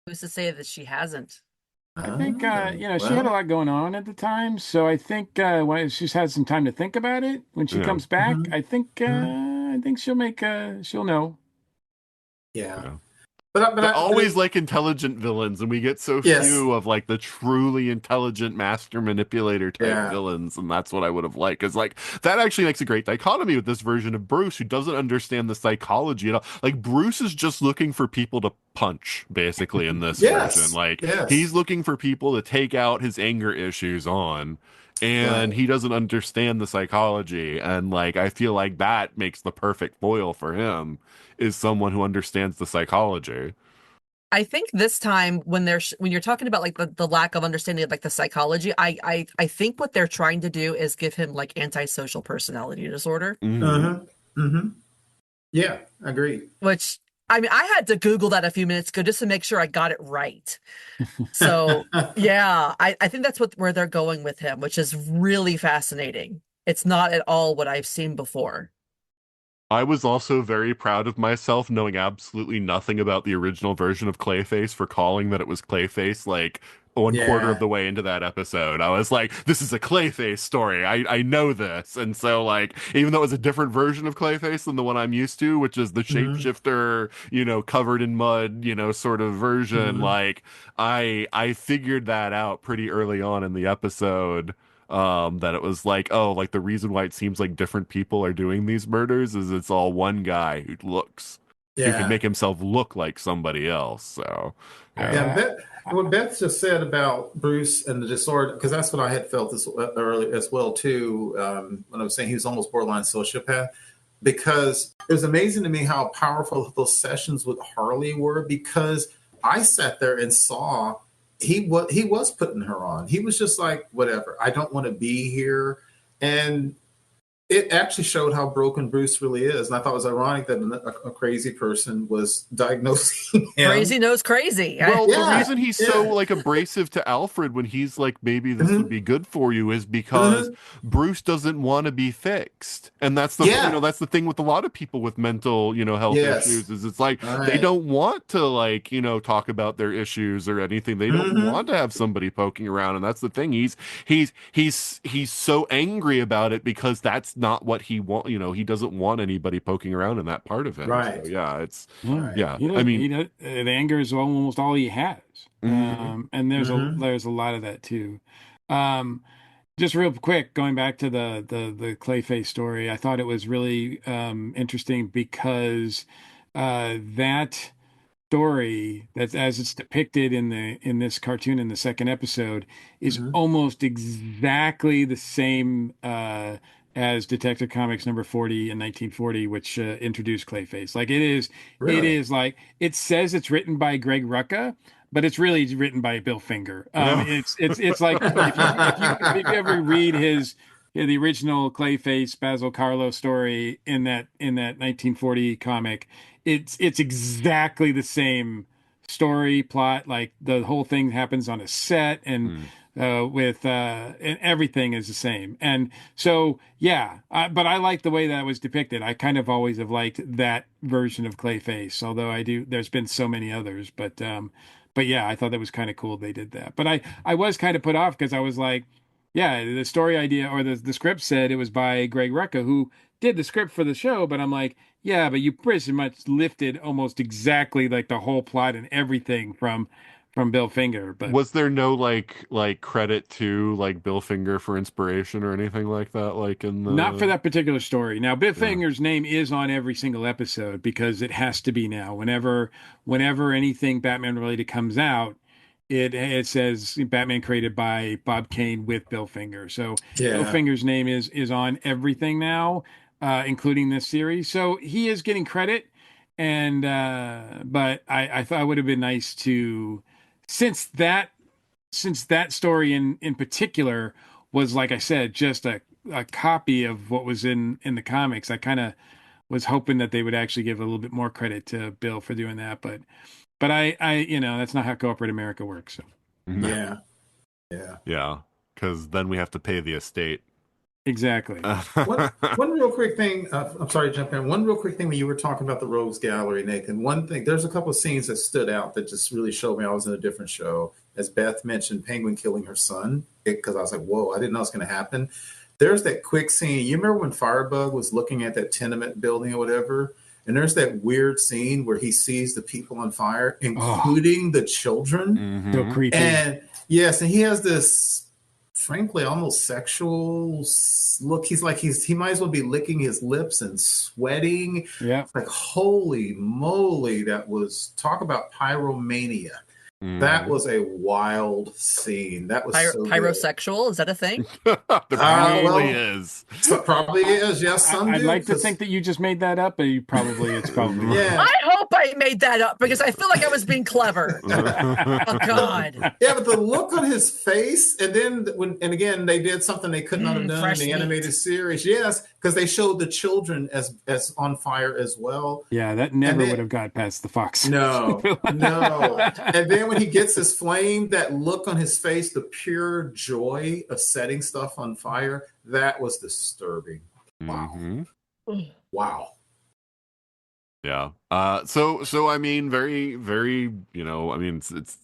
Who's to say that she hasn't? I think Oh, you know, she had a well. lot going on at the time, so I think when she's had some time to think about it, when she Yeah. comes back, Mhm, mhm. I think she'll know. Yeah. Yeah. But But I, but always it, like intelligent villains, and we get so yes. few of like the truly intelligent master manipulator type Yeah. villains, and that's what I would have liked. Because like that actually makes a great dichotomy with this version of Bruce, who doesn't understand the psychology at all. Like Bruce is just looking for people to punch, basically, in this version. Yes. Like he's Yes. looking for people to take out his anger issues on. And Right. he doesn't understand the psychology. And like I feel like that makes the perfect foil for him, is someone who understands the psychology. I think this time when when you're talking about like the lack of understanding of like the psychology, I think what they're trying to do is give him like antisocial personality disorder, Mhm. Uh-huh. Mm-hmm. Yeah. Agreed. which I mean I had to Google that a few minutes ago just to make sure I got it right. So yeah, I think that's where they're going with him, which is really fascinating. It's not at all what I've seen before. I was also very proud of myself knowing absolutely nothing about the original version of Clayface for calling that it was Clayface like one quarter of Yeah. the way into that episode. I was like, this is a Clayface story. I know this. And so like even though it was a different version of Clayface than the one I'm used to, which is the Mm-hmm. shapeshifter, you know, covered in mud, you know, sort of version, Mm-hmm. like I figured that out pretty early on in the episode, that it was like, oh, like the reason why it seems like different people are doing these murders is it's all one guy who can Yeah. make himself look like somebody else. So I, yeah. Yeah, uh, Beth, what Beth just said about Bruce and the disorder, because that's what I had felt this early as well too. When I was saying he was almost borderline sociopath, because it was amazing to me how powerful those sessions with Harley were. Because I sat there and saw he was putting her on. He was just like, whatever. I don't want to be here, and it actually showed how broken Bruce really is. And I thought it was ironic that a crazy person was diagnosing him. Crazy knows crazy. Well, the Yeah, reason he's so yeah. like abrasive to Alfred when he's like, maybe this would Mhm. be good for you, is because Mhm. Bruce doesn't want to be fixed. And that's the, you know, Yeah. that's the thing with a lot of people with mental, you know, health Yes. issues, is it's like All they right. don't want to like, you know, talk about their issues or anything. They don't Mm-hmm. want to have somebody poking around. And that's the thing. He's so angry about it because that's not what he want, you know, he doesn't want anybody poking around in that part of him. So Right. yeah, it's yeah, Right. yeah. I mean, the anger is almost all he has, mhm. and Mm-hmm. there's a lot of that too. Um, just real quick, going back to the Clayface story, I thought it was really interesting because that story, that as it's depicted in this cartoon in the second episode, is Mm-hmm. almost exactly the same as Detective Comics number 40 in 1940, which introduced Clayface. Like it Really? is like it says it's written by Greg Rucka, but it's really written by Bill Finger. Yeah. It's like if you ever read the original Clayface Basil Carlo story in that 1940 comic, it's exactly the same story plot. Like the whole thing happens on a set, and and everything is the same. And so, yeah, but I like the way that was depicted. I kind of always have liked that version of Clayface, although there's been so many others, but yeah, I thought that was kind of cool they did that. But I was kind of put off because I was like, yeah, the story idea or the script said it was by Greg Rucka, who did the script for the show, but I'm like, yeah, but you pretty much lifted almost exactly like the whole plot and everything from Bill Finger. But Was there no like credit to like Bill Finger for inspiration or anything like that? Like in not for the that particular story. Now, Bill yeah. Finger's name is on every single episode because it has to be now. Whenever anything Batman related comes out, it says Batman created by Bob Kane with Bill Finger. So Bill Yeah. Finger's name is on everything now, including this series. So he is getting credit. And but I thought it would have been nice to since that since that story in particular was, like I said, just a copy of what was in the comics. I kind of was hoping that they would actually give a little bit more credit to Bill for doing that, but I that's not how corporate America works. So Yeah. Yeah. Yeah, because then we have to pay the estate. exactly. One real quick thing. I'm sorry to jump in. One real quick thing when you were talking about the Rogues Gallery, Nathan. One thing, there's a couple of scenes that stood out that just really showed me I was in a different show. As Beth mentioned, Penguin killing her son, because I was like, whoa, I didn't know it was going to happen. There's that quick scene. You remember when Firebug was looking at that tenement building or whatever? And there's that weird scene where he sees the people on fire, including the children. So creepy. And yes, and he has this frankly almost sexual look. He's like he might as well be licking his lips and sweating. Yeah. It's like, holy moly, that was talk about pyromania. That was a wild scene. That was so good. Pyrosexual, is that a thing? There probably is. So probably is. Yes, some I'd do, like to 'cause- think that you just made that up, but it's probably Yeah. I hope I made that up because I feel like I was being clever. Oh God. Yeah, but the look on his face, and then and again they did something they could not have done in fresh the meat. animated series. Yes, because they showed the children as on fire as well. Yeah, that never then- would have got past the Fox. No. And then when he gets his flame, that look on his face, the pure joy of setting stuff on fire, that was disturbing. Wow. Mhm. Wow. Yeah. So I mean, very, very, I mean, it's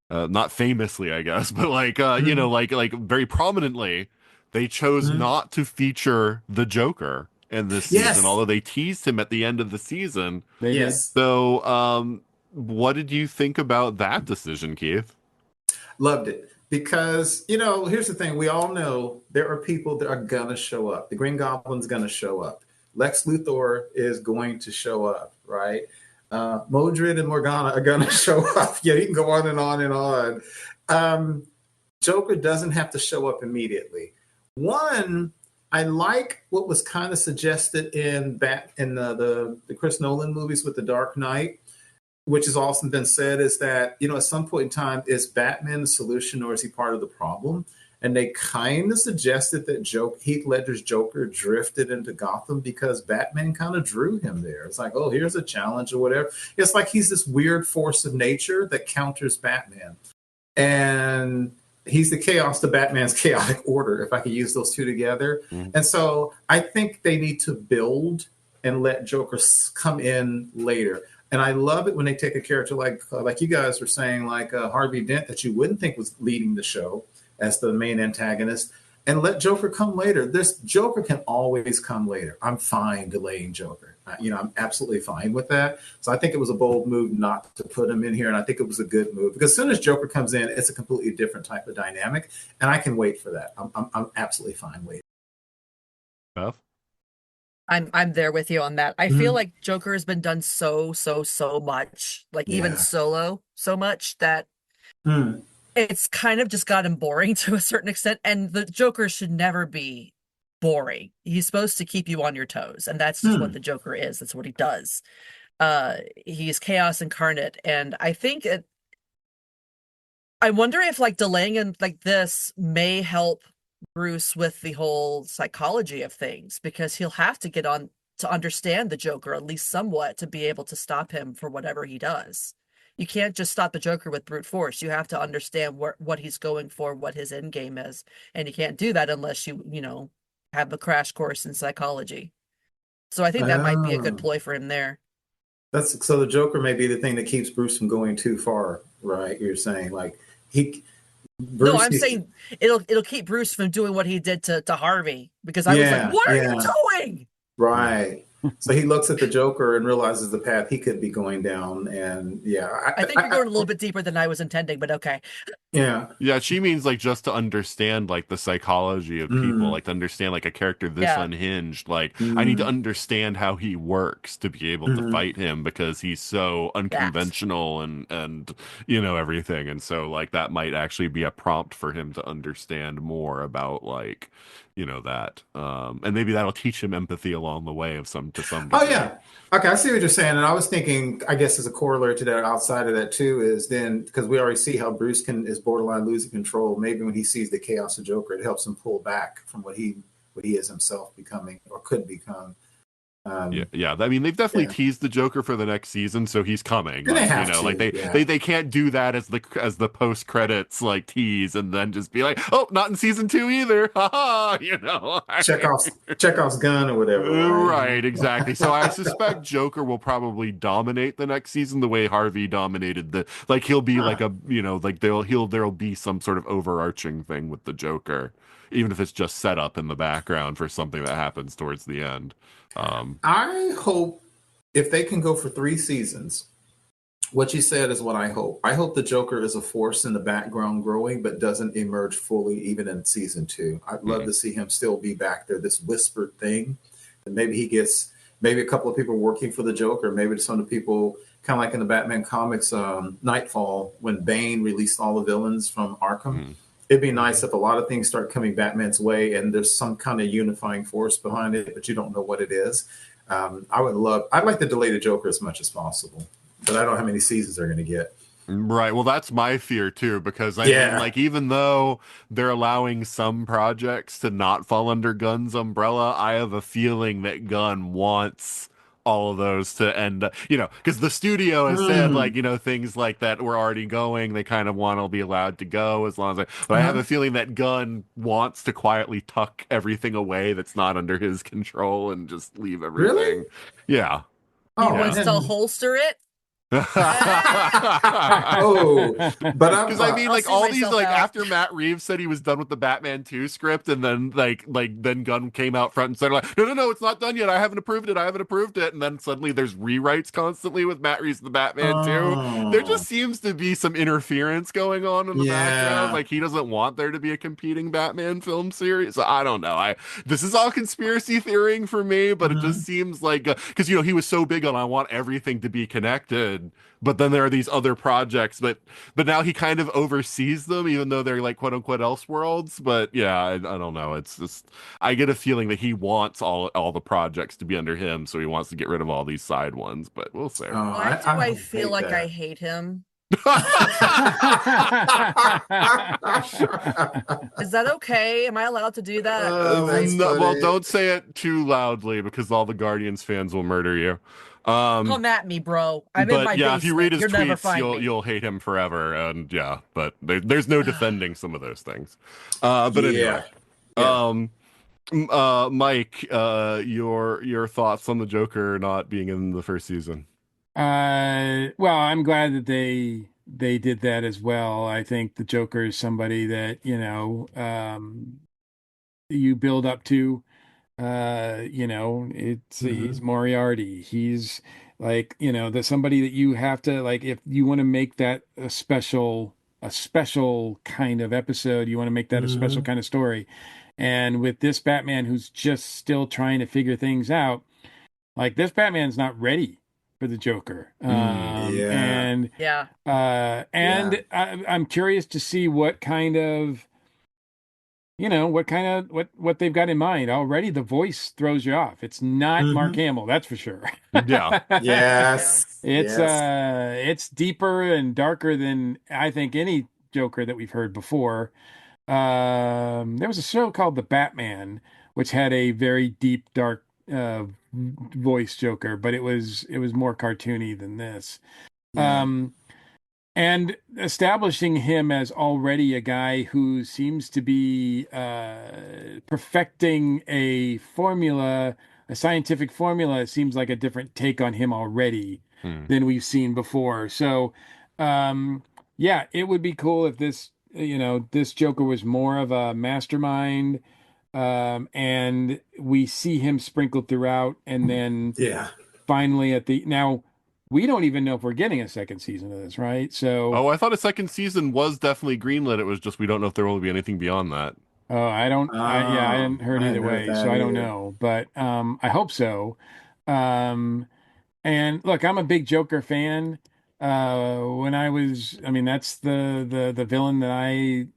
not famously, I guess, but like, like very prominently, they chose not to feature the Joker in this Yes. season, although they teased him at the end of the season. They did. Yes. So, what did you think about that decision, Keith? Loved it. Because, here's the thing. We all know there are people that are going to show up. The Green Goblin's going to show up. Lex Luthor is going to show up, right? Modred and Morgana are going to show up. Yeah, you can go on and on and on. Joker doesn't have to show up immediately. One, I like what was kind of suggested in the Chris Nolan movies with The Dark Knight, which has also been said, is that, at some point in time, is Batman the solution or is he part of the problem? And they kind of suggested that Heath Ledger's Joker drifted into Gotham because Batman kind of drew him there. It's like, oh, here's a challenge or whatever. It's like he's this weird force of nature that counters Batman. And he's the chaos to Batman's chaotic order, if I could use those two together. And so I think they need to build and let Joker come in later. And I love it when they take a character like you guys were saying, like Harvey Dent, that you wouldn't think was leading the show as the main antagonist, and let Joker come later. This Joker can always come later. I'm fine delaying Joker. I'm absolutely fine with that. So I think it was a bold move not to put him in here, and I think it was a good move because as soon as Joker comes in, it's a completely different type of dynamic, and I can wait for that. I'm absolutely fine waiting. Beth? I'm there with you on that. I feel like Joker has been done so much, like even solo, so much that it's kind of just gotten boring to a certain extent. And the Joker should never be boring. He's supposed to keep you on your toes, and that's just what the Joker is. That's what he does. He's chaos incarnate, and I think I wonder if like delaying him like this may help Bruce with the whole psychology of things, because he'll have to get on to understand the Joker at least somewhat to be able to stop him for whatever he does. You can't just stop the Joker with brute force. You have to understand what he's going for, what his end game is, and you can't do that unless you have a crash course in psychology. So I think that might be a good ploy for him there. That's so the Joker may be the thing that keeps Bruce from going too far, right? You're saying like Bruce, no, I'm saying it'll keep Bruce from doing what he did to Harvey, because I was like, what are you doing? Right. So he looks at the Joker and realizes the path he could be going down. And I think you're going a little bit deeper than I was intending, but okay. Yeah, she means like just to understand like the psychology of people, like to understand like a character this unhinged. Like I need to understand how he works to be able to fight him, because he's so unconventional and everything. And so like that might actually be a prompt for him to understand more about like that. And maybe that'll teach him empathy along the way to some degree. Oh yeah. Okay, I see what you're saying. And I was thinking, I guess as a corollary to that, outside of that too, is then because we already see how Bruce is borderline losing control. Maybe when he sees the chaos of Joker, it helps him pull back from what he is himself becoming or could become. Yeah. I mean, they've definitely teased the Joker for the next season, so he's coming. They have to, like they can't do that as the post credits like tease and then just be like, oh, not in season 2 either. Chekhov's gun or whatever. Right, exactly. So I suspect Joker will probably dominate the next season the way Harvey dominated he'll be like a there'll be some sort of overarching thing with the Joker, even if it's just set up in the background for something that happens towards the end. I hope if they can go for 3 seasons, what you said is what I hope. I hope the Joker is a force in the background growing, but doesn't emerge fully even in season 2. I'd love to see him still be back there, this whispered thing. And maybe he gets a couple of people working for the Joker, maybe some of the people kind of like in the Batman comics, Nightfall, when Bane released all the villains from Arkham. It'd be nice if a lot of things start coming Batman's way and there's some kind of unifying force behind it, but you don't know what it is. I'd like to delay the Joker as much as possible, but I don't know how many seasons they're going to get. Right. Well, that's my fear too, because I mean, like, even though they're allowing some projects to not fall under Gunn's umbrella, I have a feeling that Gunn wants all of those to end, because the studio has said like, things like that were already going. They kind of want to be allowed to go as long as but I have a feeling that Gunn wants to quietly tuck everything away that's not under his control and just leave everything. Really? Yeah. He wants to holster it. But because I mean, like all these, like after Matt Reeves said he was done with the Batman 2 script, and then then Gunn came out front and said like, no, it's not done yet. I haven't approved it, and then suddenly there's rewrites constantly with Matt Reeves the Batman 2. There just seems to be some interference going on in the background. Like he doesn't want there to be a competing Batman film series. So I don't know. This is all conspiracy theorying for me, but it just seems like because he was so big on I want everything to be connected. But then there are these other projects, but now he kind of oversees them, even though they're like quote unquote Elseworlds. But yeah, I don't know. It's just I get a feeling that he wants all the projects to be under him, so he wants to get rid of all these side ones. But we'll see. Why do I feel like I hate him? Is that okay? Am I allowed to do that? Well, don't say it too loudly because all the Guardians fans will murder you. Come at me, bro. I'm in my basement. If you read his tweets, you'll hate him forever. And but there's no defending some of those things. But anyway, Mike, your thoughts on the Joker not being in the first season? Well, I'm glad that they did that as well. I think the Joker is somebody that you build up to. He's Moriarty. He's like, the somebody that you have to like, if you want to make that a special kind of episode, you want to make that a special kind of story. And with this Batman who's just still trying to figure things out, like this Batman's not ready for the Joker. I'm curious to see what kind of what they've got in mind. Already the voice throws you off. It's not Mark Hmm. Hamill, that's for sure. Yeah. Yes. It's Yes. it's deeper and darker than I think any Joker that we've heard before. There was a show called The Batman, which had a very deep, dark voice Joker, but it was more cartoony than this. Yeah. Um, and establishing him as already a guy who seems to be perfecting a scientific formula, seems like a different take on him already Hmm. than we've seen before. So, um, yeah, it would be cool if this Joker was more of a mastermind, and we see him sprinkled throughout, and then Yeah. finally now we don't even know if we're getting a second season of this, right? So, Oh, I thought a second season was definitely greenlit. It was just we don't know if there will be anything beyond that. oh, yeah, I hadn't heard I either hadn't heard way, so that I don't either. know, but I hope so. Um, and look, I'm a big Joker fan. I mean, that's the villain that I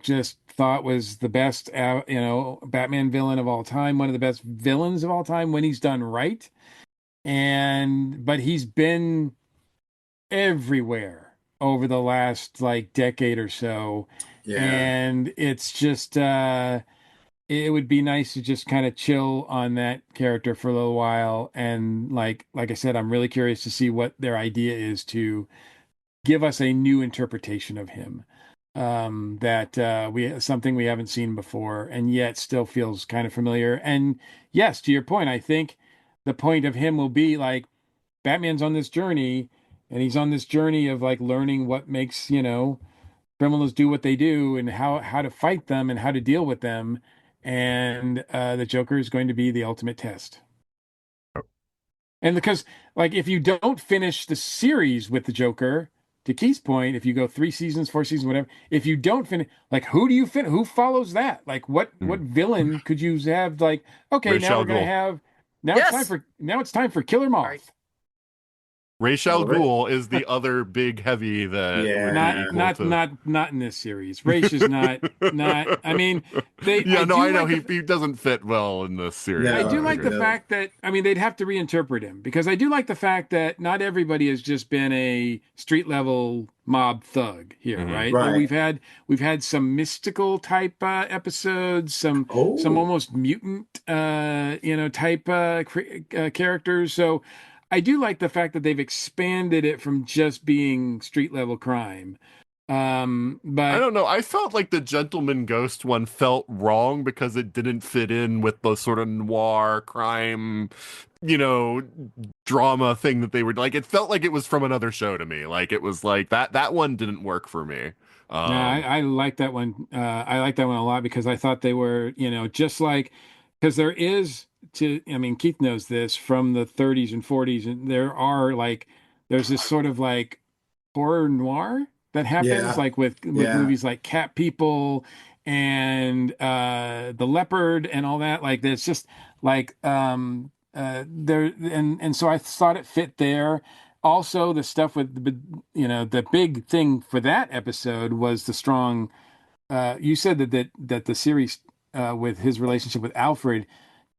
just thought was the best, Batman villain of all time, one of the best villains of all time when he's done right. But he's been everywhere over the last like decade or so, Yeah. and it's just it would be nice to just kind of chill on that character for a little while. And like I said, I'm really curious to see what their idea is to give us a new interpretation of him, that we something we haven't seen before and yet still feels kind of familiar. And yes, to your point, I think the point of him will be like Batman's on this journey, and he's on this journey of like learning what makes, criminals do what they do, and how to fight them and how to deal with them. And the Joker is going to be the ultimate test. And because, like, if you don't finish the series with the Joker, to Keith's point, if you go 3 seasons, 4 seasons, whatever, if you don't finish, like, who do you fin? Who follows that? Like, what Hmm. villain could you have? Like, okay, Ra's now we're al gonna Ghul. have Yes. now it's time for Killer Sorry. Moth. Ra's Well, al Ghul is the other big heavy that would be Not yeah. equal not to. not not in this series. Ra's is not. I mean, they. Yeah, I no, do I know like he doesn't fit well in this series. I No, do I like it the agree. does. fact that, I mean, they'd have to reinterpret him, because I do like the fact that not everybody has just been a street level mob thug here, Hmm. right? That Right. we've had some mystical type episodes, some Oh. almost mutant type characters. So I do like the fact that they've expanded it from just being street level crime. I But don't know. I felt like the Gentleman Ghost one felt wrong because it didn't fit in with the sort of noir crime, you know, drama thing that they were like. It felt like it was from another show to me. Like it was like that one didn't work for me. no, Um, I like that one. I like that one a lot because I thought they were, just like, because I mean, Keith knows this from the 30s and 40s, and there's this sort of like horror noir that happens, Yeah. like with Yeah. movies like Cat People and The Leopard and all that. Like, there's just like there, and so I thought it fit there. Also, the stuff with the big thing for that episode was the strong. You said that the series with his relationship with Alfred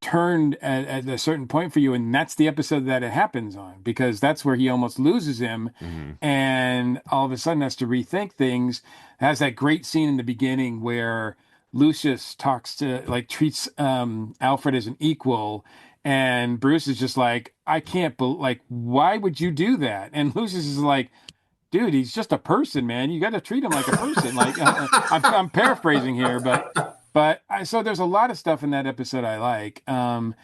turned at a certain point for you, and that's the episode that it happens on, because that's where he almost loses him, mhm. and all of a sudden has to rethink things. Has that great scene in the beginning where Lucius treats Alfred as an equal, and Bruce is just like, I can't like, why would you do that? And Lucius is like, dude, he's just a person, man. You got to treat him like a person. Like, I'm paraphrasing here, so there's a lot of stuff in that episode I like, and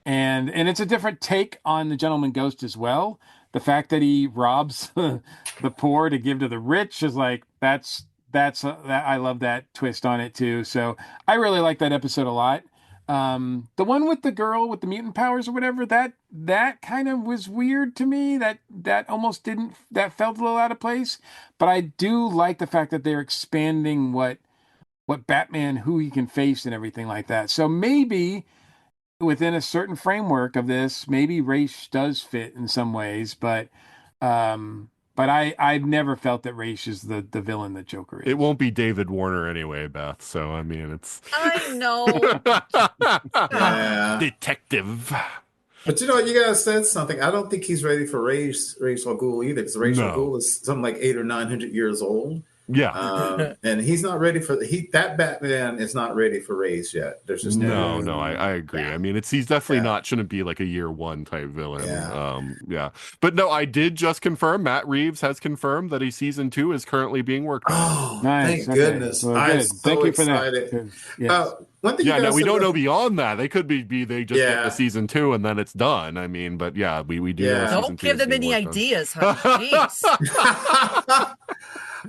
it's a different take on the Gentleman Ghost as well. The fact that he robs the poor to give to the rich is like, that I love that twist on it too. So I really like that episode a lot. The one with the girl with the mutant powers or whatever, that kind of was weird to me. That almost didn't, that felt a little out of place. But I do like the fact that they're expanding what Batman, who he can face and everything like that. So maybe within a certain framework of this, maybe race does fit in some ways, but But I've never felt that Ra's is the villain that Joker is. It won't be David Warner anyway, Beth. So I mean, it's I know. Yeah. detective. But you know what? You guys said something. I don't think he's ready for Ra's al Ghul either, because Ra's al No. Ghul is something like 800 or 900 years old. Yeah. And he's not ready for that Batman is not ready for Ra's yet. There's just No, I agree. Yeah. I mean, he's definitely Yeah. shouldn't be like a year one type villain. Yeah. But no, I did just confirm. Matt Reeves has confirmed that season 2 is currently being worked on. Oh, Nice. thank goodness! Well, I'm good. so Thank you excited. for that. Yes. One thing, Yeah, you no, guys we said don't about- know beyond that. They could be they just get Yeah. to season 2 and then it's done. I mean, but yeah, we do. Yeah. know season Don't 2 give is them being any worked on. ideas, honey. Jeez.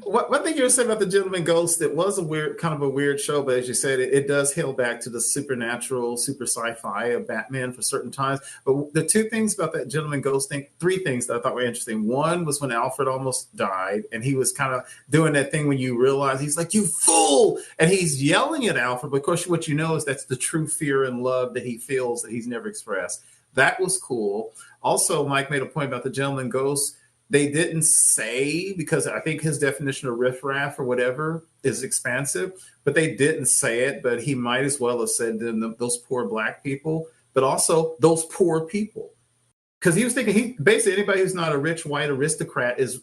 One thing you were saying about the Gentleman Ghost, it was kind of a weird show, but as you said, it does hail back to the supernatural, super sci-fi of Batman for certain times. But the two things about that Gentleman Ghost thing, three things that I thought were interesting. One was when Alfred almost died, and he was kind of doing that thing when you realize he's like, "You fool!" and he's yelling at Alfred. But of course, what you know is that's the true fear and love that he feels that he's never expressed. That was cool. Also, Mike made a point about the Gentleman Ghost. They didn't say, because I think his definition of riffraff or whatever is expansive, but they didn't say it. But he might as well have said those poor black people, but also those poor people, because he was thinking basically anybody who's not a rich white aristocrat is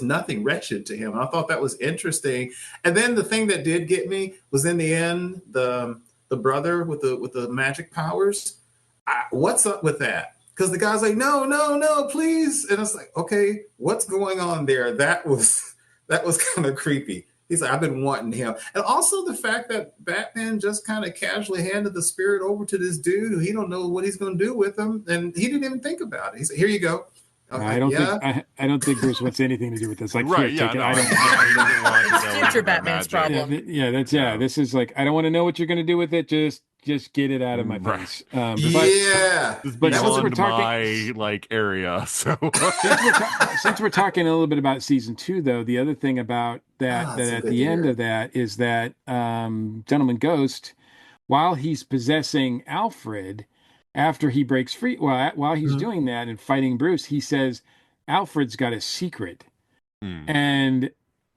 nothing, wretched to him. And I thought that was interesting. And then the thing that did get me was in the end the brother with the magic powers. What's up with that? Because the guy's like, no, please. And it's like, okay, what's going on there? That was kind of creepy. He's like, I've been wanting him. And also the fact that Batman just kind of casually handed the spirit over to this dude who he don't know what he's going to do with him. And he didn't even think about it. He said, here you go. I don't think Bruce wants anything to do with this. Like, Right, here, yeah, take it. no, I don't. It's future Batman's problem. This is like, I don't want to know what you're going to do with it. Just get it out of my face. But since we're talking, my area. So since we're talking a little bit about season 2, though, the other thing about that at the end of that is that Gentleman Ghost, while he's possessing Alfred, after he breaks free, while he's doing that and fighting Bruce, he says Alfred's got a secret, and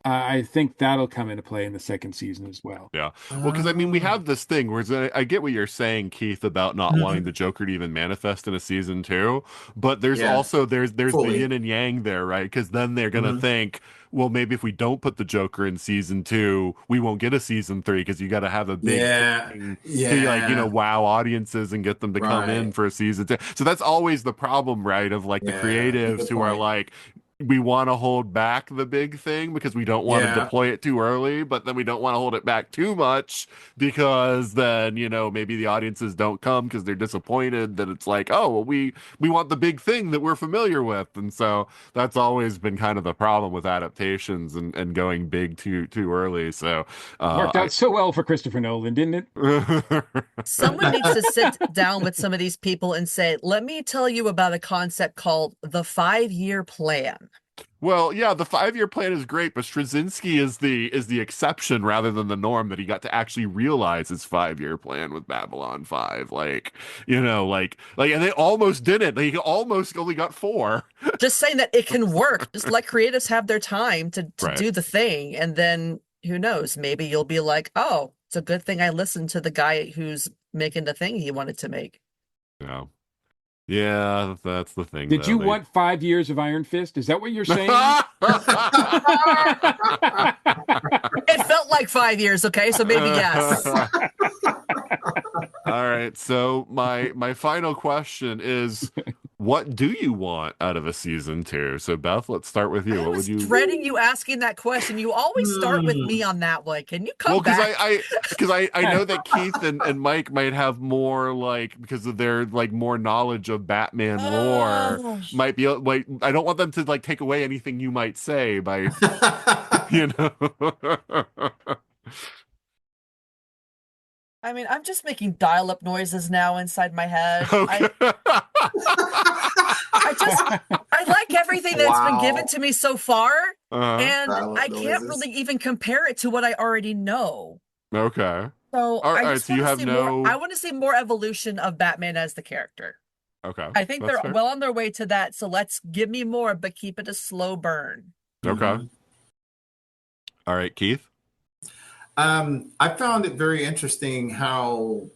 I think that'll come into play in the second season as well. Yeah. Well, because I mean, we have this thing where I get what you're saying, Keith, about not wanting the Joker to even manifest in a season 2, but there's also there's the yin and yang there, right? Because then they're gonna think, well, maybe if we don't put the Joker in season 2, we won't get a season 3, because you got to have a big thing to wow audiences and get them to come in for a season 2. So that's always the problem, right? Of like the creatives who are like, we want to hold back the big thing because we don't want to deploy it too early, but then we don't want to hold it back too much because then, maybe the audiences don't come because they're disappointed that it's like, oh, well, we want the big thing that we're familiar with. And so that's always been kind of the problem with adaptations and going big too early. So worked out so well for Christopher Nolan, didn't it? Someone needs to sit down with some of these people and say, let me tell you about a concept called the 5-year plan. Well, yeah, the 5-year plan is great, but Straczynski is the exception rather than the norm, that he got to actually realize his 5-year plan with Babylon 5. And they almost did it. They almost only got 4. Just saying that it can work. Just let creatives have their time to do the thing. And then who knows, maybe you'll be like, oh, it's a good thing I listened to the guy who's making the thing he wanted to make. Yeah. Yeah, that's the thing. Did you want 5 years of Iron Fist? Is that what you're saying? It felt like 5 years, okay? So maybe yes. All right. So my final question is, what do you want out of a season 2? So Beth, let's start with you. I was dreading you asking that question. You always start with me on that one. Can you come back? Because I know that Keith and Mike might have more, because of their more knowledge of Batman lore, might be like, I don't want them to take away anything you might say by I mean, I'm just making dial-up noises now inside my head. Okay. I like everything that's been given to me so far, and Dial-up I can't noises. really even compare it to what I already know. Okay. So All right, I just so you want have to see more. I want to see more evolution of Batman as the character. Okay. I think That's they're fair. well on their way to that. So let's give me more, but keep it a slow burn. Okay. All right, Keith. I found it very interesting how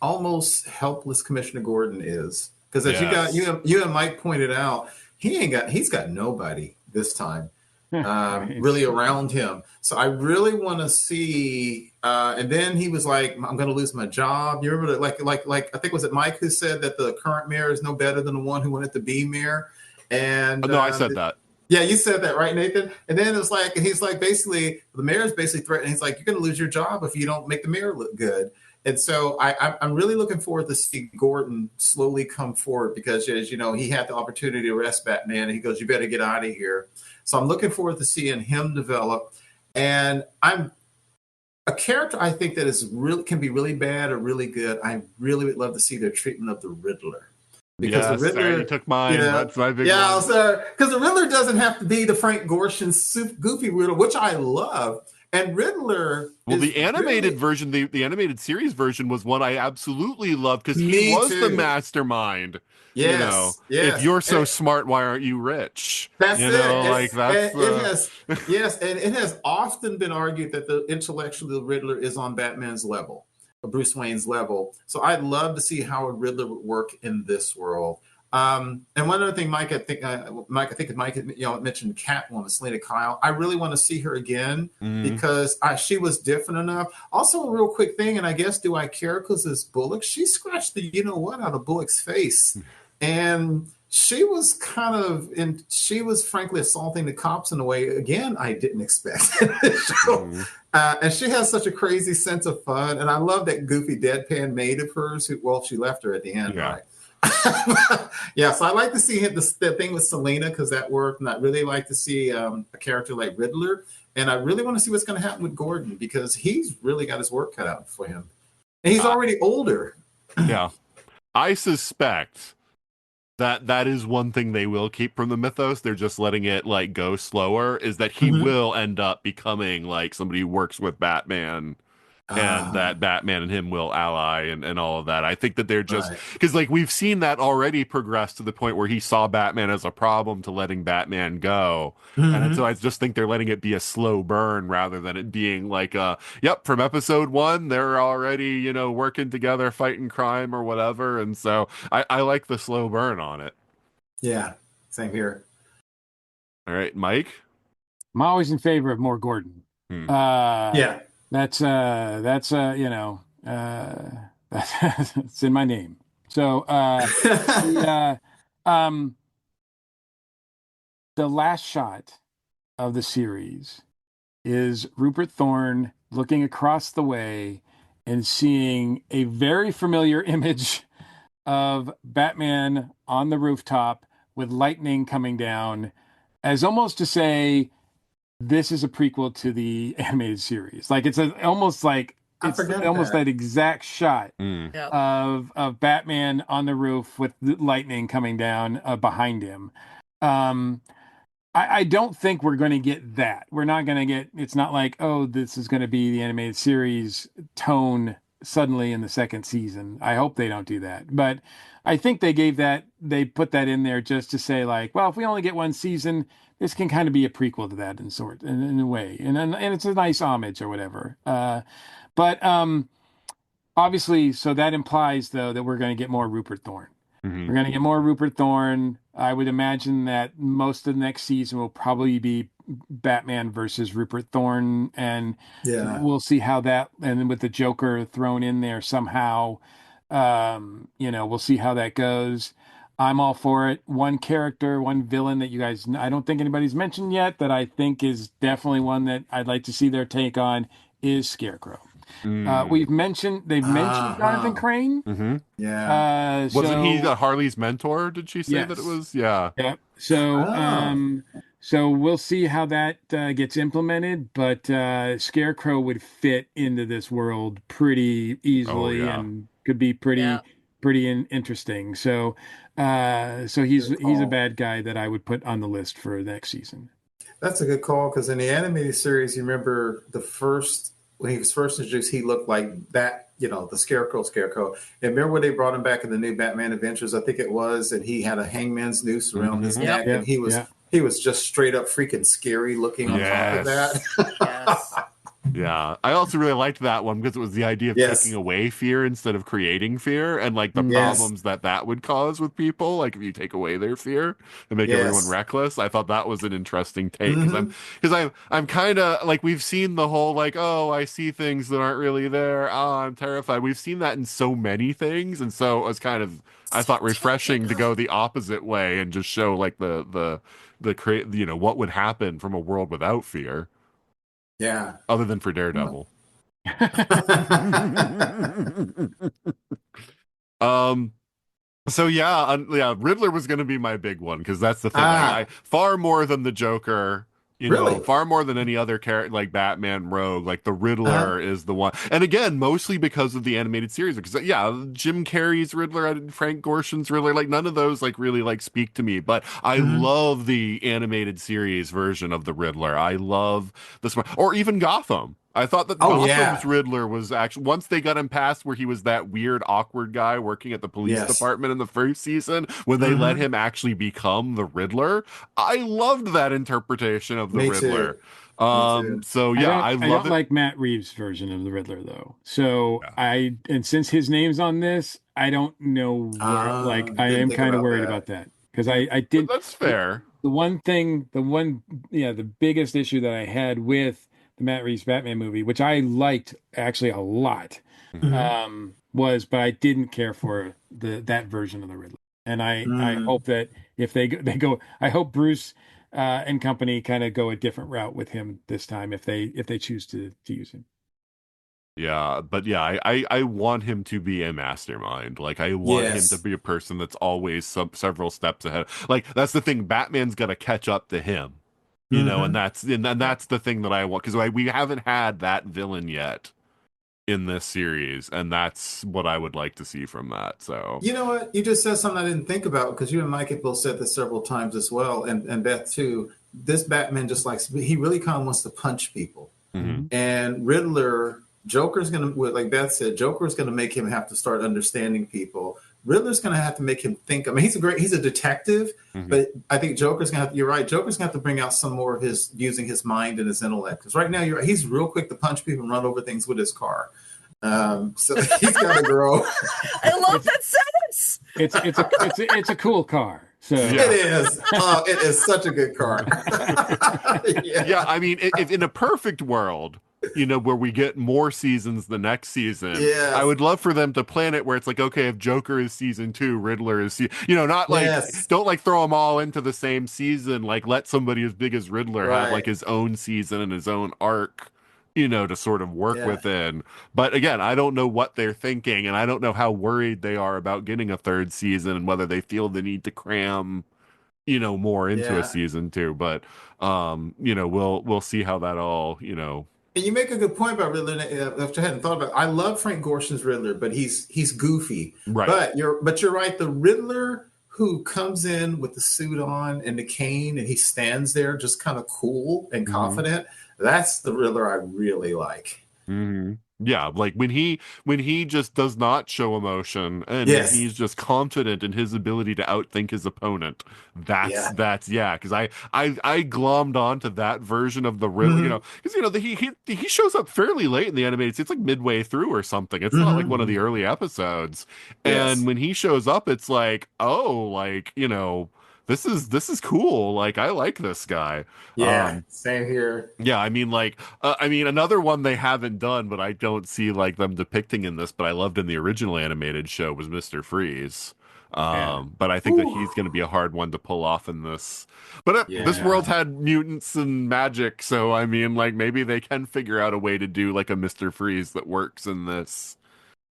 almost helpless Commissioner Gordon is, because as Yes. you and Mike pointed out, he's got nobody this time Right. really around him. So I really want to see. And then he was like, "I'm going to lose my job." You remember that, like I think was it Mike who said that the current mayor is no better than the one who wanted to be mayor, and No, I said that. Yeah, you said that, right, Nathan? And then it's like, he's like, basically, the mayor's basically threatening. He's like, you're going to lose your job if you don't make the mayor look good. And so I'm really looking forward to see Gordon slowly come forward, because, as you know, he had the opportunity to arrest Batman, and he goes, you better get out of here. So I'm looking forward to seeing him develop. And I'm a character I think that is really can be really bad or really good. I really would love to see their treatment of the Riddler. Because the Riddler, you took mine. That's my big yeah, one. because the Riddler doesn't have to be the Frank Gorshin goofy Riddler, which I love. And Riddler, well, the animated version, the animated series version, was one I absolutely loved, because he was the mastermind. Yes, if you're so smart, why aren't you rich? That's it. That's yes, and it has often been argued that the intellectually the Riddler is on Batman's level, Bruce Wayne's level. So I'd love to see how a Riddler would work in this world. And one other thing, Mike, I think Mike mentioned Catwoman, Selena Kyle. I really want to see her again because she was different enough. Also, a real quick thing, and I guess, do I care because it's Bullock? She scratched the out of Bullock's face, and she was she was frankly assaulting the cops in a way, again, I didn't expect. And she has such a crazy sense of fun, and I love that goofy deadpan maid of hers. She left her at the end, right? Yeah, so I like to see the thing with Selena, because that worked, and I'd really like to see a character like Riddler, and I really want to see what's going to happen with Gordon, because he's really got his work cut out for him, and he's already older. Yeah, I suspect that is one thing they will keep from the mythos. They're just letting it go slower. Is that he will end up becoming like somebody who works with Batman. And that Batman and him will ally and all of that. I think that they're just because we've seen that already progress to the point where he saw Batman as a problem to letting Batman go. And so I just think they're letting it be a slow burn rather than it being from episode 1, they're already, working together, fighting crime or whatever. And so I like the slow burn on it. Yeah, same here. All right, Mike? I'm always in favor of more Gordon. Yeah. That's it's in my name. So the last shot of the series is Rupert Thorne looking across the way and seeing a very familiar image of Batman on the rooftop with lightning coming down, as almost to say, this is a prequel to the animated series. It's almost that exact shot of Batman on the roof with the lightning coming down behind him. I don't think we're going to get that. We're not going to get. It's not like, oh, this is going to be the animated series tone suddenly in the second season. I hope they don't do that. But I think they put that in there just to say well, if we only get one season, this can kind of be a prequel to that in a way, and it's a nice homage or whatever. But obviously, so that implies though that we're going to get more Rupert Thorne. We're going to get more Rupert Thorne. I would imagine that most of the next season will probably be Batman versus Rupert Thorne, and we'll see how that, and then with the Joker thrown in there somehow, we'll see how that goes. I'm all for it. One character, one villain that you guys, I don't think anybody's mentioned yet, that I think is definitely one that I'd like to see their take on is Scarecrow. They've mentioned Jonathan Crane. Yeah. Wasn't he Harley's mentor? Did she say that it was? Yeah. Yeah. So, so we'll see how that gets implemented, but Scarecrow would fit into this world pretty easily and could be pretty interesting. So, he's a bad guy that I would put on the list for next season. That's a good call, because in the animated series, you remember the first when he was first introduced, he looked like that, the Scarecrow. And remember when they brought him back in the new Batman Adventures, I think it was, and he had a hangman's noose around his neck, and he was just straight up freaking scary looking on top of that. Yes. Yeah, I also really liked that one because it was the idea of taking away fear instead of creating fear, and like the problems that would cause with people. Like if you take away their fear and make everyone reckless, I thought that was an interesting take. Because I'm kind of like, we've seen the whole like, oh, I see things that aren't really there. Oh, I'm terrified. We've seen that in so many things, and so it was kind of, I thought, refreshing to go the opposite way and just show like the what would happen from a world without fear. Yeah. Other than for Daredevil. So Riddler was going to be my big one because that's the thing. I far more than the Joker, far more than any other character like Batman, Rogue, like the Riddler is the one. And again, mostly because of the animated series. Because Jim Carrey's Riddler and Frank Gorshin's Riddler, like none of those like really like speak to me. But I love the animated series version of the Riddler. I love or even Gotham. I thought that Gotham's Riddler was actually, once they got him past where he was that weird, awkward guy working at the police department in the first season, when they let him actually become the Riddler, I loved that interpretation of the Riddler. So I love it. Like Matt Reeves' version of the Riddler though. So and since his name's on this, I don't know where, I am kind of worried about that because I did. That's fair. The biggest issue that I had with the Matt Reeves Batman movie, which I liked actually a lot, but I didn't care for that version of the Riddler. And I hope that if they go, I hope Bruce and company kind of go a different route with him this time if they choose to use him. Yeah, but I want him to be a mastermind. Like I want him to be a person that's always several steps ahead. Like that's the thing. Batman's got to catch up to him. And that's the thing that I want, because we haven't had that villain yet in this series, and that's what I would like to see from that. So you know what, you just said something I didn't think about, because you and Mike have both said this several times as well, and Beth too. This Batman just he really kind of wants to punch people, and Riddler, Joker's gonna, like Beth said, Joker's gonna make him have to start understanding people. Riddler's going to have to make him think. I mean, he's a detective, but I think Joker's going to have, you're right, Joker's going to have to bring out some more of using his mind and his intellect. Because right now, you're right, he's real quick to punch people and run over things with his car. So he's got to grow. I love that sentence. It's a cool car. So It is. It is such a good car. Yeah, I mean, if in a perfect world, where we get more seasons the next season, I would love for them to plan it where it's like, okay, if Joker is season 2, Riddler is not like, don't like throw them all into the same season. Like let somebody as big as Riddler have like his own season and his own arc, to sort of work within. But again, I don't know what they're thinking, and I don't know how worried they are about getting a third season and whether they feel the need to cram more into a season 2. But we'll see how that all And you make a good point about Riddler, which I hadn't thought about. I love Frank Gorshin's Riddler, but he's goofy. Right. But you're right. The Riddler who comes in with the suit on and the cane, and he stands there just kind of cool and confident. That's the Riddler I really like. Yeah, like when he just does not show emotion, and he's just confident in his ability to outthink his opponent. That's because I glommed onto that version of the Riddler, because he shows up fairly late in the animated. It's like midway through or something. It's not like one of the early episodes, and when he shows up, it's like, oh, like this is cool. Like I like this guy. Yeah, same here. Yeah, I mean, like, another one they haven't done, but I don't see like them depicting in this, but I loved in the original animated show, was Mr. Freeze. But I think that he's going to be a hard one to pull off in this. But this world had mutants and magic, so I mean, like, maybe they can figure out a way to do like a Mr. Freeze that works in this,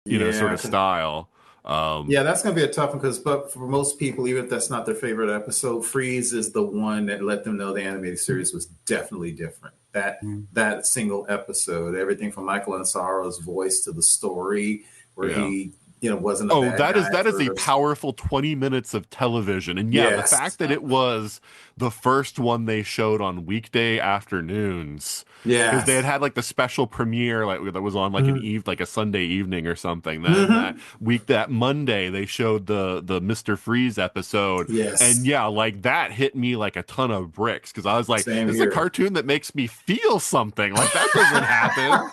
sort of style. That's going to be a tough one, but for most people, even if that's not their favorite episode, Freeze is the one that let them know the animated series was definitely different. That single episode, everything from Michael Ansara's voice to the story, where he wasn't a Oh, bad that is guy a powerful 20 minutes of television. And yeah, the fact that it was the first one they showed on weekday afternoons. Because they had like the special premiere like that was on like like a Sunday evening or something. Then that Monday they showed the Mr. Freeze episode. And yeah, like that hit me like a ton of bricks because I was like, this is a cartoon that makes me feel something. Like that doesn't happen.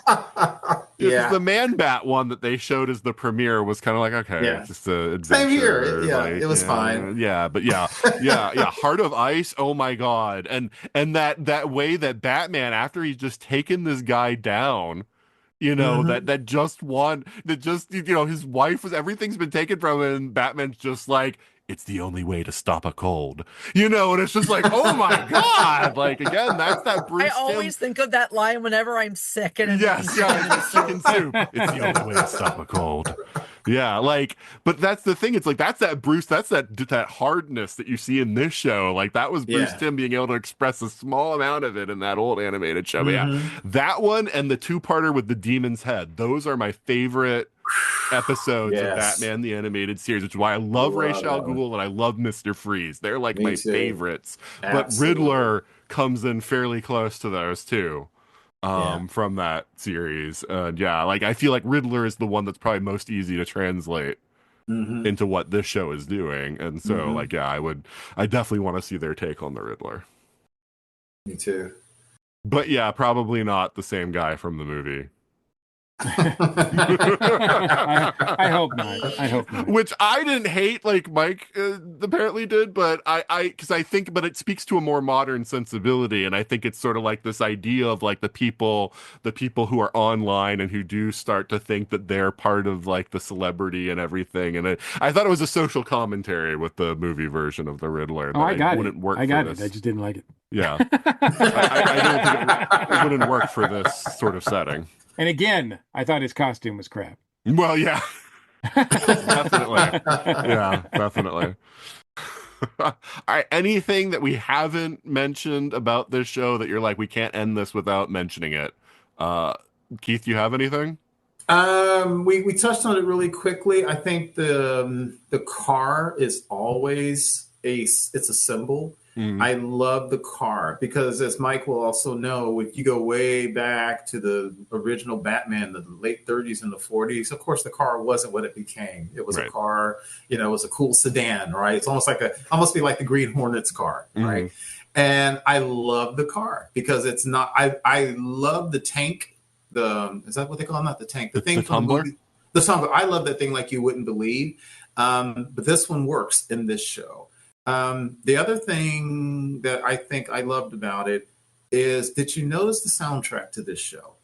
Because the Man Bat one that they showed as the premiere was kind of like, okay, it's just a adventure. Same here. Yeah, like, it was fine. Yeah, but yeah. Heart of Ice. Oh my God, and that way that Batman, after he's just taken this guy down, that just his wife was, everything's been taken from him, and Batman's just like, it's the only way to stop a cold, and it's just like, oh my God, like again, that's that Bruce I always think of that line whenever I'm sick and chicken soup. It's the only way to stop a cold. Yeah, like, but that's the thing. It's like that's that hardness that you see in this show. Like that was Bruce Timm being able to express a small amount of it in that old animated show. But yeah, that one and the two-parter with the Demon's Head. Those are my favorite episodes of Batman the Animated Series, which is why I love Ra's al Ghul and I love Mr. Freeze. They're like my favorites. But Riddler comes in fairly close to those too. From that series. Like I feel like Riddler is the one that's probably most easy to translate into what this show is doing. And so I definitely want to see their take on the Riddler. Me too. But yeah, probably not the same guy from the movie. I hope not. Which I didn't hate, like Mike apparently did, but because I think, but it speaks to a more modern sensibility, and I think it's sort of like this idea of like the people who are online and who do start to think that they're part of like the celebrity and everything. And I thought it was a social commentary with the movie version of the Riddler. Oh, I got it. Work I got for it. this. I just didn't like it. Yeah, I don't think it wouldn't work for this sort of setting. And again, I thought his costume was crap. Well, yeah. Definitely. Yeah, definitely. All right, anything that we haven't mentioned about this show that you're like, we can't end this without mentioning it? Keith, you have anything? We touched on it really quickly. I think the car is always it's a symbol. I love the car because, as Mike will also know, if you go way back to the original Batman, the late 30s and the 40s, of course, the car wasn't what it became. It was a car, it was a cool sedan, right? It's almost be like the Green Hornet's car, right? And I love the car because it's not. I love the tank. Is that what they call it? Not the tank. The thing. The tumbler. The tumbler. I love that thing like you wouldn't believe. But this one works in this show. The other thing that I think I loved about it is, did you notice the soundtrack to this show?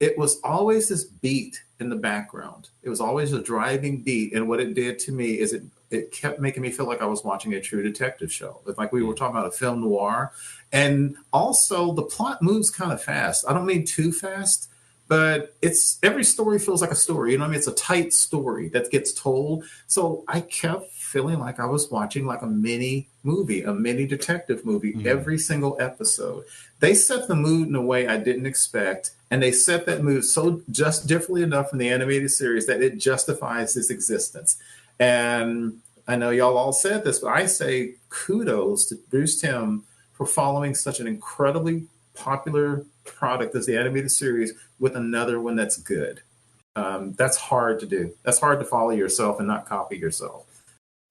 It was always this beat in the background. It was always a driving beat. And what it did to me is it kept making me feel like I was watching a true detective show. It's like we were talking about a film noir. And also the plot moves kind of fast. I don't mean too fast, but every story feels like a story. It's a tight story that gets told. So I kept feeling like I was watching like a mini movie, a mini detective movie, every single episode. They set the mood in a way I didn't expect, and they set that mood so just differently enough from the animated series that it justifies its existence. And I know y'all all said this, but I say kudos to Bruce Timm for following such an incredibly popular product as the animated series with another one that's good. That's hard to do. That's hard to follow yourself and not copy yourself.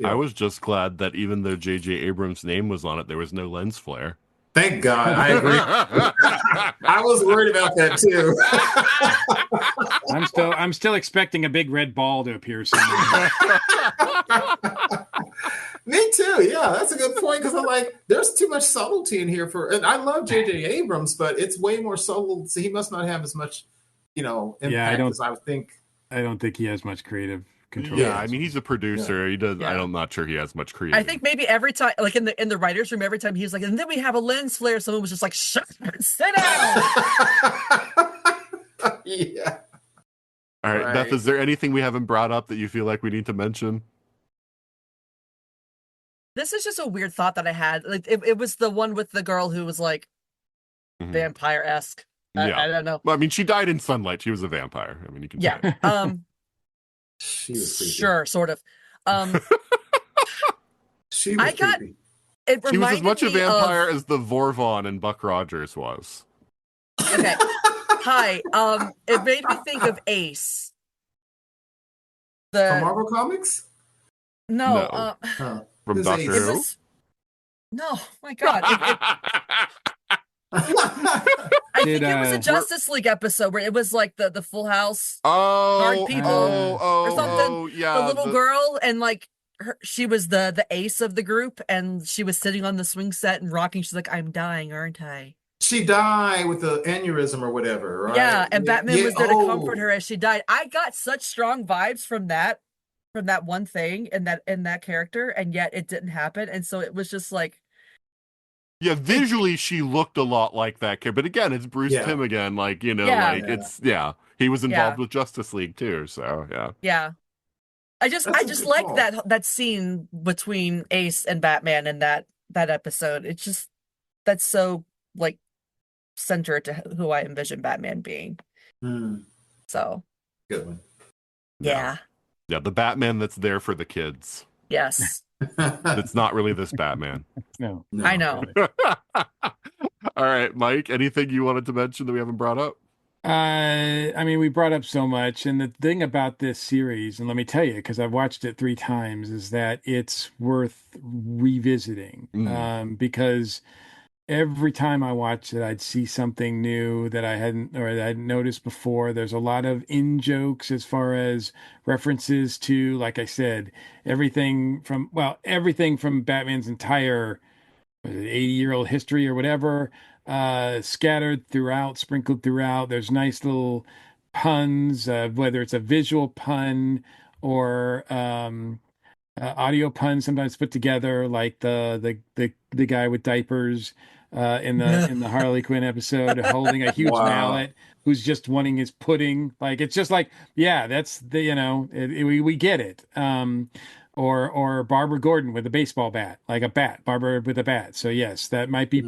Yeah. I was just glad that even though J.J. Abrams' name was on it, there was no lens flare. Thank God. I agree. I was worried about that too. I'm still expecting a big red ball to appear somewhere. Me too. Yeah, that's a good point because I'm like, there's too much subtlety in here and I love J.J. Abrams, but it's way more subtle. So he must not have as much, impact as I would think. I don't think he has much creative control. Yeah, I mean, he's a producer. Yeah. He does. Yeah. I'm not sure he has much creative. I think maybe every time, like in the writers' room, every time he was like, and then we have a lens flare, someone was just like, shut up, sit down. Yeah. All right, Beth, is there anything we haven't brought up that you feel like we need to mention? This is just a weird thought that I had. Like it was the one with the girl who was like vampire-esque. I don't know. Well, I mean, she died in sunlight. She was a vampire. I mean, you can say it. She was creepy. Sure, sort of. She was creepy. It She was as reminded much a me vampire as the Vorvon in Buck Rogers was. Okay. Hi. It made me think of Ace. From Marvel Comics? No. From Doctor It Who? was. No, my God. I think it was a Justice League episode where it was like the Full House guard people or something. Yeah, the little girl and like she was the ace of the group and she was sitting on the swing set and rocking. She's like, "I'm dying, aren't I?" She died with the aneurysm or whatever, right? Yeah, and Batman was there to comfort her as she died. I got such strong vibes from that one thing in that character, and yet it didn't happen. And so it was just like, yeah, visually she looked a lot like that kid, but again, it's Bruce Timm again. Like, it's he was involved with Justice League too. So yeah. I just like that scene between Ace and Batman in that episode. It's just that's so like centered to who I envision Batman being. So good one. Yeah, the Batman that's there for the kids. Yes. It's not really this Batman. No. I know. All right, Mike, anything you wanted to mention that we haven't brought up? I mean, we brought up so much, and the thing about this series, and let me tell you, because I've watched it 3 times, is that it's worth revisiting. Because every time I watched it, I'd see something new that I hadn't noticed before. There's a lot of in-jokes as far as references to, like I said, everything from Batman's entire 80-year-old history or whatever, sprinkled throughout. There's nice little puns, whether it's a visual pun or audio puns sometimes put together, like the guy with diapers in the Harley Quinn episode holding a huge mallet, who's just wanting his pudding. Like, it's just like, yeah, that's we get it. Or Barbara Gordon with a baseball bat, like a bat, Barbara with a bat. So yes, that might be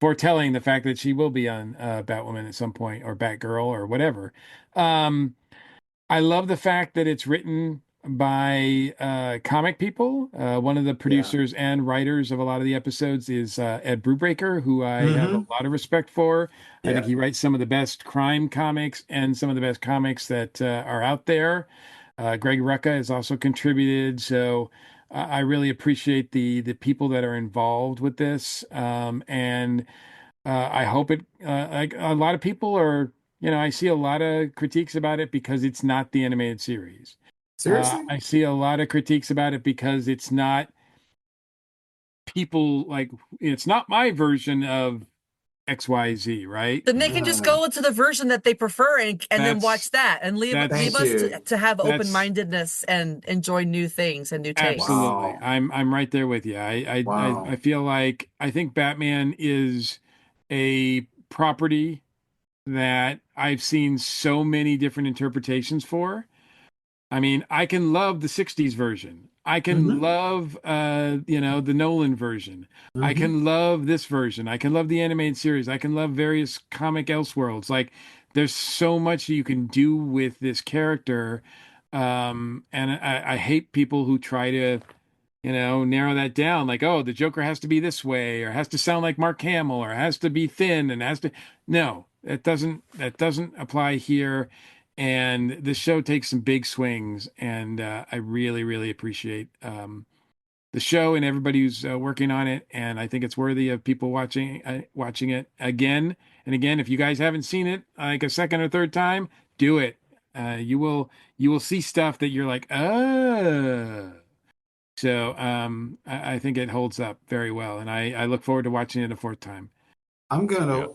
foretelling the fact that she will be on Batwoman at some point, or Batgirl, or whatever. I love the fact that it's written by comic people. One of the producers and writers of a lot of the episodes is Ed Brubaker, who I have a lot of respect for. I think he writes some of the best crime comics and some of the best comics that are out there. Greg Rucka has also contributed, so I really appreciate the people that are involved with this, and I hope it. Like a lot of people are, I see a lot of critiques about it because it's not the animated series. Seriously, I see a lot of critiques about it because it's not it's not my version of XYZ, right? Then they can just go into the version that they prefer and then watch that and leave us to have open-mindedness and enjoy new things and new tastes. Absolutely. Wow. I'm right there with you. I feel like I think Batman is a property that I've seen so many different interpretations for. I mean, I can love the 60s version. I can love, the Nolan version. I can love this version. I can love the animated series. I can love various comic Elseworlds. Like, there's so much you can do with this character. And I hate people who try to, narrow that down. Like, oh, the Joker has to be this way, or has to sound like Mark Hamill, or has to be thin, and has to. No, that doesn't apply here. And the show takes some big swings, and I really, really appreciate the show and everybody who's working on it. And I think it's worthy of people watching it again and again. If you guys haven't seen it like a second or third time, do it. You will see stuff that you're like, oh. So I think it holds up very well, and I look forward to watching it a 4th time. I've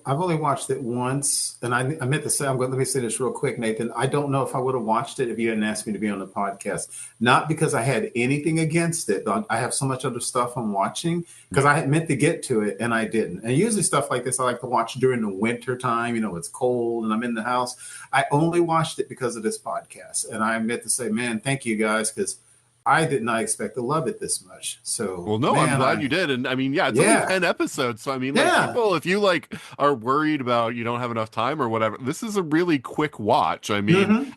only watched it once, and I meant to say, let me say this real quick, Nathan. I don't know if I would have watched it if you hadn't asked me to be on the podcast. Not because I had anything against it, but I have so much other stuff I'm watching, because I had meant to get to it and I didn't. And usually stuff like this, I like to watch during the winter time. It's cold and I'm in the house. I only watched it because of this podcast. And I meant to say, man, thank you guys, because I did not expect to love it this much. So, well, no, I'm glad you did. And I mean, yeah, it's only 10 episodes. So, I mean, like, people, if you like are worried about you don't have enough time or whatever, this is a really quick watch. I mean,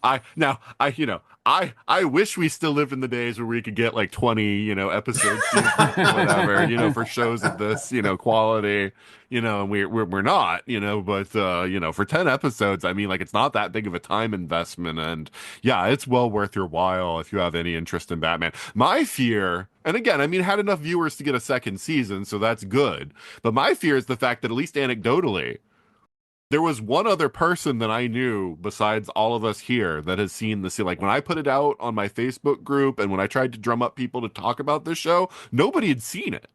I wish we still lived in the days where we could get like 20, episodes, whatever, for shows of this, quality, and we're not, but, for 10 episodes, I mean, like, it's not that big of a time investment. And yeah, it's well worth your while if you have any interest in Batman. My fear, and again, I mean, it had enough viewers to get a second season, so that's good. But my fear is the fact that, at least anecdotally, there was one other person that I knew besides all of us here that has seen this. Like, when I put it out on my Facebook group and when I tried to drum up people to talk about this show, nobody had seen it.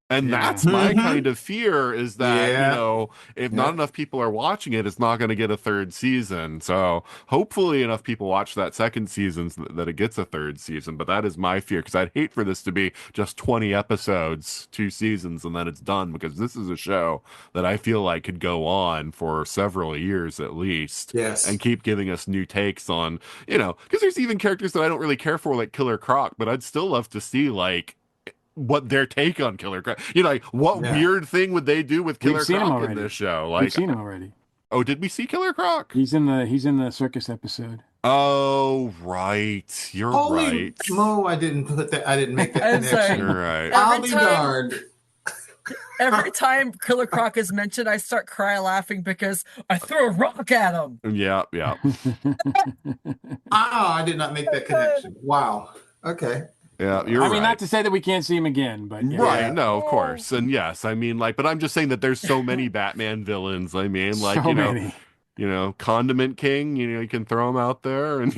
And that's my kind of fear, is that, if not enough people are watching it, it's not going to get a third season. So hopefully enough people watch that second season so that it gets a third season. But that is my fear, because I'd hate for this to be just 20 episodes, 2 seasons, and then it's done, because this is a show that I feel like could go on for several years at least. Yes. And keep giving us new takes on, because there's even characters that I don't really care for, like Killer Croc, but I'd still love to see, like, what their take on Killer Croc, like, what weird thing would they do with Killer Croc in this show? Like, we've seen him already. Oh, did we see Killer Croc? He's in the circus episode. Oh, right. You're right. Mo, I didn't make that connection. Sorry. You're right. I'll be darned. Every time Killer Croc is mentioned, I start laughing because I threw a rock at him. Yeah. I did not make that connection. Wow. Okay. Yeah, you're right. I mean, not to say that we can't see him again, but right, no, of course, and yes, I mean, like, but I'm just saying that there's so many Batman villains. I mean, like, so many. Condiment King, you can throw him out there, and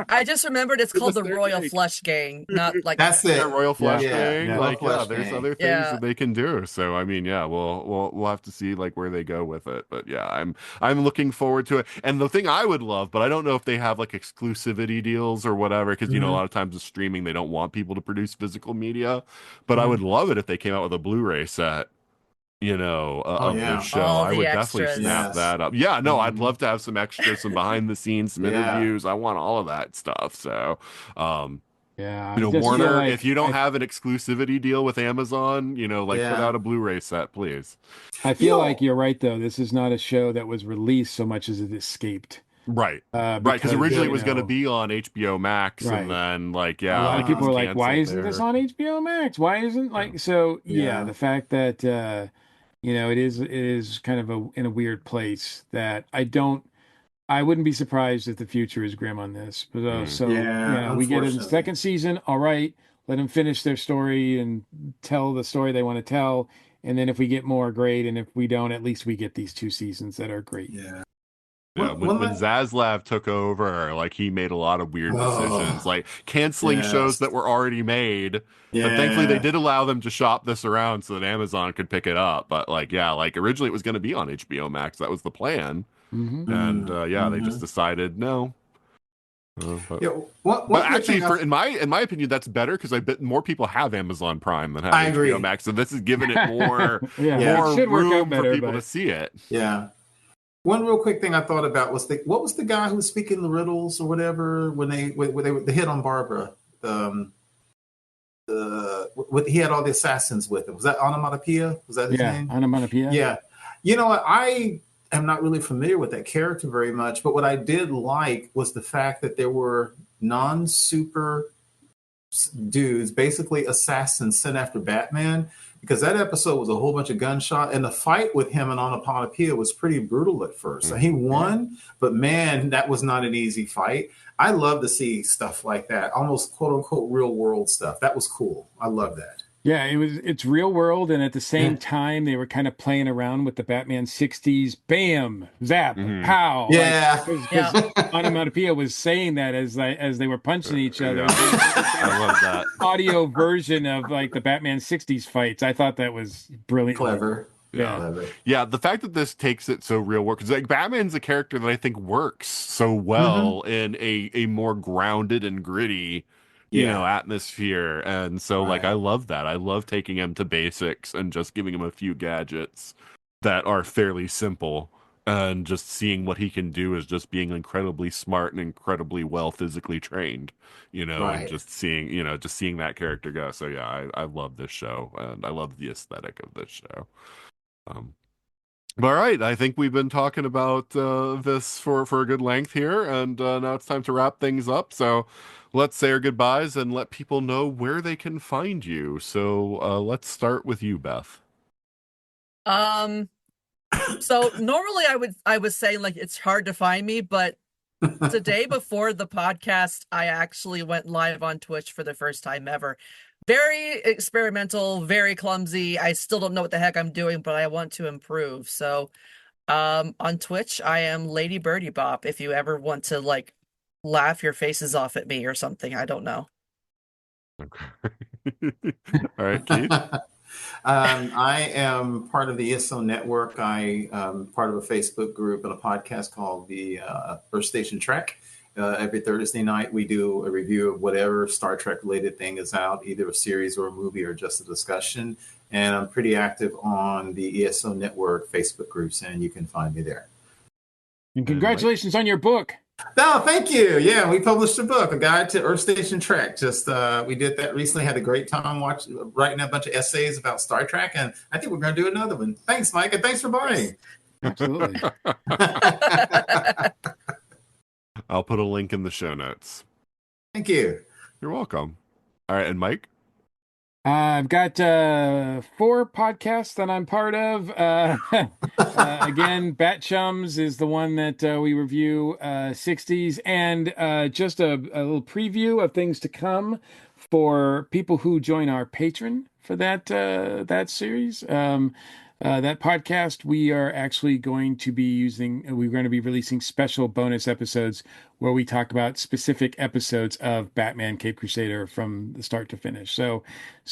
I just remembered it's called the Royal Flush Gang, not like that's it. Royal Flush Gang. Yeah. Like, Flush there's Gang. other things that they can do. So, I mean, yeah, we'll have to see like where they go with it. But yeah, I'm looking forward to it. And the thing I would love, but I don't know if they have like exclusivity deals or whatever, because a lot of times with streaming they don't want people to produce physical media. But I would love it if they came out with a Blu-ray set. Of this show. I would definitely snap that up. Yeah, no, I'd love to have some extras, some behind the scenes, some interviews. I want all of that stuff. So, Warner, like, if you don't have an exclusivity deal with Amazon, put out a Blu-ray set, please. I feel like you're right, though. This is not a show that was released so much as it escaped. Right, because originally it was going to be on HBO Max, and then a lot of people were like, "Why isn't this on HBO Max? Why isn't the fact that it is kind of in a weird place that I wouldn't be surprised if the future is grim on this. We get it in the second season. All right, let them finish their story and tell the story they want to tell. And then if we get more, great. And if we don't, at least we get these 2 seasons that are great. Yeah. Yeah, when Zaslav took over, like, he made a lot of weird decisions, like canceling shows that were already made. But thankfully they did allow them to shop this around so that Amazon could pick it up. But originally it was going to be on HBO Max. That was the plan. And they just decided no. But actually, in my opinion, that's better, because I bet more people have Amazon Prime than have HBO Max. So this is giving it more more room for people to see it. Yeah. One real quick thing I thought about was what was the guy who was speaking the riddles or whatever when they hit on Barbara? He had all the assassins with him. Was that Onomatopoeia? Was that his name? Onomatopoeia. Yeah. You know what? I am not really familiar with that character very much, but what I did like was the fact that there were non-super dudes, basically assassins sent after Batman, because that episode was a whole bunch of gunshot, and the fight with him and Onomatopoeia was pretty brutal at first. He won, but man, that was not an easy fight. I love to see stuff like that, almost quote unquote real world stuff. That was cool. I love that. Yeah, it's real world, and at the same time, they were kind of playing around with the Batman 60s, bam, zap, pow. Yeah. Because Onomatopoeia was saying that as they were punching each other. I love that. Audio version of like the Batman 60s fights. I thought that was brilliant. Clever. Yeah, the fact that this takes it so real work, because like Batman's a character that I think works so well in a more grounded and gritty atmosphere. And so I love that. I love taking him to basics and just giving him a few gadgets that are fairly simple and just seeing what he can do is just being incredibly smart and incredibly well physically trained, and Right. just seeing that character go. So yeah, I love this show, and I love the aesthetic of this show. All right, I think we've been talking about this for a good length here, and now it's time to wrap things up. So let's say our goodbyes and let people know where they can find you. So let's start with you, Beth. So normally I would say like it's hard to find me, but today before the podcast, I actually went live on Twitch for the first time ever. Very experimental, very clumsy. I still don't know what the heck I'm doing, but I want to improve. So on Twitch, I am Lady Birdie Bop. If you ever want to like laugh your faces off at me or something, I don't know. Okay. All right, Keith. I am part of the ESO network. I am part of a Facebook group and a podcast called the Earth Station Trek. Every Thursday night, we do a review of whatever Star Trek related thing is out, either a series or a movie or just a discussion. And I'm pretty active on the ESO network Facebook groups, and you can find me there. And congratulations on your book. No, thank you. Yeah, we published a book, A Guide to Earth Station Trek. Just we did that recently. Had a great time writing a bunch of essays about Star Trek, and I think we're going to do another one. Thanks, Mike, and thanks for buying. Absolutely. I'll put a link in the show notes. Thank you. You're welcome. All right, and Mike? I've got 4 podcasts that I'm part of. Again, Bat Chums is the one that we review 60s, and just a little preview of things to come for people who join our Patreon for that series. That podcast, we are actually going to be releasing special bonus episodes where we talk about specific episodes of Batman Caped Crusader from the start to finish. So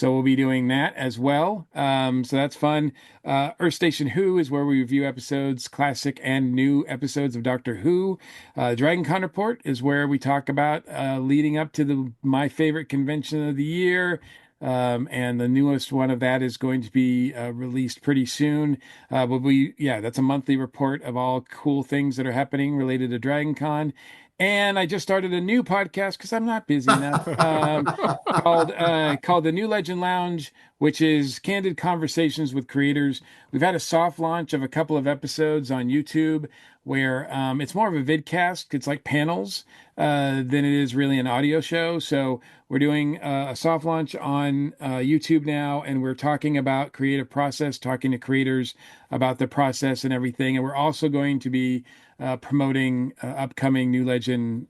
we'll be doing that as well. So that's fun. Earth Station Who is where we review episodes, classic and new episodes of Doctor Who. Dragon Con Report is where we talk about leading up to my favorite convention of the year. And the newest one of that is going to be released pretty soon. But that's a monthly report of all cool things that are happening related to Dragon Con. And I just started a new podcast because I'm not busy enough, called The New Legend Lounge, which is candid conversations with creators. We've had a soft launch of a couple of episodes on YouTube where it's more of a vidcast. It's like panels than it is really an audio show. So we're doing a soft launch on YouTube now, and we're talking about creative process, talking to creators about the process and everything. And we're also going to be promoting upcoming New Legend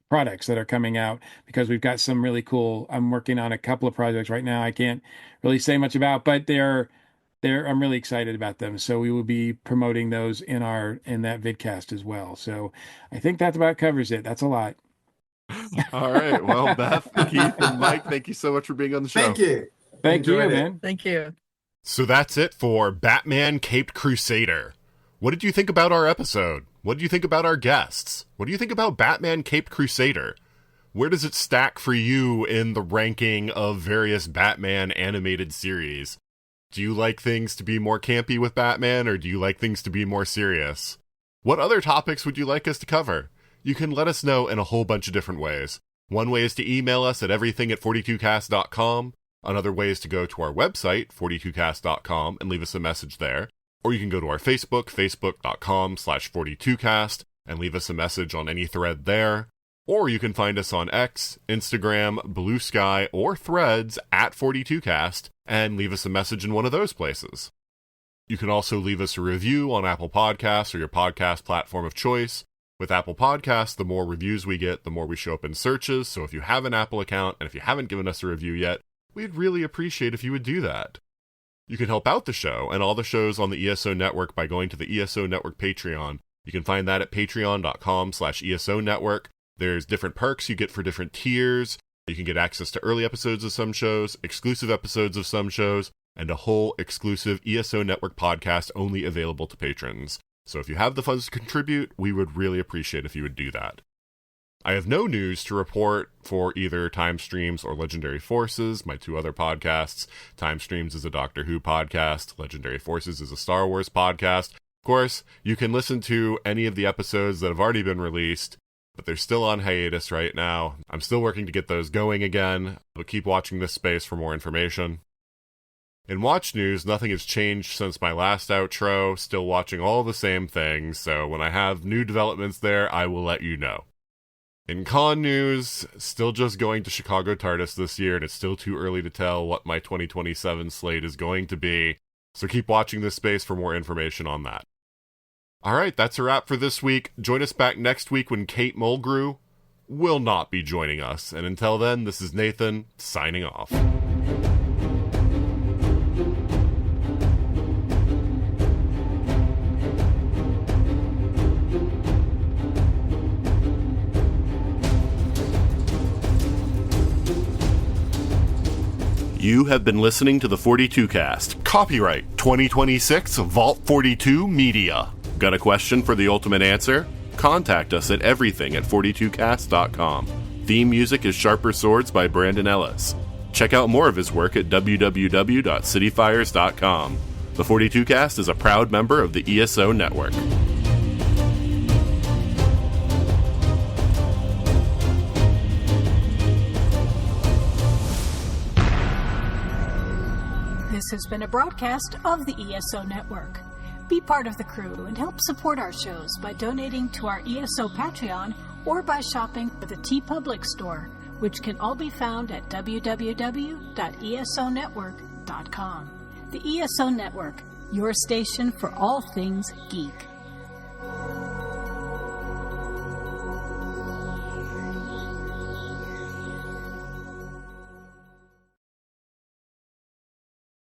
products that are coming out, because we've got some really cool. I'm working on a couple of projects right now I can't really say much about, but I'm really excited about them. So we will be promoting those in that vidcast as well. So I think that about covers it. That's a lot. All right. Well, Beth, Keith, and Mike, thank you so much for being on the show. Thank you. Thank you, Enjoyed it. man. Thank you. So that's it for Batman Caped Crusader. What did you think about our episode? What do you think about our guests? What do you think about Batman Caped Crusader? Where does it stack for you in the ranking of various Batman animated series? Do you like things to be more campy with Batman, or do you like things to be more serious? What other topics would you like us to cover? You can let us know in a whole bunch of different ways. One way is to email us at everything@42cast.com. Another way is to go to our website, 42cast.com, and leave us a message there. Or you can go to our Facebook, facebook.com/42cast, and leave us a message on any thread there. Or you can find us on X, Instagram, Blue Sky, or Threads @42cast, and leave us a message in one of those places. You can also leave us a review on Apple Podcasts or your podcast platform of choice. With Apple Podcasts, the more reviews we get, the more we show up in searches. So if you have an Apple account, and if you haven't given us a review yet, we'd really appreciate if you would do that. You can help out the show and all the shows on the ESO Network by going to the ESO Network Patreon. You can find that at patreon.com/ESO Network. There's different perks you get for different tiers. You can get access to early episodes of some shows, exclusive episodes of some shows, and a whole exclusive ESO Network podcast only available to patrons. So if you have the funds to contribute, we would really appreciate if you would do that. I have no news to report for either Time Streams or Legendary Forces, my 2 other podcasts. Time Streams is a Doctor Who podcast. Legendary Forces is a Star Wars podcast. course, you can listen to any of the episodes that have already been released, but they're still on hiatus right now. I'm still working to get those going again, but keep watching this space for more information. In Watch News, nothing has changed since my last outro, still watching all the same things, so when I have new developments there, I will let you know. In Con News, still just going to Chicago TARDIS this year, and it's still too early to tell what my 2027 slate is going to be, so keep watching this space for more information on that. Alright, that's a wrap for this week. Join us back next week when Kate Mulgrew will not be joining us, and until then, this is Nathan, signing off. You have been listening to the 42 Cast. Copyright 2026 Vault 42 Media. Got a question for the ultimate answer? Contact us at everything@42cast.com. Theme music is Sharper Swords by Brandon Ellis. Check out more of his work at www.cityfires.com. The 42 Cast is a proud member of the ESO Network. This has been a broadcast of the ESO Network. Be part of the crew and help support our shows by donating to our ESO Patreon or by shopping at the TeePublic store, which can all be found at www.esonetwork.com. The ESO Network, your station for all things geek.